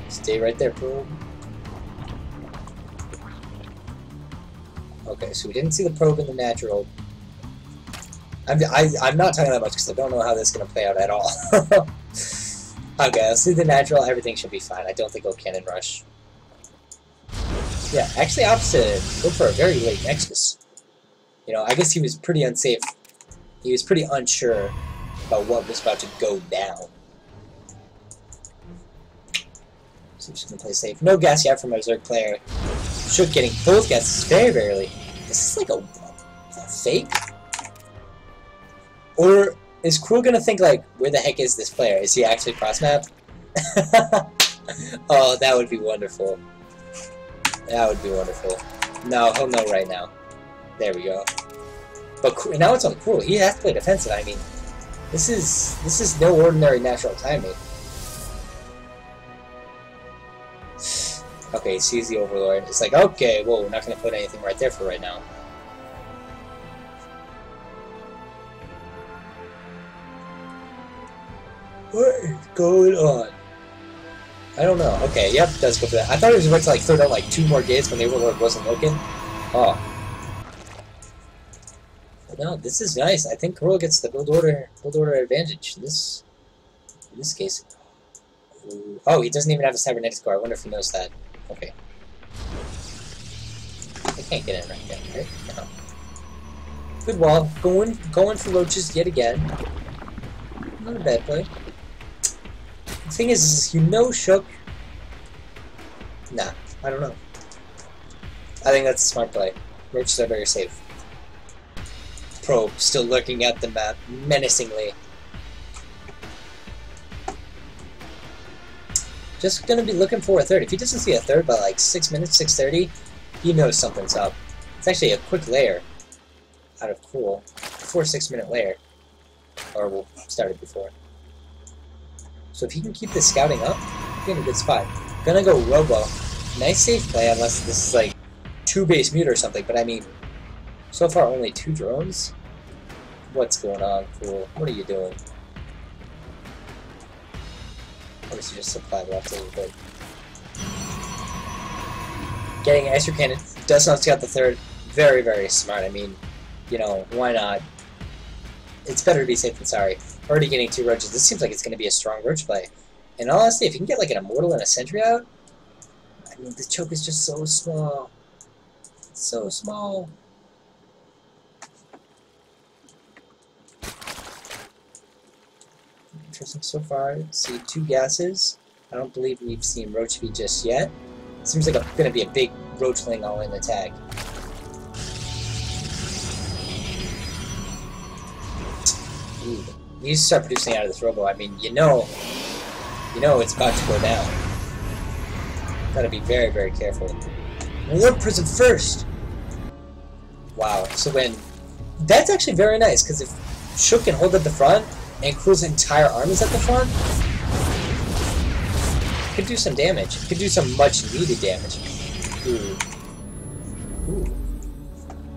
Stay right there, probe. Okay, so we didn't see the probe in the natural. I'm not talking that much because I don't know how this is going to play out at all. Okay, let's see the natural. Everything should be fine. I don't think he'll cannon rush. Yeah, actually opposite. Go for a very late Nexus. You know, I guess he was pretty unsafe. He was pretty unsure about what was about to go down. So I'm just going to play safe. No gas yet from our Zerg player. Shook getting both gases very rarely. Is this like a fake? Or is Cruel gonna think like, where the heck is this player? Is he actually cross-map? Oh, that would be wonderful. That would be wonderful. No, he'll know right now. There we go. But now it's on Cruel. He has to play defensive. I mean, this is no ordinary natural timing. Okay, he sees the Overlord. It's like, okay, well, we're not gonna put anything right there for right now. What is going on? I don't know. Okay, yep, does go for that. I thought he was about to like throw down like 2 more gates when the Overlord wasn't looking. Oh. But no, this is nice. I think Cruel gets the build order advantage in this case. Ooh. Oh, he doesn't even have a cybernetics core. I wonder if he knows that. Okay. I can't get in right there, right? No. Good wall. Going for roaches yet again. Not a bad play. The thing is, you know Shook... Nah, I don't know. I think that's a smart play. Roaches are very safe. Probe still looking at the map menacingly. Just gonna be looking for a third. If he doesn't see a third by like 6 minutes, 6:30, he knows something's up. It's actually a quick layer out of Cruel. 4-6 minute layer. Or we'll start it before. So if he can keep this scouting up, he's in a good spot. Gonna go Robo. Nice safe play, unless this is like 2 base mute or something, but I mean, so far only 2 drones? What's going on, Cruel? What are you doing? Or is he just supply left a little bit? Getting an extra cannon, does not scout the third. Very, very smart. I mean, you know, why not? It's better to be safe than sorry. Already getting 2 roaches. This seems like it's going to be a strong roach play. And honestly, if you can get like an Immortal and a Sentry out, I mean, the choke is just so small. It's so small. Interesting so far. See 2 gases. I don't believe we've seen Roach feed just yet. Seems like going to be a big Roachling all-in attack. Ooh. You need to start producing out of this Robo. I mean, you know it's about to go down. Gotta be very, very careful. Warp Prism first! Wow, so when... That's actually very nice, because if Shook can hold at the front, and Cruel's entire arm is at the front, it could do some damage. It could do some much-needed damage. Ooh. Ooh.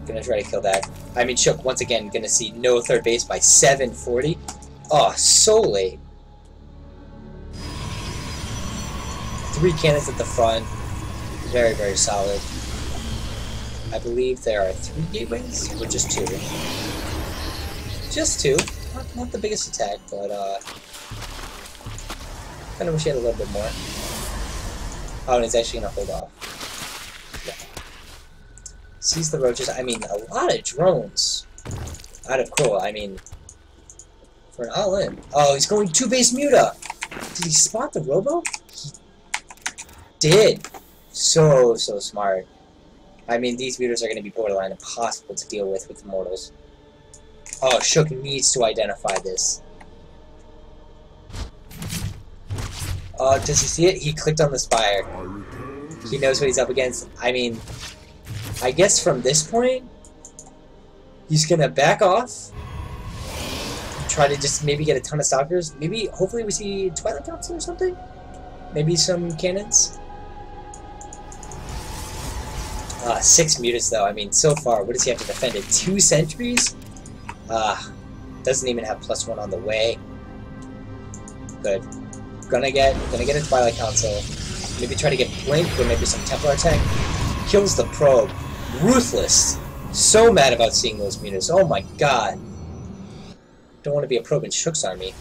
Gonna try to kill that. I mean, Shook, once again, gonna see no third base by 7:40. Oh, so late. 3 cannons at the front. Very, very solid. I believe there are 3 gateways, or just 2. Just 2. Not the biggest attack, but kind of wish he had a little bit more. Oh, and he's actually gonna hold off. Yeah. Sees the roaches. I mean, a lot of drones out of Crow. I mean, for an all-in. Oh, he's going 2 base Muta. Did he spot the Robo? He did. So smart. I mean, these Mutas are going to be borderline impossible to deal with Immortals. Oh, Shook needs to identify this. Does he see it? He clicked on the spire. He knows what he's up against. I mean, I guess from this point, he's going to back off. Try to just maybe get a ton of stalkers. Maybe, hopefully we see Twilight Council or something? Maybe some cannons? 6 Mutas though. I mean, so far, what does he have to defend it? 2 sentries? Doesn't even have +1 on the way. Good. Gonna get a Twilight Council. Maybe try to get Blink or maybe some Templar attack. Kills the probe. Ruthless. So mad about seeing those Mutas. Oh my god. Don't want to be a probe in Shook's army.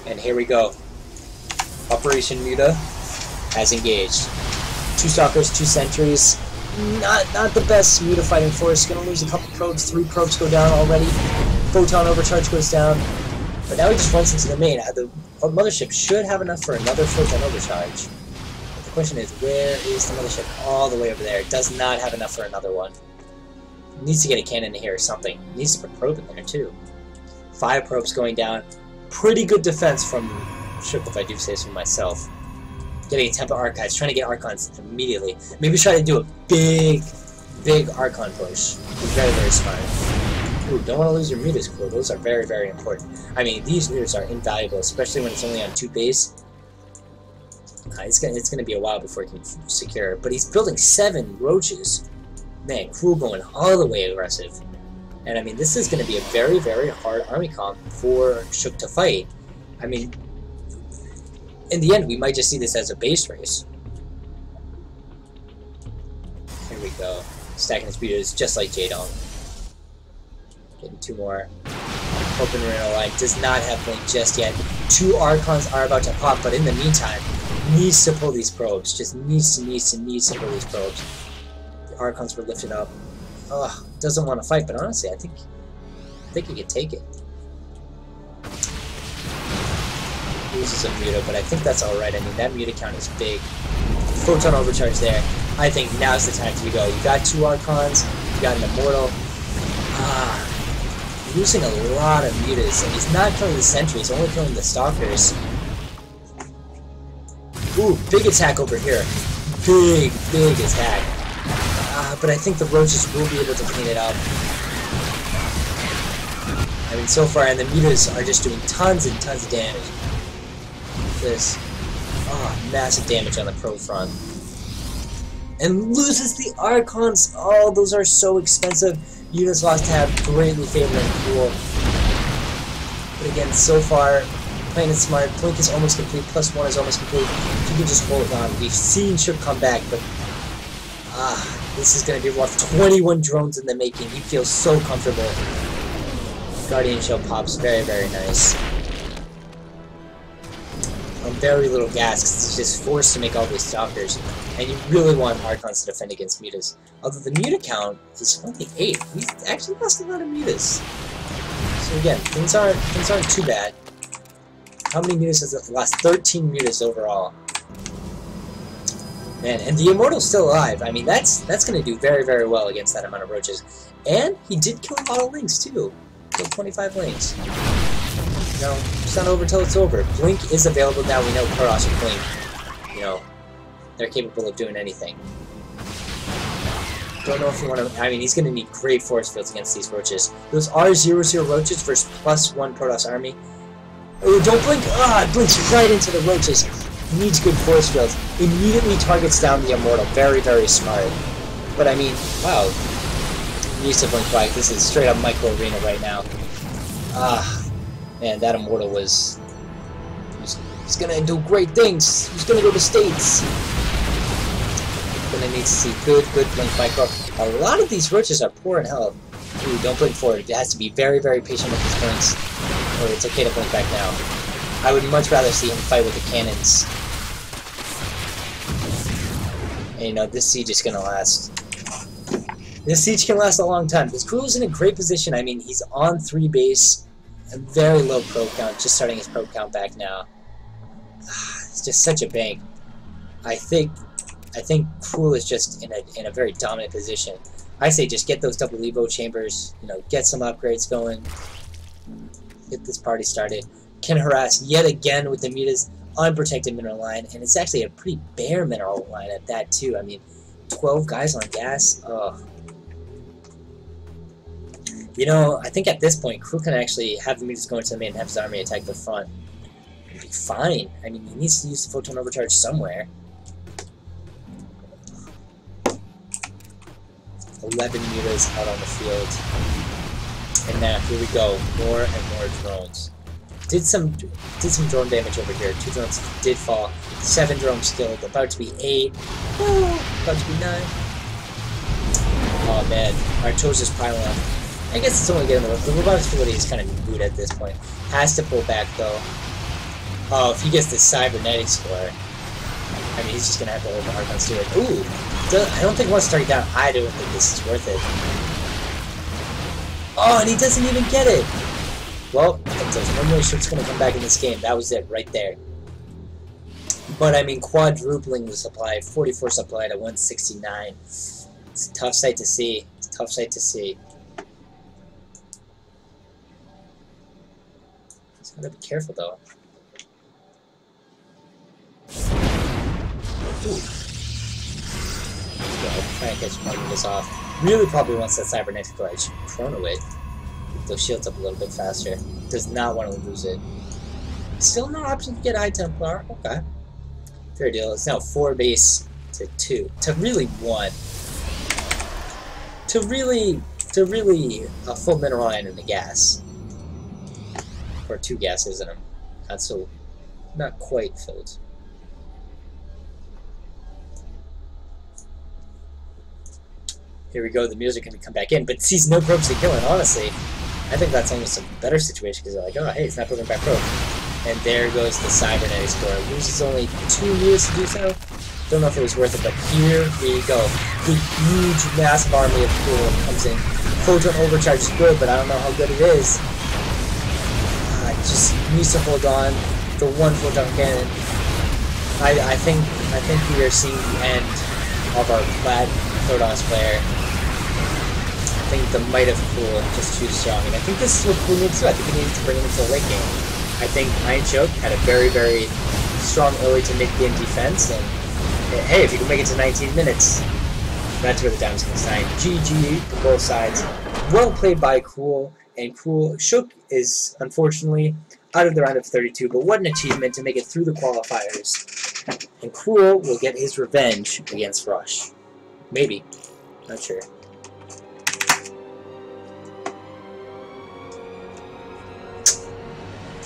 And here we go. Operation Muta has engaged. 2 stalkers, 2 sentries. Not the best Muta fighting force. Gonna lose a couple probes. 3 probes go down already. Photon overcharge goes down. But now he just runs into the main. The mothership should have enough for another photon overcharge. But the question is, where is the mothership? All the way over there. It does not have enough for another one. Needs to get a cannon in here or something. Needs to put a probe in there too. 5 probes going down. Pretty good defense from Shook, if I do say so myself. Getting a Temple Archives, trying to get Archons immediately. Maybe try to do a big Archon push. Very, very smart. Ooh, don't want to lose your Mutas, Crow. Those are very, very important. I mean, these Mutas are invaluable, especially when it's only on 2 base. It's gonna be a while before he can secure it. But he's building 7 roaches. Man, Crew going all the way aggressive. And I mean, this is going to be a very, very hard army comp for Shook to fight. I mean, in the end, we might just see this as a base race. Here we go. Stacking his Mutas just like Jadong. Getting 2 more. Open Reno line. Does not have Blink just yet. 2 Archons are about to pop, but in the meantime, needs to pull these probes. Just needs to pull these probes. The Archons were lifted up. Ugh, doesn't want to fight, but honestly, I think he could take it. Loses a Muta, but I think that's alright. I mean, that Muta count is big. Photon overcharge there. I think now's the time to go. You got 2 Archons, you got an Immortal. Losing a lot of Mutas, and he's not killing the sentries, only killing the stalkers. Ooh, big attack over here. Big attack. But I think the roaches will be able to clean it up. I mean, so far, and the Mutas are just doing tons and tons of damage. This, massive damage on the pro front. And loses the Archons. Oh, those are so expensive. Units lost tab, greatly favoring Cool. But again, so far, playing it smart. Blink is almost complete, +1 is almost complete. If you can just hold on. We've seen Shook come back, but this is going to be rough. 21 drones in the making. He feels so comfortable. Guardian Shell pops very, very nice. On very little gas, because he's just forced to make all these stalkers. And you really want Archons to defend against Mutas. Although the Muta count is only 8. He's actually lost a lot of Mutas. So again, things aren't too bad. How many Mutas has it lost? 13 Mutas overall. Man, and the Immortal's still alive. I mean, that's going to do very, very well against that amount of roaches. And he did kill a lot of Lynx, too. Killed 25 Lynx. You know, it's not over till it's over. Blink is available now. We know Karos and Blink, you know, they're capable of doing anything. Don't know if you want to... I mean, he's going to need great force fields against these roaches. Those are 0/0 roaches versus +1 Protoss army. Oh, don't blink! Blinks right into the roaches. Needs good force fields. Immediately targets down the Immortal. Very, very smart. But I mean, wow. Needs to blink back. This is straight up micro arena right now. Man, that Immortal was... He's gonna do great things. He's gonna go to States. Gonna need to see good blink micro. A lot of these roaches are poor in health. Ooh, don't blink forward. It has to be very, very patient with these blinks. Or it's okay to blink back now. I would much rather see him fight with the cannons. And you know, this siege is gonna last. This siege can last a long time, because Cruel's in a great position. I mean, he's on 3 base, a very low pro count, just starting his pro count back now. It's just such a bank. I think Cruel is just in a very dominant position. I say just get those double Evo chambers, you know, get some upgrades going, get this party started. Can harass yet again with the Muta's unprotected mineral line, and it's actually a pretty bare mineral line at that too. I mean, 12 guys on gas. Ugh. You know, I think at this point, Crew can actually have the Mutas go into the main and have his army attack the front. It'd be fine. I mean, he needs to use the photon overcharge somewhere. 11 Mutas out on the field. And now, here we go. More and more drones. Did some drone damage over here. 2 drones did fall. 7 drones killed. About to be 8. Woo! About to be 9. Oh man, our toes is piling up. I guess it's only getting the robotics facility is kind of moot at this point. Has to pull back though. Oh, if he gets the cybernetic score, I mean he's just gonna have to hold the Archon Steward. Ooh, I don't think he wants to start down. I don't think this is worth it. Oh, and he doesn't even get it. Well, there's one more ship's gonna come back in this game. That was it right there. But I mean, quadrupling the supply, 44 supply to 169. It's a tough sight to see. It's a tough sight to see. Just gotta be careful though. Ooh. Yeah, I'll try and catch one of this off. Really probably wants that cybernetic core. I should chrono it. Get those shields up a little bit faster. Does not want to lose it. Still no option to get high Templar. Okay. Fair deal. It's now 4 base to 2. To really 1. To really a full mineral iron and a gas. Or 2 gases in them. Not quite filled. Here we go, the music can come back in, but sees no probes to kill it, honestly. I think that's almost a better situation, because they're like, oh, hey, it's not building back probe. And there goes the cybernetic score. Loses only 2 years to do so. Don't know if it was worth it, but here we go. The huge, massive army of Cool comes in. Photon overcharge is good, but I don't know how good it is. Just needs to hold on. The 1 photon cannon. I think we are seeing the end of our Plaid Protoss player. I think the might of Cool just too strong, and I think this is what Cool needs to do. I think he needs to bring him into the late game. I think Iron Choke had a very, very strong early to mid-game defense, and hey, if you can make it to 19 minutes, that's where the diamond's going to shine. GG to both sides. Well played by Cool, and Cool. Shook is, unfortunately, out of the round of 32, but what an achievement to make it through the qualifiers. And Cool will get his revenge against Rush. Maybe. Not sure.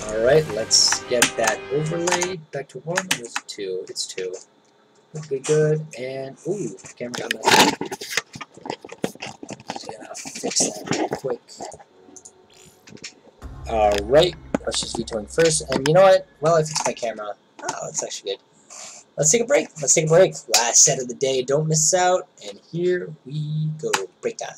Alright, let's get that overlay back to 1. Or is it 2? It's 2. Okay, good. And, ooh, camera got messed up. Just gonna fix that real quick. Alright, Rush is vetoing first. And you know what? Well, I fixed my camera. Oh, that's actually good. Let's take a break. Let's take a break. Last set of the day. Don't miss out. And here we go. Break time.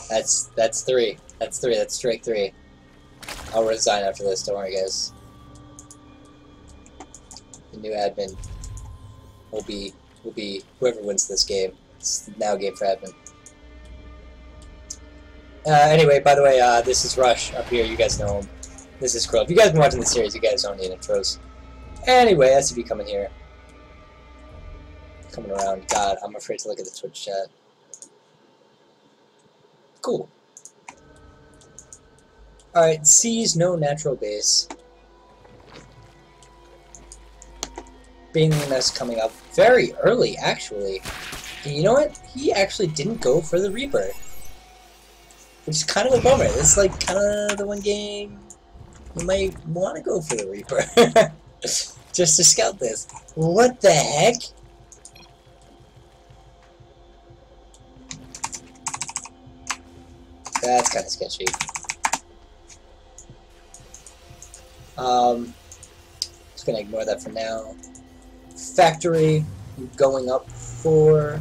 That's three. That's three. That's strike three. I'll resign after this. Don't worry, guys. The new admin will be whoever wins this game. It's now a game for admin. Anyway, by the way, this is Rush up here. You guys know him. This is Crow. If you guys have been watching the series, you guys don't need intros. Anyway, SCP coming here. Coming around. God, I'm afraid to look at the Twitch chat. Cool. Alright, C's no natural base. Baneliness coming up very early, actually. And you know what? He actually didn't go for the Reaper. Which is kind of a bummer. This is like kind of the one game you might want to go for the Reaper. Just to scout this. What the heck? That's kind of sketchy. Just gonna ignore that for now. Factory going up for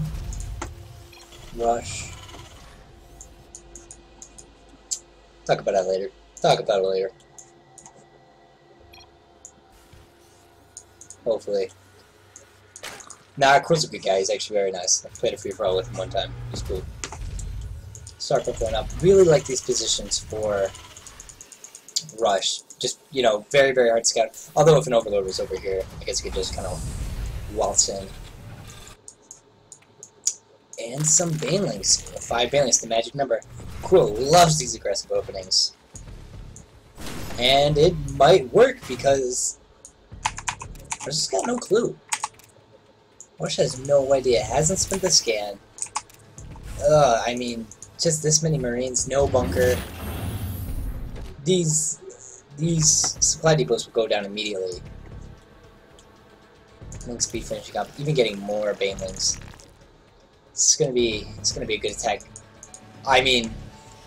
Rush. Talk about that later. Talk about it later. Hopefully. Nah, Crow's a good guy. He's actually very nice. I played a free-for-all with him one time. He's cool. Start going up. Really like these positions for Rush. Just, you know, very, very hard to scout. Although if an Overlord was over here, I guess you could just kind of waltz in. And some Banelings. 5 Banelings, the magic number. Cool, loves these aggressive openings. And it might work because Rush has got no clue. Rush has no idea. Hasn't spent the scan. I mean, just this many Marines, no bunker. These supply depots will go down immediately. Link speed finishing up, even getting more Banelings. It's gonna be a good attack. I mean,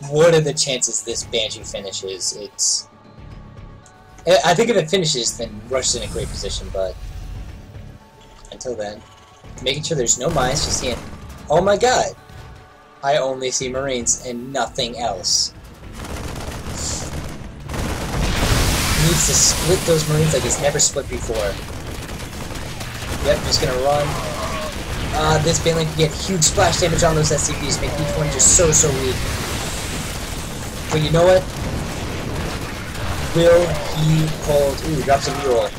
what are the chances this Banshee finishes? I think if it finishes, then Rush is in a great position, but until then, making sure there's no mines, just seeing, oh my god, I only see Marines and nothing else. Needs to split those Marines like it's never split before. Yep, just gonna run. This Baneling can get huge splash damage on those SCPs, make each one just so weak. But you know what? Will he hold? Ooh, drops a mule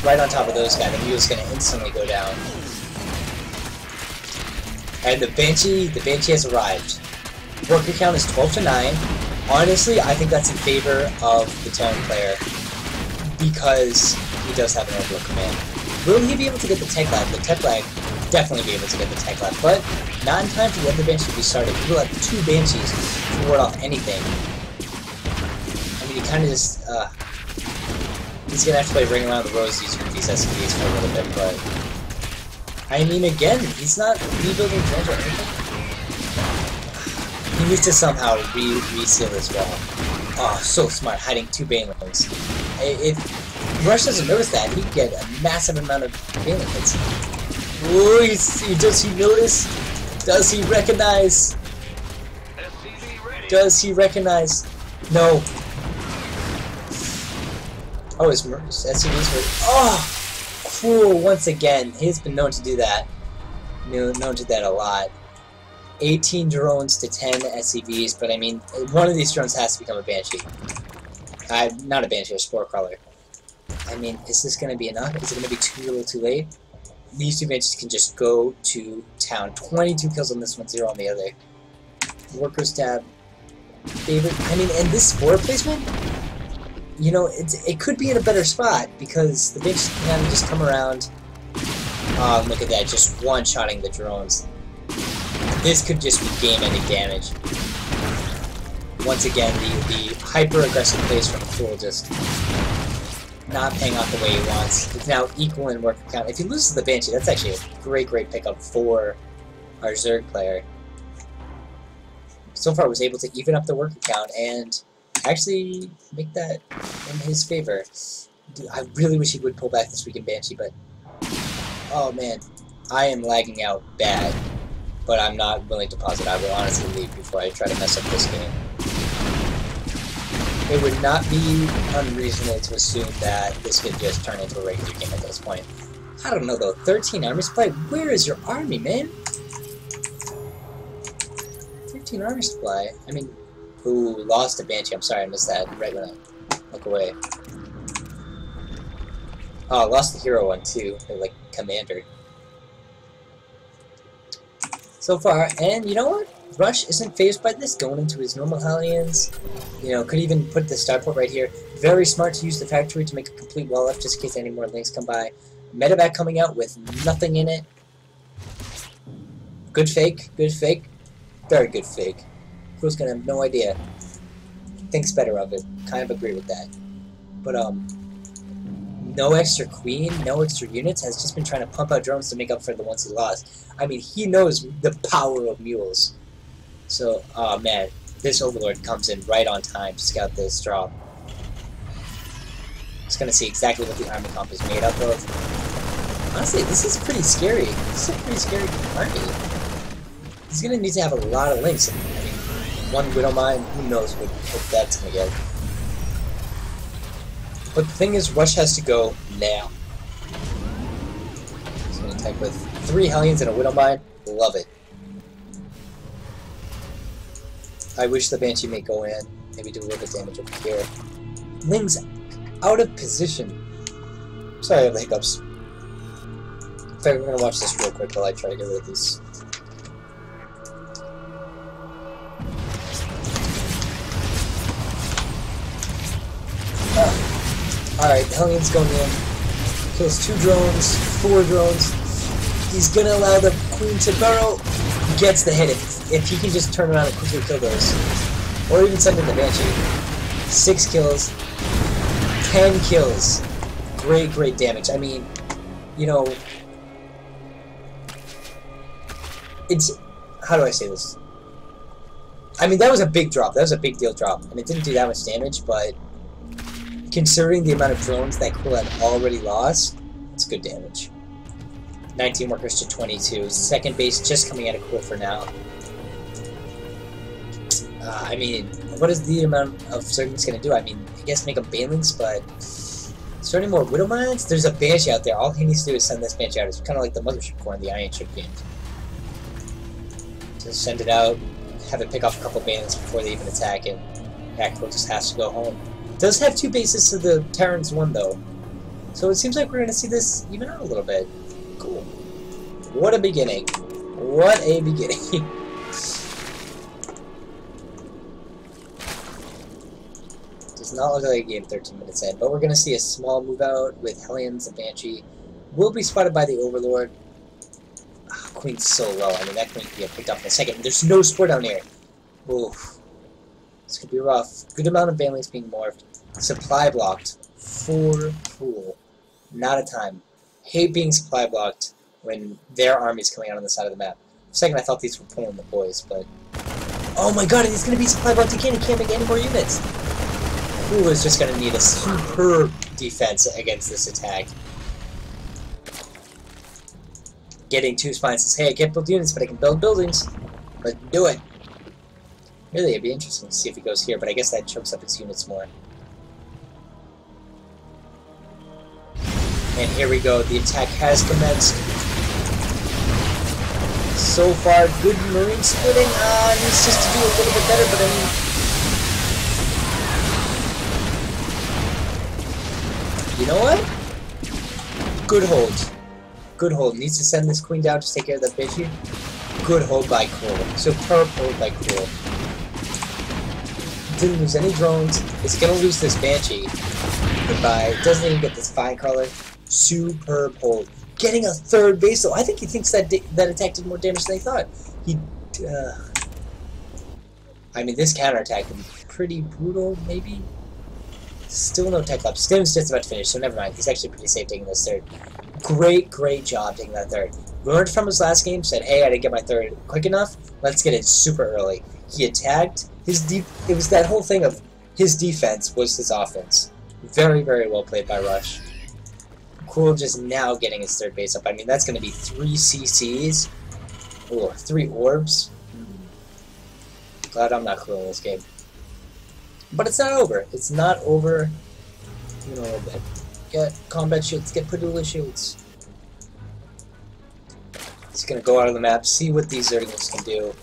right on top of those guys. The mule's gonna instantly go down. And the Banshee has arrived. Worker count is 12 to 9. Honestly, I think that's in favor of the Terran player because he does have an overload command. Will he be able to get the tech lab? The tech lab definitely be able to get the tech lab, but not in time for the other Banshee to be started. He will have 2 Banshees to ward off anything. I mean, he kind of just, he's gonna have to play Ring Around the Rosies with these SCPs for a little bit, but I mean, again, he's not rebuilding Dredge or anything. He needs to somehow reseal this wall. Oh, so smart, hiding 2 Banelings. If Rush doesn't notice that, he'd get a massive amount of Baneling hits. Ooh, does he notice? Does he recognize? Does he recognize? No. Oh, his SCVs were... Oh! Cool, once again. He's been known to do that. Known to do that a lot. 18 drones to 10 SCVs, but I mean, one of these drones has to become a Banshee. Not a Banshee, a Spore Crawler. I mean, is this going to be enough? Is it going to be too little too late? These 2 Banshees can just go to town. 22 kills on this one, 0 on the other. Workers tab. Favorite. I mean, and this Spore placement, you know, it could be in a better spot because the Banshees can kind of just come around. Look at that, just one-shotting the drones. This could just be game-ending damage. Once again, the hyper-aggressive plays from Tool just not paying off the way he wants. It's now equal in worker count. If he loses the Banshee, that's actually a great pickup for our Zerg player. So far, was able to even up the worker count and actually make that in his favor. Dude, I really wish he would pull back this weekend Banshee, but oh man, I am lagging out bad. but I'm not willing to pause it. I will honestly leave before I try to mess up this game. It would not be unreasonable to assume that this could just turn into a regular game at this point. I don't know though, 13 army supply? Where is your army, man? 13 army supply? I mean, ooh, lost a Banshee. I'm sorry, I missed that right when I look away. Oh, I lost the hero one too, like commander. So far, and you know what? Rush isn't phased by this, going into his normal Hellions. You know, could even put the starport right here. Very smart to use the factory to make a complete wall up just in case any more links come by. Medevac coming out with nothing in it. Good fake, good fake. Very good fake. Crew's gonna have no idea. Thinks better of it. Kind of agree with that. But, no extra queen, no extra units, has just been trying to pump out drones to make up for the ones he lost. I mean, he knows the power of mules. So, oh man, this Overlord comes in right on time to scout this drop. Just gonna see exactly what the army comp is made up of. Honestly, this is pretty scary. This is a pretty scary army. He's gonna need to have a lot of links. I mean, one Widow Mine, who knows what that's gonna get. But the thing is, Rush has to go now. He's gonna attack with 3 Hellions and a Widow Mine. Love it. I wish the Banshee may go in. Maybe do a little bit of damage over here. Ling's out of position. Sorry I have the hiccups. In fact, we're gonna watch this real quick while I try to get rid of these. Alright, Hellion's going in. Kills 2 drones, 4 drones. He's gonna allow the Queen to burrow. Gets the hit if he can just turn around and quickly kill those. Or even send in the Banshee. 6 kills. 10 kills. Great, great damage. I mean, you know, it's, how do I say this? I mean, that was a big drop. That was a big deal drop. And it didn't do that much damage, but considering the amount of drones that Quill had already lost, it's good damage. 19 workers to 22. Second base just coming out of Quill for now. I mean, what is the amount of Zerglings going to do? I mean, I guess make them Banelings, but is there any more Widow Mines? There's a Banshee out there. All he needs to do is send this Banshee out. It's kind of like the Mothership Core in the Iron Ship games. Just send it out, have it pick off a couple Banelings before they even attack, and Quill just has to go home. Does have 2 bases to the Terran's 1 though, so it seems like we're going to see this even out a little bit. Cool. What a beginning. What a beginning. Does not look like a game 13 minutes in, but we're going to see a small move out with Hellions and Banshee. Will be spotted by the Overlord. Oh, Queen's so low. I mean, that Queen can get picked up in a second. There's no spore down here. Oof. This could be rough. Good amount of Banelings being morphed. Supply blocked. For pool. Not a time. Hate being supply blocked when their army's coming out on the side of the map. For a second I thought these were pulling the boys, but... Oh my god, he's going to be supply blocked again. He can't make any more units. Pool is just going to need a superb defense against this attack. Getting 2 spines says, hey, I can't build units, but I can build buildings. Let's do it. Really, it'd be interesting to see if he goes here, but I guess that chokes up his units more. And here we go, the attack has commenced. So far, good marine splitting. Needs just to do a little bit better, but I mean... You know what? Good hold. Good hold. Needs to send this Queen down to take care of that Banshee. Good hold by Quill. Superb hold by Quill. Didn't lose any drones. It's gonna lose this Banshee. Goodbye. Doesn't even get this Fine Crawler. Superb hold. Getting a 3rd base though. I think he thinks that that attack did more damage than he thought. I mean, this counterattack would be pretty brutal, maybe? Still no tech left. Stim's just about to finish, so never mind. He's actually pretty safe taking this 3rd. Great, great job taking that 3rd. Learned from his last game, said, hey, I didn't get my 3rd quick enough. Let's get it super early. He attacked. It was that whole thing of his defense was his offense. Very, very well played by Rush. Cool, just now getting his 3rd base up. I mean, that's going to be 3 CCs. Oh, 3 orbs. Glad I'm not cool in this game. But it's not over. It's not over. You know, a little bit. Get combat shields. Get Padula shields. Just gonna go out of the map, see what these Zerglings can do.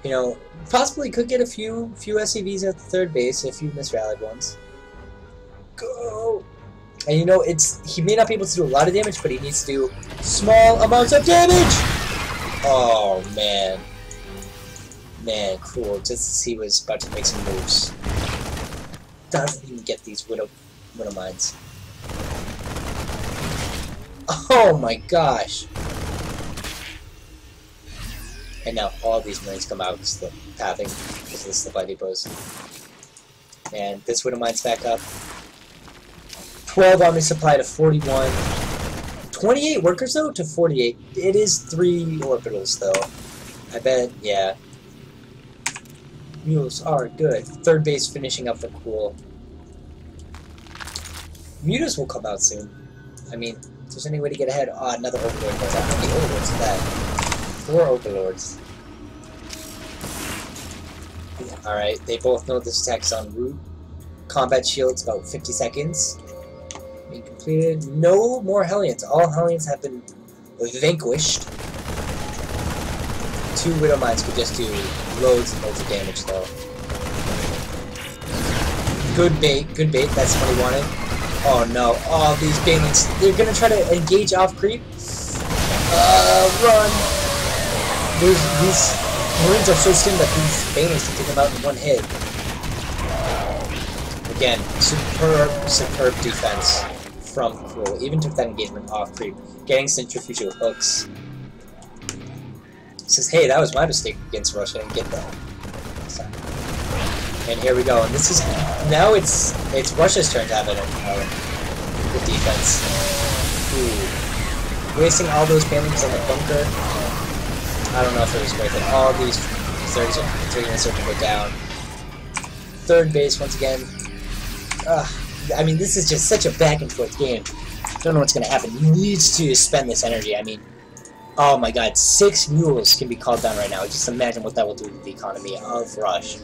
You know, possibly could get a few SCVs at the third base, a few misrallied ones. Go! And you know, he may not be able to do a lot of damage, but he needs to do small amounts of damage! Oh, man. Man, cool. Just as he was about to make some moves. Doesn't even get these Widow Mines. Oh my gosh! And now all these Marines come out because the pathing, because of the supply depots. And this Widow Mine's back up. 12 army supply to 41. 28 workers though to 48. It is 3 orbitals though. I bet, yeah. Mules are good. Third base finishing up for cool. Mutas will come out soon. I mean, if there's any way to get ahead. Oh, another Overlord goes out. How many Overlords is that? 4 Overlords. Alright, they both know this attack's en route. Combat shields, about 50 seconds. Being completed. No more Hellions. All Hellions have been vanquished. 2 Widow Mines could just do loads and loads of damage, though. Good bait, that's what he wanted. Oh no, oh, these Banelings, they're gonna try to engage off creep. Run! These Marines are so stim that these Banelings can take them out in one hit. Again, superb defense from Cruel. Even took that engagement off creep. Getting centrifugal hooks. Says, hey, that was my mistake against Russia, and get that. And here we go, and this is, now it's Russia's turn to have good defense. Ooh. Wasting all those Banelings on the bunker. I don't know if it was worth it. All these 3 units are going to go down. Third base once again. I mean, this is just such a back and forth game. Don't know what's going to happen. He needs to spend this energy. I mean, oh my god, 6 mules can be called down right now. Just imagine what that will do to the economy of Rush.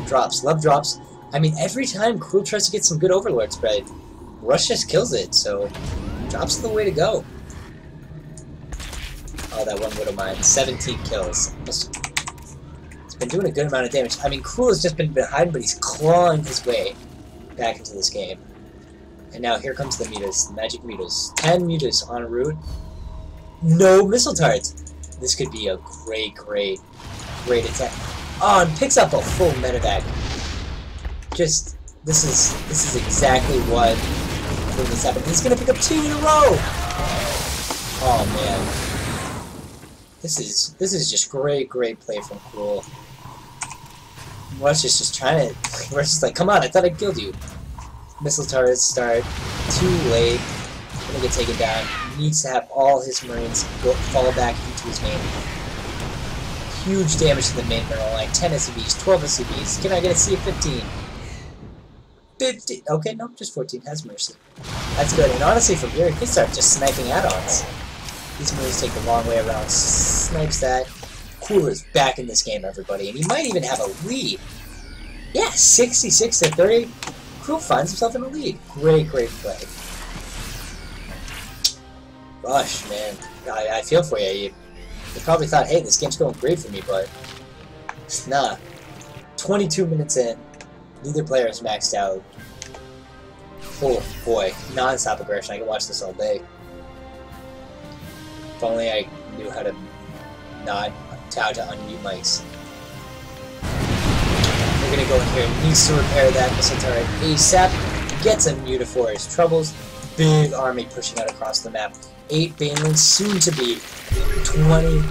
Drops. Love drops. I mean, every time Cruel tries to get some good Overlord spread, Rush just kills it, so drops are the way to go. Oh, that one Widow Mine. 17 kills. It's been doing a good amount of damage. I mean, Cruel has just been behind, but he's clawing his way back into this game. And now here comes the mutas, the magic mutas. 10 mutas en route. No missile turrets. This could be a great attack. Oh, and picks up a full medevac. Just, this is exactly what needs to happen. He's gonna pick up 2 in a row. Oh man. This is just great play from Cruel. Russia's just trying to, Russia's like, come on, I thought I killed you. Missile turrets start too late. Gonna get taken down. He needs to have all his Marines fall back into his main. Huge damage to the main barrel line. 10 SCVs, 12 SCVs. Can I get a C of 15? 15. Okay, no, just 14. Has mercy. That's good. And honestly, from here, he can start just sniping add-ons. These Marines take the long way around. Snipes that. Cruel is back in this game, everybody. And he might even have a lead. Yeah, 66 to 30. Cruel finds himself in a lead. Great play. Rush, man. I feel for you. You probably thought, hey, this game's going great for me, but it's not. 22 minutes in. Neither player is maxed out. Oh, boy. Non-stop aggression. I can watch this all day. If only I knew how to unmute mics. We're gonna go in here. Needs to repair that missile turret ASAP. Gets a muta for his troubles. Big army pushing out across the map. 8 Banelings, soon to be 20.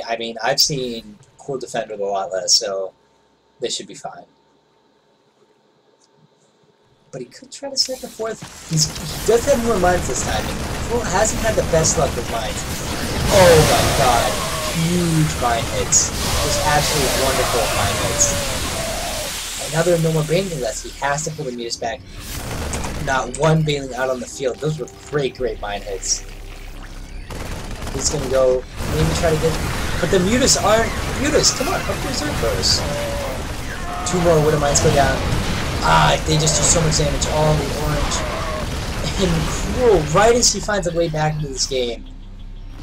I mean, I've seen Cruel defend with a lot less, so this should be fine. But he could try to snipe the 4th. He does have more mines this time, and Cruel hasn't had the best luck with mines. Oh my god. Huge mine hits. Just absolutely wonderful mine hits. And now there are no more Baneling left. He has to pull the mutas back. Not one Baneling out on the field. Those were great mine hits. He's gonna go maybe try to get, but the Mutas aren't Mutas. Come on, up to reserve those. 2 more Widow Mines go down. Ah, they just do so much damage. All the orange. And Cruel, right as he finds a way back into this game,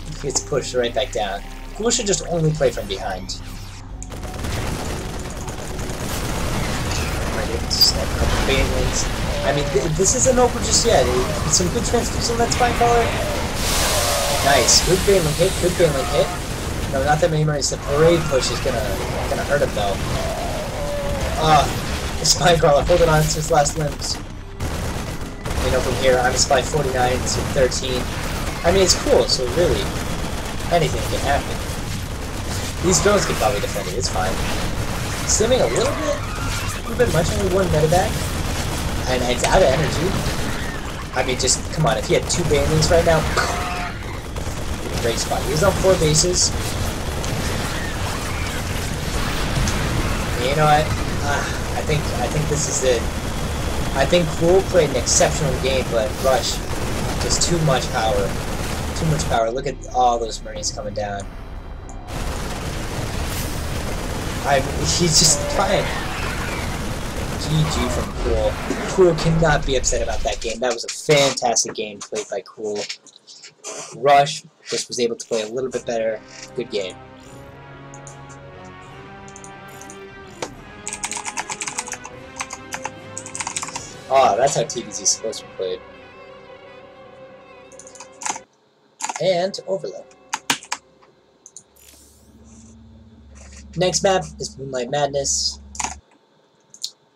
he gets pushed right back down. Cruel should just only play from behind. Snap a couple Banelings. I mean, this isn't over just yet. Some good transfers on that Spinecrawler. Nice. Good Baneling hit. Good Baneling hit. No, not that many Marines. The parade push is gonna hurt him though. The Spinecrawler holding on to his last limbs. You know, from here, I'm a Spy 49 to 13. I mean, it's cool, so really, anything can happen. These drones can probably defend it. It's fine. Stimming a little bit much, only 1 medevac, and it's out of energy. I mean, just come on. If he had 2 Banelings right now, great spot. He's on 4 bases. And you know what? I think this is it. I think Cruel played an exceptional game, but Rush just too much power. Too much power. Look at all those Marines coming down. He's just fine. GG from Cruel. Cruel cannot be upset about that game. That was a fantastic game played by Cruel. Rush just was able to play a little bit better. Good game. Ah, that's how TVZ is supposed to be played. And overlay. Next map is Moonlight Madness.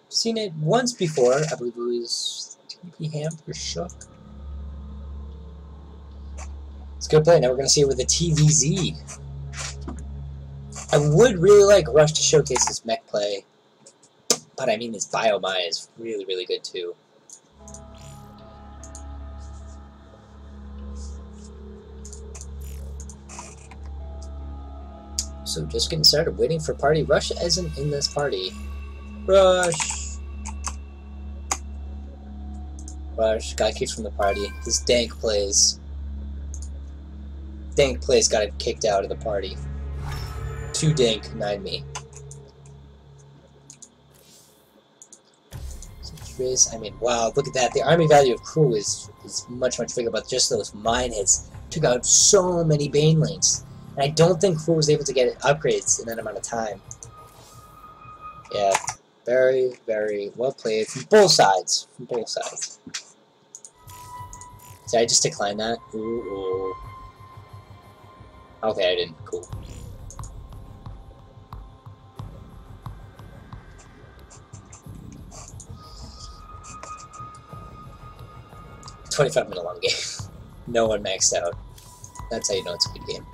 Seen it once before. I believe it was TP Ham for Shook. It's a good play. Now we're going to see it with a TVZ. I would really like Rush to showcase his mech play. But I mean, his Biomai is really, really good too. So just getting started, waiting for party. Rush isn't in this party. Rush! Rush got kicked from the party. His Dank plays. Dank plays got him kicked out of the party. 2 Dank, 9 me. I mean, wow, look at that. The army value of Cruel is much, much bigger, but just those mine hits took out so many Banelings. And I don't think Cruel was able to get upgrades in that amount of time. Yeah, very, very well played from both sides. From both sides. Did I just decline that? Ooh. Okay, I didn't. Cool. $25-minute long game. No one maxed out. That's how you know it's a good game.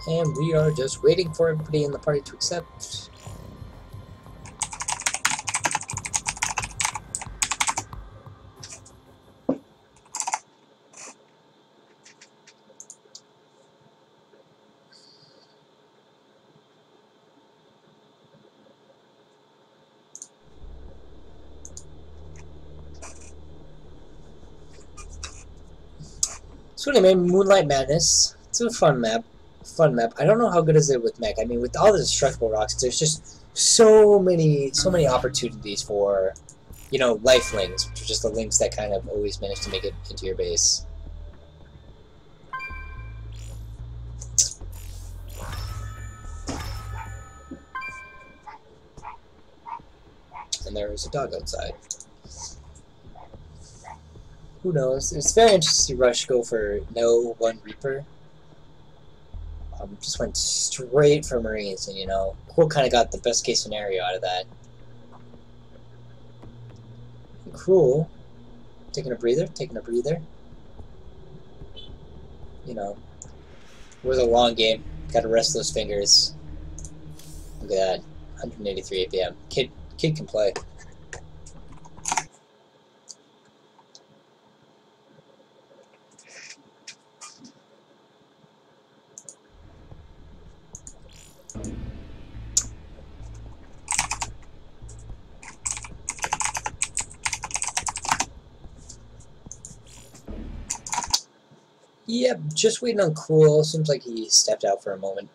And we are just waiting for everybody in the party to accept. So anyway, Moonlight Madness. It's a fun map. I don't know how good is it with mech. I mean, with all the destructible rocks, there's just so many opportunities for, you know, lifelings, which are just the links that kind of always manage to make it into your base. And there is a dog outside. Who knows? It's very interesting to see Rush go for no 1 Reaper. Just went straight for Marines, and you know, Cruel kind of got the best case scenario out of that. And Cruel, taking a breather. You know, it was a long game. Got to rest those fingers. Look at that, 183 APM. Kid can play. Yep, just waiting on Cool. Seems like he stepped out for a moment.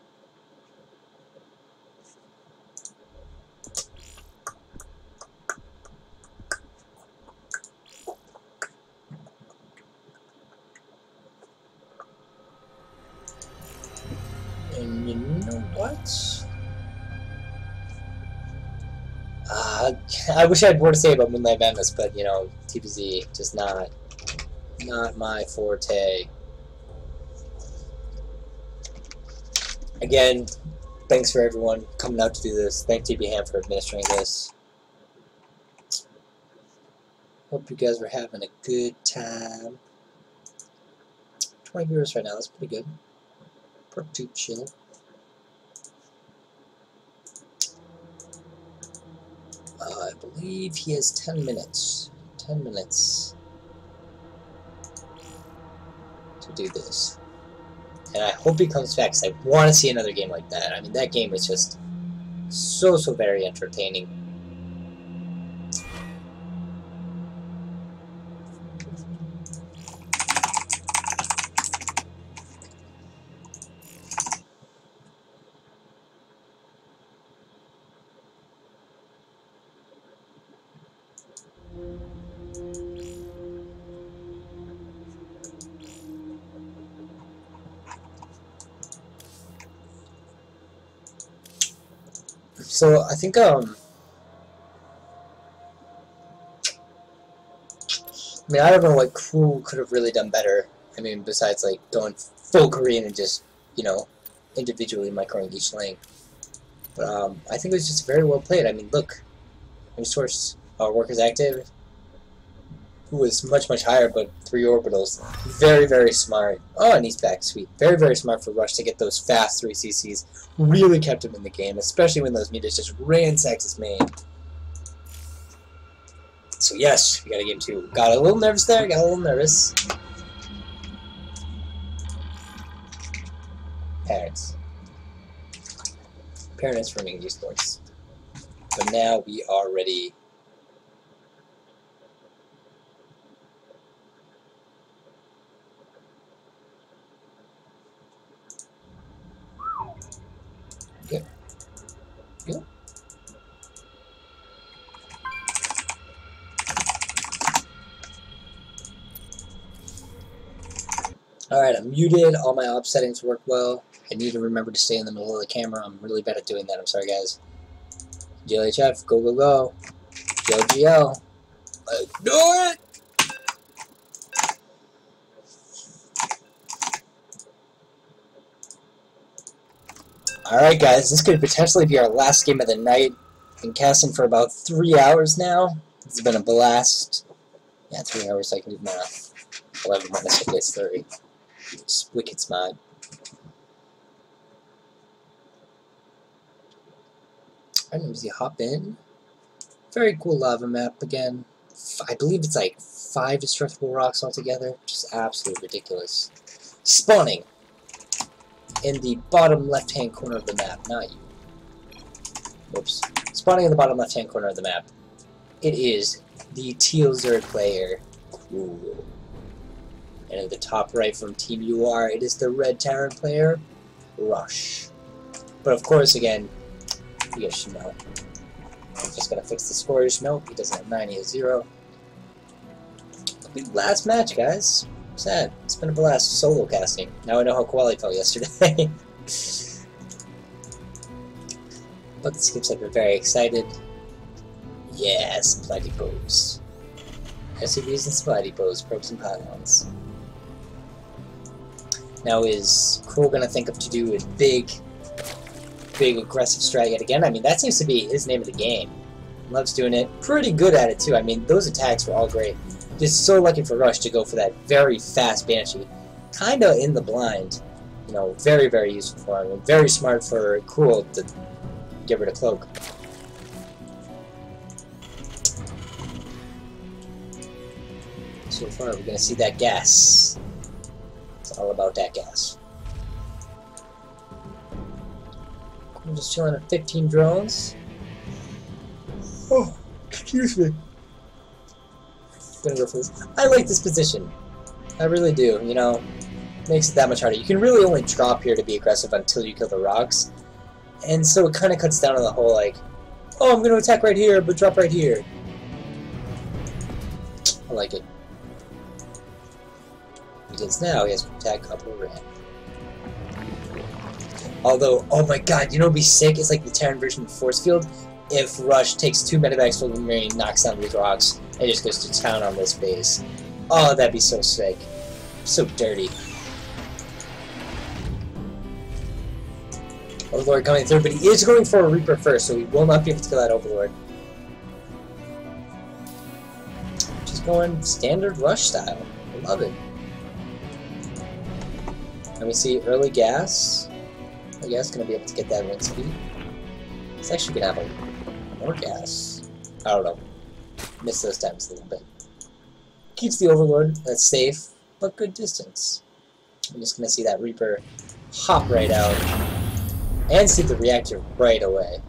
And you know what? I wish I had more to say about Moonlight Madness, but you know, TPZ, just not my forte. Again, thanks for everyone coming out to do this. Thank TB Ham for administering this. Hope you guys were having a good time. 20 viewers right now, that's pretty good. Ro32 chill. I believe he has 10 minutes. 10 minutes to do this. And I hope he comes back, because I want to see another game like that. I mean, that game was just so very entertaining. So I think I mean, I don't know what Crew could have really done better. I mean, besides like going full Korean and just, you know, individually microing each lane. But I think it was just very well played. I mean, look, resource workers active, who was much higher, but 3 orbitals. Very smart. Oh, and he's back, sweet. Very smart for Rush to get those fast 3 CCs. Really kept him in the game, especially when those meters just ransacked his main. So yes, we got a game 2. Got a little nervous there, got a little nervous. Parents. Parents for Ming Esports. But now we are ready. Yep. Yep. Alright, I'm muted. All my op settings work well. I need to remember to stay in the middle of the camera. I'm really bad at doing that. I'm sorry, guys. GLHF, go. GLGL. Let's do it! Alright, guys. This could potentially be our last game of the night. Been casting for about 3 hours now. It's been a blast. Yeah, 3 hours, I can do math. 11 minutes, I guess 30. It's wicked smart. Alright, let me see, hop in. Very cool lava map again. I believe it's like 5 destructible rocks altogether, which is absolutely ridiculous. Spawning in the bottom left-hand corner of the map, not you. Whoops. Spawning in the bottom left-hand corner of the map. It is the Teal Zerg player. Cool. And at the top right from Team UR, it is the Red Terran player, Rush. But of course, again, you guys should know. I'm just gonna fix the scores. Nope, he doesn't have 9, he has 0. Last match, guys. Sad. It's been a blast solo casting. Now I know how Koali felt yesterday. But the skips have been very excited. Yes, Splatty Bows. SUVs and Splatty Bows, probes and pylons. Now is Kroll gonna think of to do a big aggressive strat yet again? I mean, that seems to be his name of the game. Loves doing it. Pretty good at it too. I mean, those attacks were all great. Just so lucky for Rush to go for that very fast Banshee. Kinda in the blind. You know, very useful for him. And very smart for Cruel to get rid of Cloak. So far, we're gonna see that gas. It's all about that gas. I'm just chilling at 15 drones. Oh, excuse me. Gonna go for this. I like this position. I really do, you know. Makes it that much harder. You can really only drop here to be aggressive until you kill the rocks. And so it kind of cuts down on the whole, like, oh, I'm going to attack right here, but drop right here. I like it. Because now he has to attack upper ramp. Although, oh my god, you know what would be sick? It's like the Terran version of Force Field. If Rush takes 2 medevacs from the Marine, knocks down these rocks, and just goes to town on this base. Oh, that'd be so sick. So dirty. Overlord coming through, but he is going for a Reaper first, so he will not be able to kill that Overlord. Just going standard Rush style. I love it. And we see early gas. I guess going to be able to get that wing speed. It's actually going to have more gas. I don't know. Miss those times a little bit. Keeps the Overlord. That's safe, but good distance. I'm just going to see that Reaper hop right out and see the reactor right away.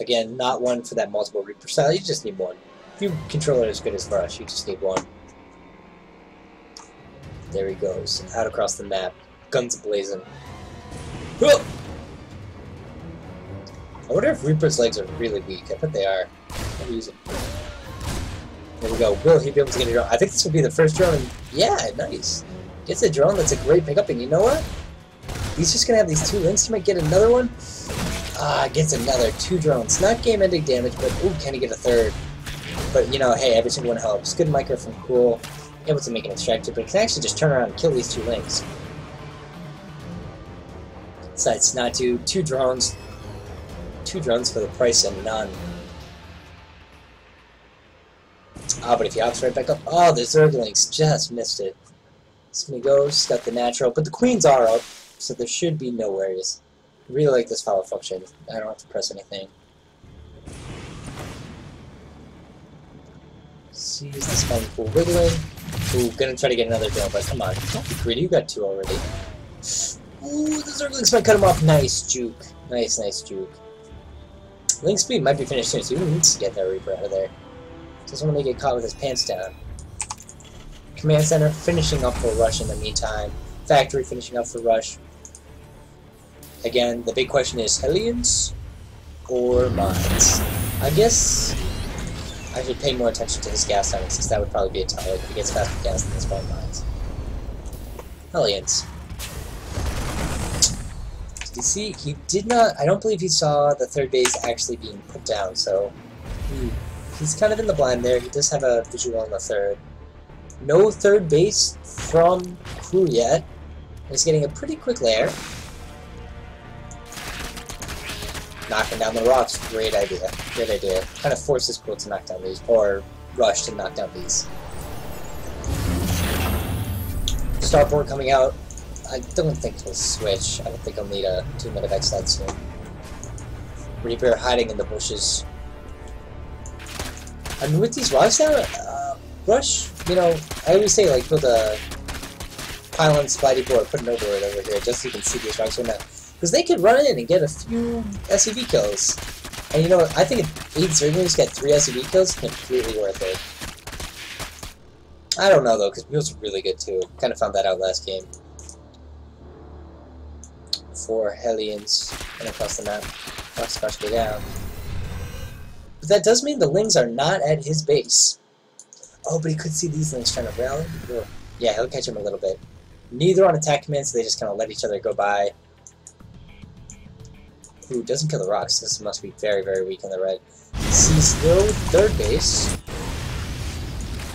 Again, not one for that multiple Reaper style. You just need one. If you control it as good as Rush, you just need one. There he goes, out across the map, guns blazing. I wonder if Reaper's legs are really weak. I bet they are. I'll use it. There we go. Will he be able to get a drone? I think this will be the first drone. Yeah, nice. Gets a drone. That's a great pickup. And you know what? He's just gonna have these 2 links. He might get another one. Gets another 2 drones. Not game-ending damage, but ooh, can he get a 3rd? But you know, hey, every single one helps. Good microphone, cool. Able to make an extractor, but he can actually just turn around and kill these 2 links. Besides, not 2 drones. 2 drones for the price of none. But if he hops right back up, oh, the Zerglings just missed it. So he goes, got the natural, but the queens are up, so there should be no worries. I really like this follow function. I don't have to press anything. Sees the spawning pool wiggling. Ooh, gonna try to get another drone, but come on. Don't be greedy, you got 2 already. Ooh, the Zerglings might cut him off. Nice juke. Nice juke. Link speed might be finished soon, so he needs to get that Reaper out of there. Doesn't want to get caught with his pants down. Command Center finishing up for Rush in the meantime. Factory finishing up for Rush. Again, the big question is Hellions or Mines? I guess I should pay more attention to his gas timings, because that would probably be a tell. If he gets faster gas than his spawn mines. Hellions. Did you see? He did not. I don't believe he saw the 3rd base actually being put down, so he's kind of in the blind there. He does have a visual on the 3rd. No 3rd base from crew yet. He's getting a pretty quick lair. Knocking down the rocks, great idea. Great idea. Kind of forces crew to knock down these, or Rush to knock down these. Starboard coming out. I don't think he'll switch. I don't think he'll need a 2 medevacs that soon. Reaper hiding in the bushes. I mean, with these rocks now, Rush, you know, I always say, like, build a pylon spidey board, put an overlord over here, just so you can see these rocks right now. Because they could run in and get a few SCV kills. And you know what, I think if 8 Zerglings get 3 SCV kills, completely worth it. I don't know, though, because Mules are really good, too. Kind of found that out last game. 4 Hellions, and across the map. Rocks partially down. But that does mean the Lings are not at his base. Oh, but he could see these Lings trying to rally. Yeah, he'll catch him a little bit. Neither on attack command, so they just kind of let each other go by. Ooh, doesn't kill the rocks. This must be very, very weak in the red. Sees no 3rd base.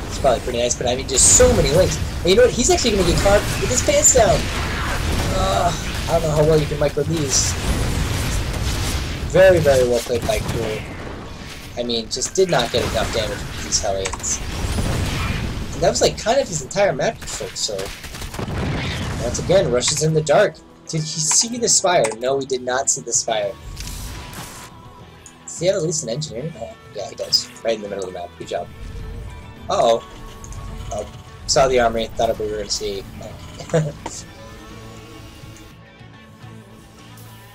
It's probably pretty nice, but I mean, just so many links. And you know what? He's actually going to get caught with his pants down. I don't know how well you can micro these. Very, very well played by Cool. I mean, just did not get enough damage with these Hellions. And that was like kind of his entire map control, so... Once again, Rush is in the dark. Did he see the spire? No, he did not see the spire. Does he have at least an engineering map? Yeah, he does. Right in the middle of the map. Good job. Uh-oh. Oh, saw the armory. Thought we were going to see.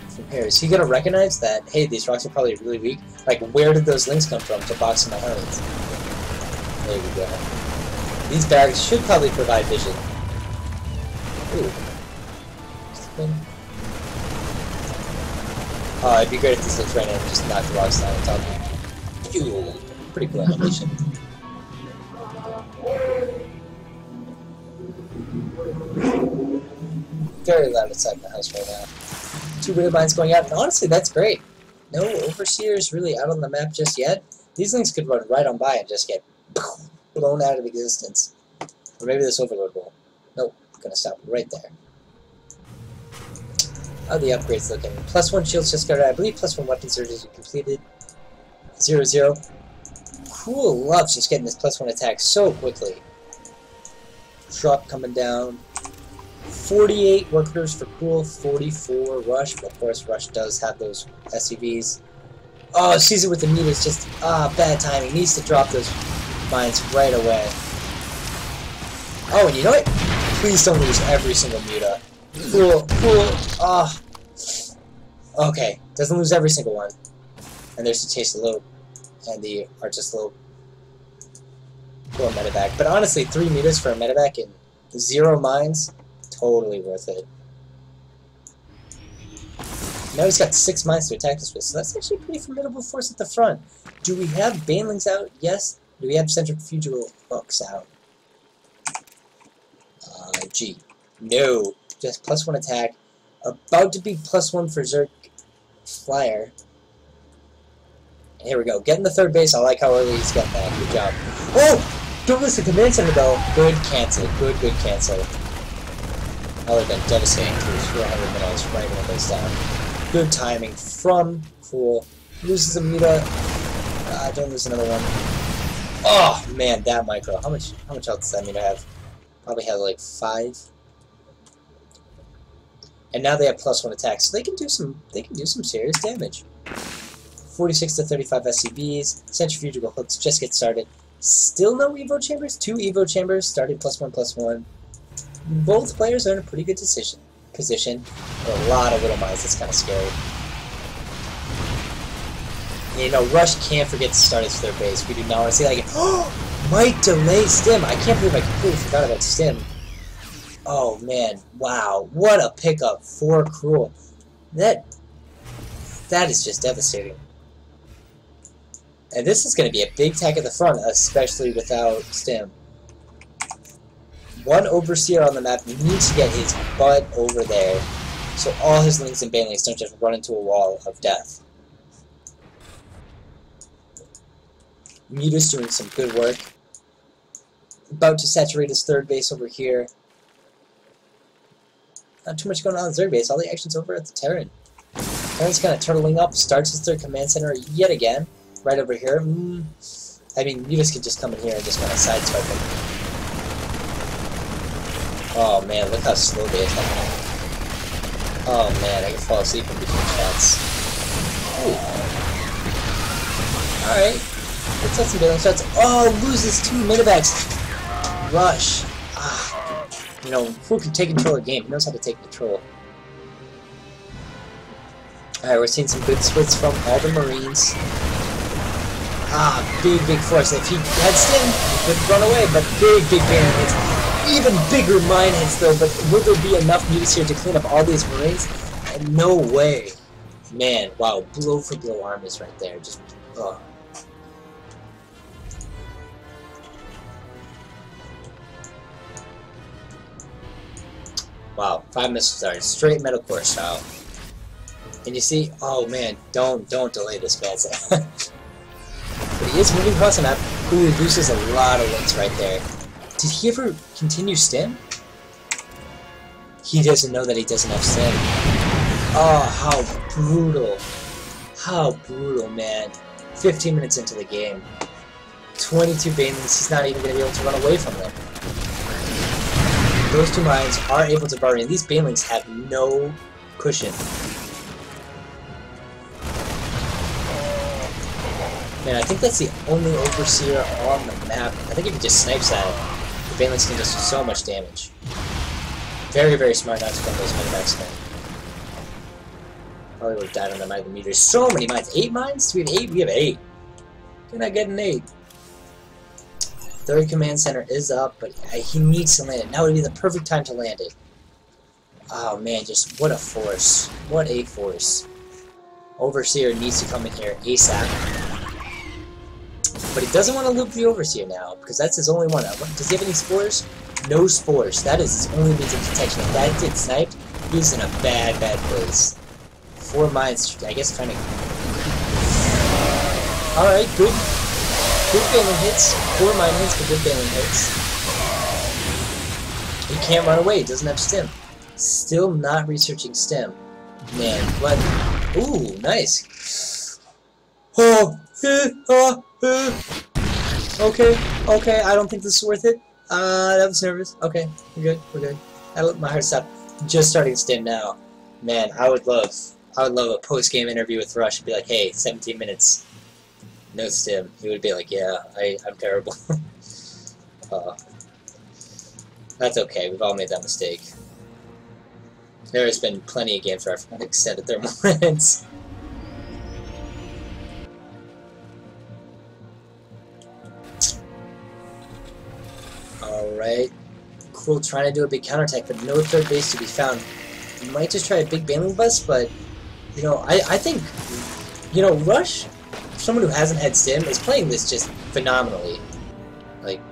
From here, is he going to recognize that, hey, these rocks are probably really weak? Like, where did those links come from to box my Hellions? There we go. These barracks should probably provide vision. Ooh. Oh, it'd be great if this looks right now and just knock the rocks down and tell me. Pretty cool animation. Very loud outside my house right now. 2 widow mines going out, and honestly, that's great. No overseers really out on the map just yet. These things could run right on by and just get blown out of existence. Or maybe this overload will. Nope, gonna stop right there. How are the upgrades looking? +1 shields just got out. I believe +1 weapon surges are completed. 0-0. Cool loves just getting this +1 attack so quickly. Drop coming down. 48 workers for Cool, 44 Rush. But of course, Rush does have those SUVs. Oh, sees it with the meters. Just, bad timing. Needs to drop those mines right away. Oh, and you know what? Please don't lose every single muta. Cool, cool. Okay, doesn't lose every single one. And there's the chase the load. And the Archist load. Cool medevac. But honestly, 3 meters for a medevac and 0 mines, totally worth it. Now he's got 6 mines to attack us with, so that's actually a pretty formidable force at the front. Do we have Banelings out? Yes. Do we have Centrifugal Hooks out? G. No. Just +1 attack. About to be +1 for Zerg Flyer. And here we go. Getting the 3rd base. I like how early he's getting that. Good job. Oh! Don't listen to Command Center though. Good cancel. Good cancel. That would have been devastating to 400 minutes right when it goes down. Good timing from Cool. Loses a muta. Don't lose another one. Oh man, that micro. How much health does that muta have? Probably have like 5. And now they have +1 attack, so they can do some serious damage. 46 to 35 SCBs. Centrifugal hooks just get started. Still no Evo chambers. 2 Evo chambers started +1/+1. Both players are in a pretty good position. A lot of little mines. That's kind of scary. And, you know, Rush can't forget to start his 3rd base. We do not want to see like, oh, might delay Stim. I can't believe I completely forgot about Stim. Oh man, wow, what a pickup for Cruel. That is just devastating. And this is going to be a big attack at the front, especially without Stim. 1 Overseer on the map needs to get his butt over there, so all his Lings and Banelings don't just run into a wall of death. Muta's doing some good work. About to saturate his 3rd base over here. Not too much going on in the 3rd base. All the action's over at the Terran. Terran's kind of turtling up. Starts his 3rd command center yet again. Right over here. I mean, Mutas can just come in here and just kind of sideswipe him. Oh man, look how slow they attack. Oh man, I can fall asleep in between shots. Ooh. Alright. Let's have some bailing shots. Oh, loses 2 medevacs. Rush. You know, who can take control of the game? He knows how to take control. Alright, we're seeing some good splits from all the Marines. Big force. If he had Stim, he could run away, but big banner hits. Even bigger mine hits though, but will there be enough mutas here to clean up all these Marines? No way. Man, wow, blow for blow armies right there. Just, ugh. Wow, 5 missile started, straight metal core style. And you see, oh man, don't delay this man. But he is moving across the map. Ooh, he loses a lot of links right there. Did he ever continue Stim? He doesn't know that he doesn't have Stim. Oh, how brutal. How brutal, man. 15 minutes into the game. 22 Banelings, he's not even going to be able to run away from them. Those 2 mines are able to burn, and these Banelings have no cushion. Man, I think that's the only Overseer on the map. I think if he just snipes that, the Banelings can just do so much damage. Very smart not to put those medevacs in. Probably would have died on the mine of the meters. So many mines. 8 mines? Do we have 8? We have 8. Can I get an 8? Third command center is up, but he needs to land it. Now would be the perfect time to land it. Oh man, just what a force. What a force. Overseer needs to come in here ASAP. But he doesn't want to loop the Overseer now, because that's his only one. Does he have any spores? No spores. That is his only means of protection. If that gets sniped, he's in a bad, bad place. 4 mines, I guess, kind of... Alright, good. Good bailing hits. 4 mine hits, but good bailing hits. He can't run away. He doesn't have stim. Still not researching stim. Man, what? Ooh, nice. Okay, okay, I don't think this is worth it. That was nervous. Okay, we're good. My heart stopped. Just starting stim now. Man, I would love a post-game interview with Rush and be like, hey, 17 minutes. No stim. He would be like, yeah, I'm terrible. That's okay, we've all made that mistake. There's been plenty of games where I've extended thermal runs. Alright. Cool, trying to do a big counterattack, but no third base to be found. You might just try a big bailing bust, but, you know, I think, you know, Rush, someone who hasn't had stim, is playing this just phenomenally. Like,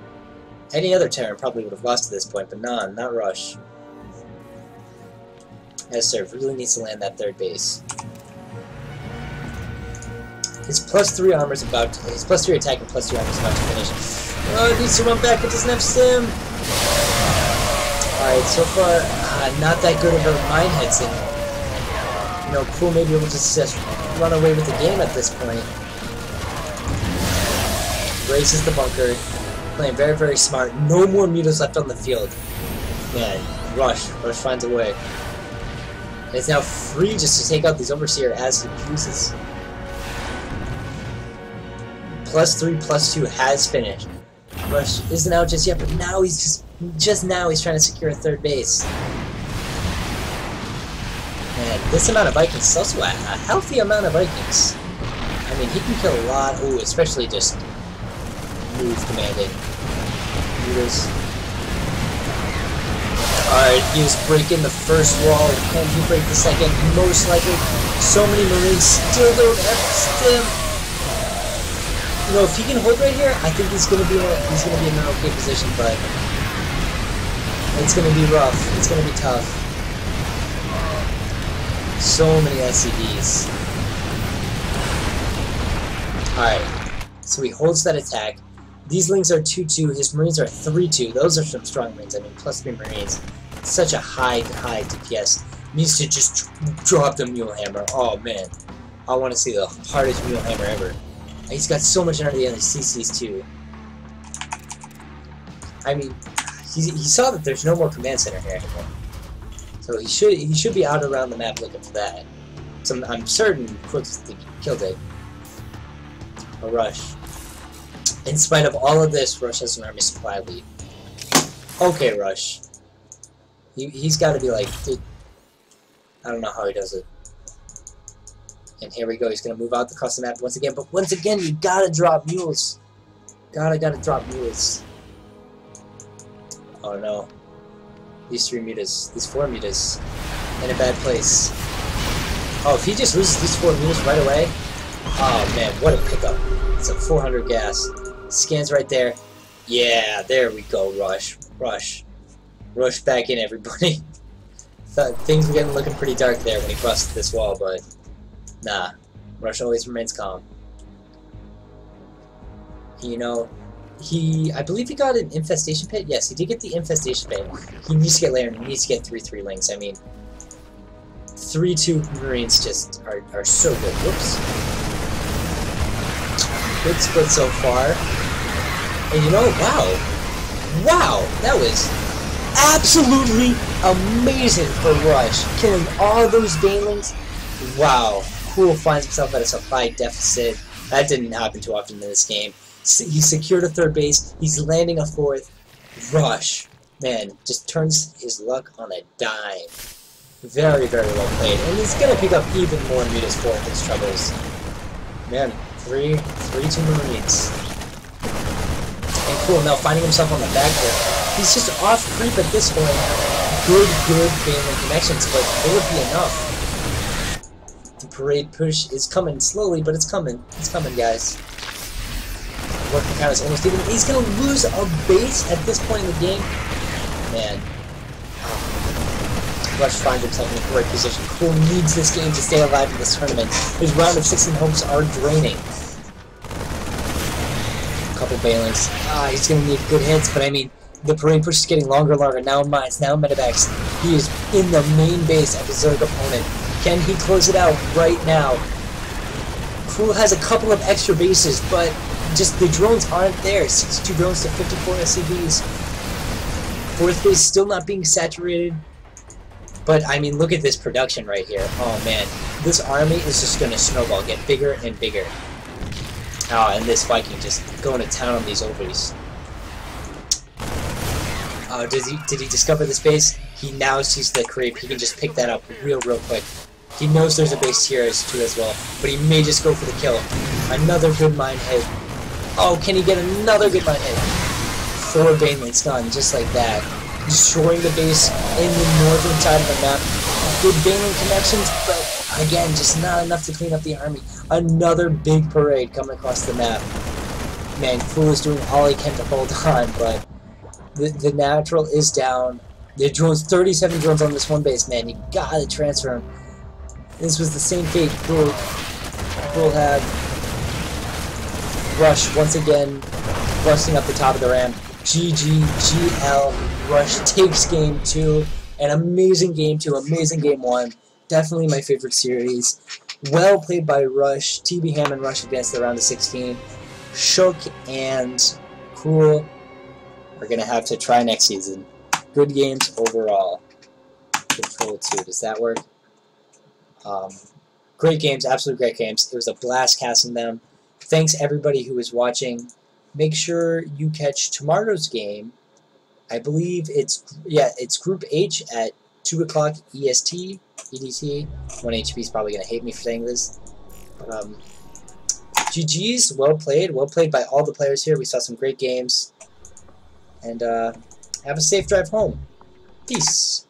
any other Terran probably would have lost to this point, but nah, not Rush. S-Serve really needs to land that third base. His +3 armor is about to, his +3 attack and +2 armor is about to finish. Oh, it needs to run back, but doesn't have stim. Alright, so far, not that good of a mine hits, and, you know, Cool may be able to just run away with the game at this point. Braces the bunker, playing very, very smart. No more mutas left on the field. Man, Rush finds a way. And it's now free just to take out these Overseer as he chooses. +3, +2 has finished. Rush isn't out just yet, but now he's just now he's trying to secure a third base. And this amount of Vikings is also a healthy amount of Vikings. I mean, he can kill a lot. Ooh, especially just move commanding. Mutas. Alright, he was breaking the first wall. Can he break the second? Most likely. So many Marines still don't have stim. You know, if he can hold right here, I think he's gonna be in an okay position, but it's gonna be rough. It's gonna be tough. So many SCVs. Alright, so he holds that attack. These Lings are 2-2, his Marines are 3-2. Those are some strong Marines. I mean, +3 Marines. Such a high DPS. Needs to just drop the Mule Hammer. Oh man, I want to see the hardest Mule Hammer ever. He's got so much under the end of CCs too. I mean, he saw that there's no more command center here anymore, so he should be out around the map looking for that. So I'm certain Quickly killed it. A Rush. In spite of all of this, Rush has an army supply lead. Okay, Rush. He's got to be like, dude, I don't know how he does it. And here we go. He's gonna move out across the map once again. But once again, you gotta drop mules. Gotta drop mules. Oh no. These 4 mutas, in a bad place. Oh, if he just loses these 4 mules right away. Oh man, what a pickup. It's a 400 gas. Scans right there. Yeah, there we go, Rush. Rush back in, everybody. Thought things were looking pretty dark there when he crossed this wall, but nah. Rush always remains calm. You know, I believe he got an infestation pit. Yes, he did get the infestation pit. He needs to get layered. He needs to get 3-3 Lings. I mean, 3-2 Marines just are so good. Whoops. Good split so far. And you know, wow, that was absolutely amazing for Rush. Killing all those Banelings. Wow. Cool finds himself at a supply deficit. That didn't happen too often in this game. He secured a 3rd base. He's landing a 4th. Rush, man, just turns his luck on a dime. Very, very well played. And he's going to pick up even more mutas for his troubles. Man, 3-2 Marines. And Cool now finding himself on the back here. He's just off creep at this point. Good Baneling connections, but will it be enough? The parade push is coming slowly, but it's coming. It's coming, guys. Working count is almost even. He's going to lose a base at this point in the game. Man. Rush finds himself in a great position. Cool needs this game to stay alive in this tournament. His round of 16 hopes are draining. A couple Banelings. He's going to need good hits, but I mean, the parade push is getting longer and longer. Now mines, now Medivacs. He is in the main base of his Zerg opponent. Can he close it out right now? Cruel has a couple of extra bases, but just the drones aren't there. 62 drones to 54 SCVs. Fourth base still not being saturated. But, I mean, look at this production right here. Oh, man. This army is just going to snowball, get bigger and bigger. Oh, and this Viking just going to town on these ovaries. Oh, did he discover this base? He now sees the creep. He can just pick that up real quick. He knows there's a base here too as well, but he may just go for the kill. Another good mine hit. Oh, can he get another good mine hit? 4 Banelings gone, just like that. Destroying the base in the northern side of the map. Good Baneling connections, but again, just not enough to clean up the army. Another big parade coming across the map. Man, Fool is doing all he can to hold on, but the natural is down. The drones, 37 drones on this one base, man. You gotta transfer him. This was the same fate Fool had. Rush once again busting up the top of the ramp. GL. Rush takes game 2. An amazing game 2, amazing game 1. Definitely my favorite series. Well played by Rush. TB Ham and Rush advanced to the round of 16. Shook and Cruel are going to have to try next season. Good games overall. Control 2. Does that work? Great games. Absolute great games. It was a blast casting them. Thanks everybody who was watching. Make sure you catch tomorrow's game. I believe it's Group H at 2 o'clock EST, EDT. 1HP is probably going to hate me for saying this. But, GG's, well played by all the players here. We saw some great games. And have a safe drive home. Peace.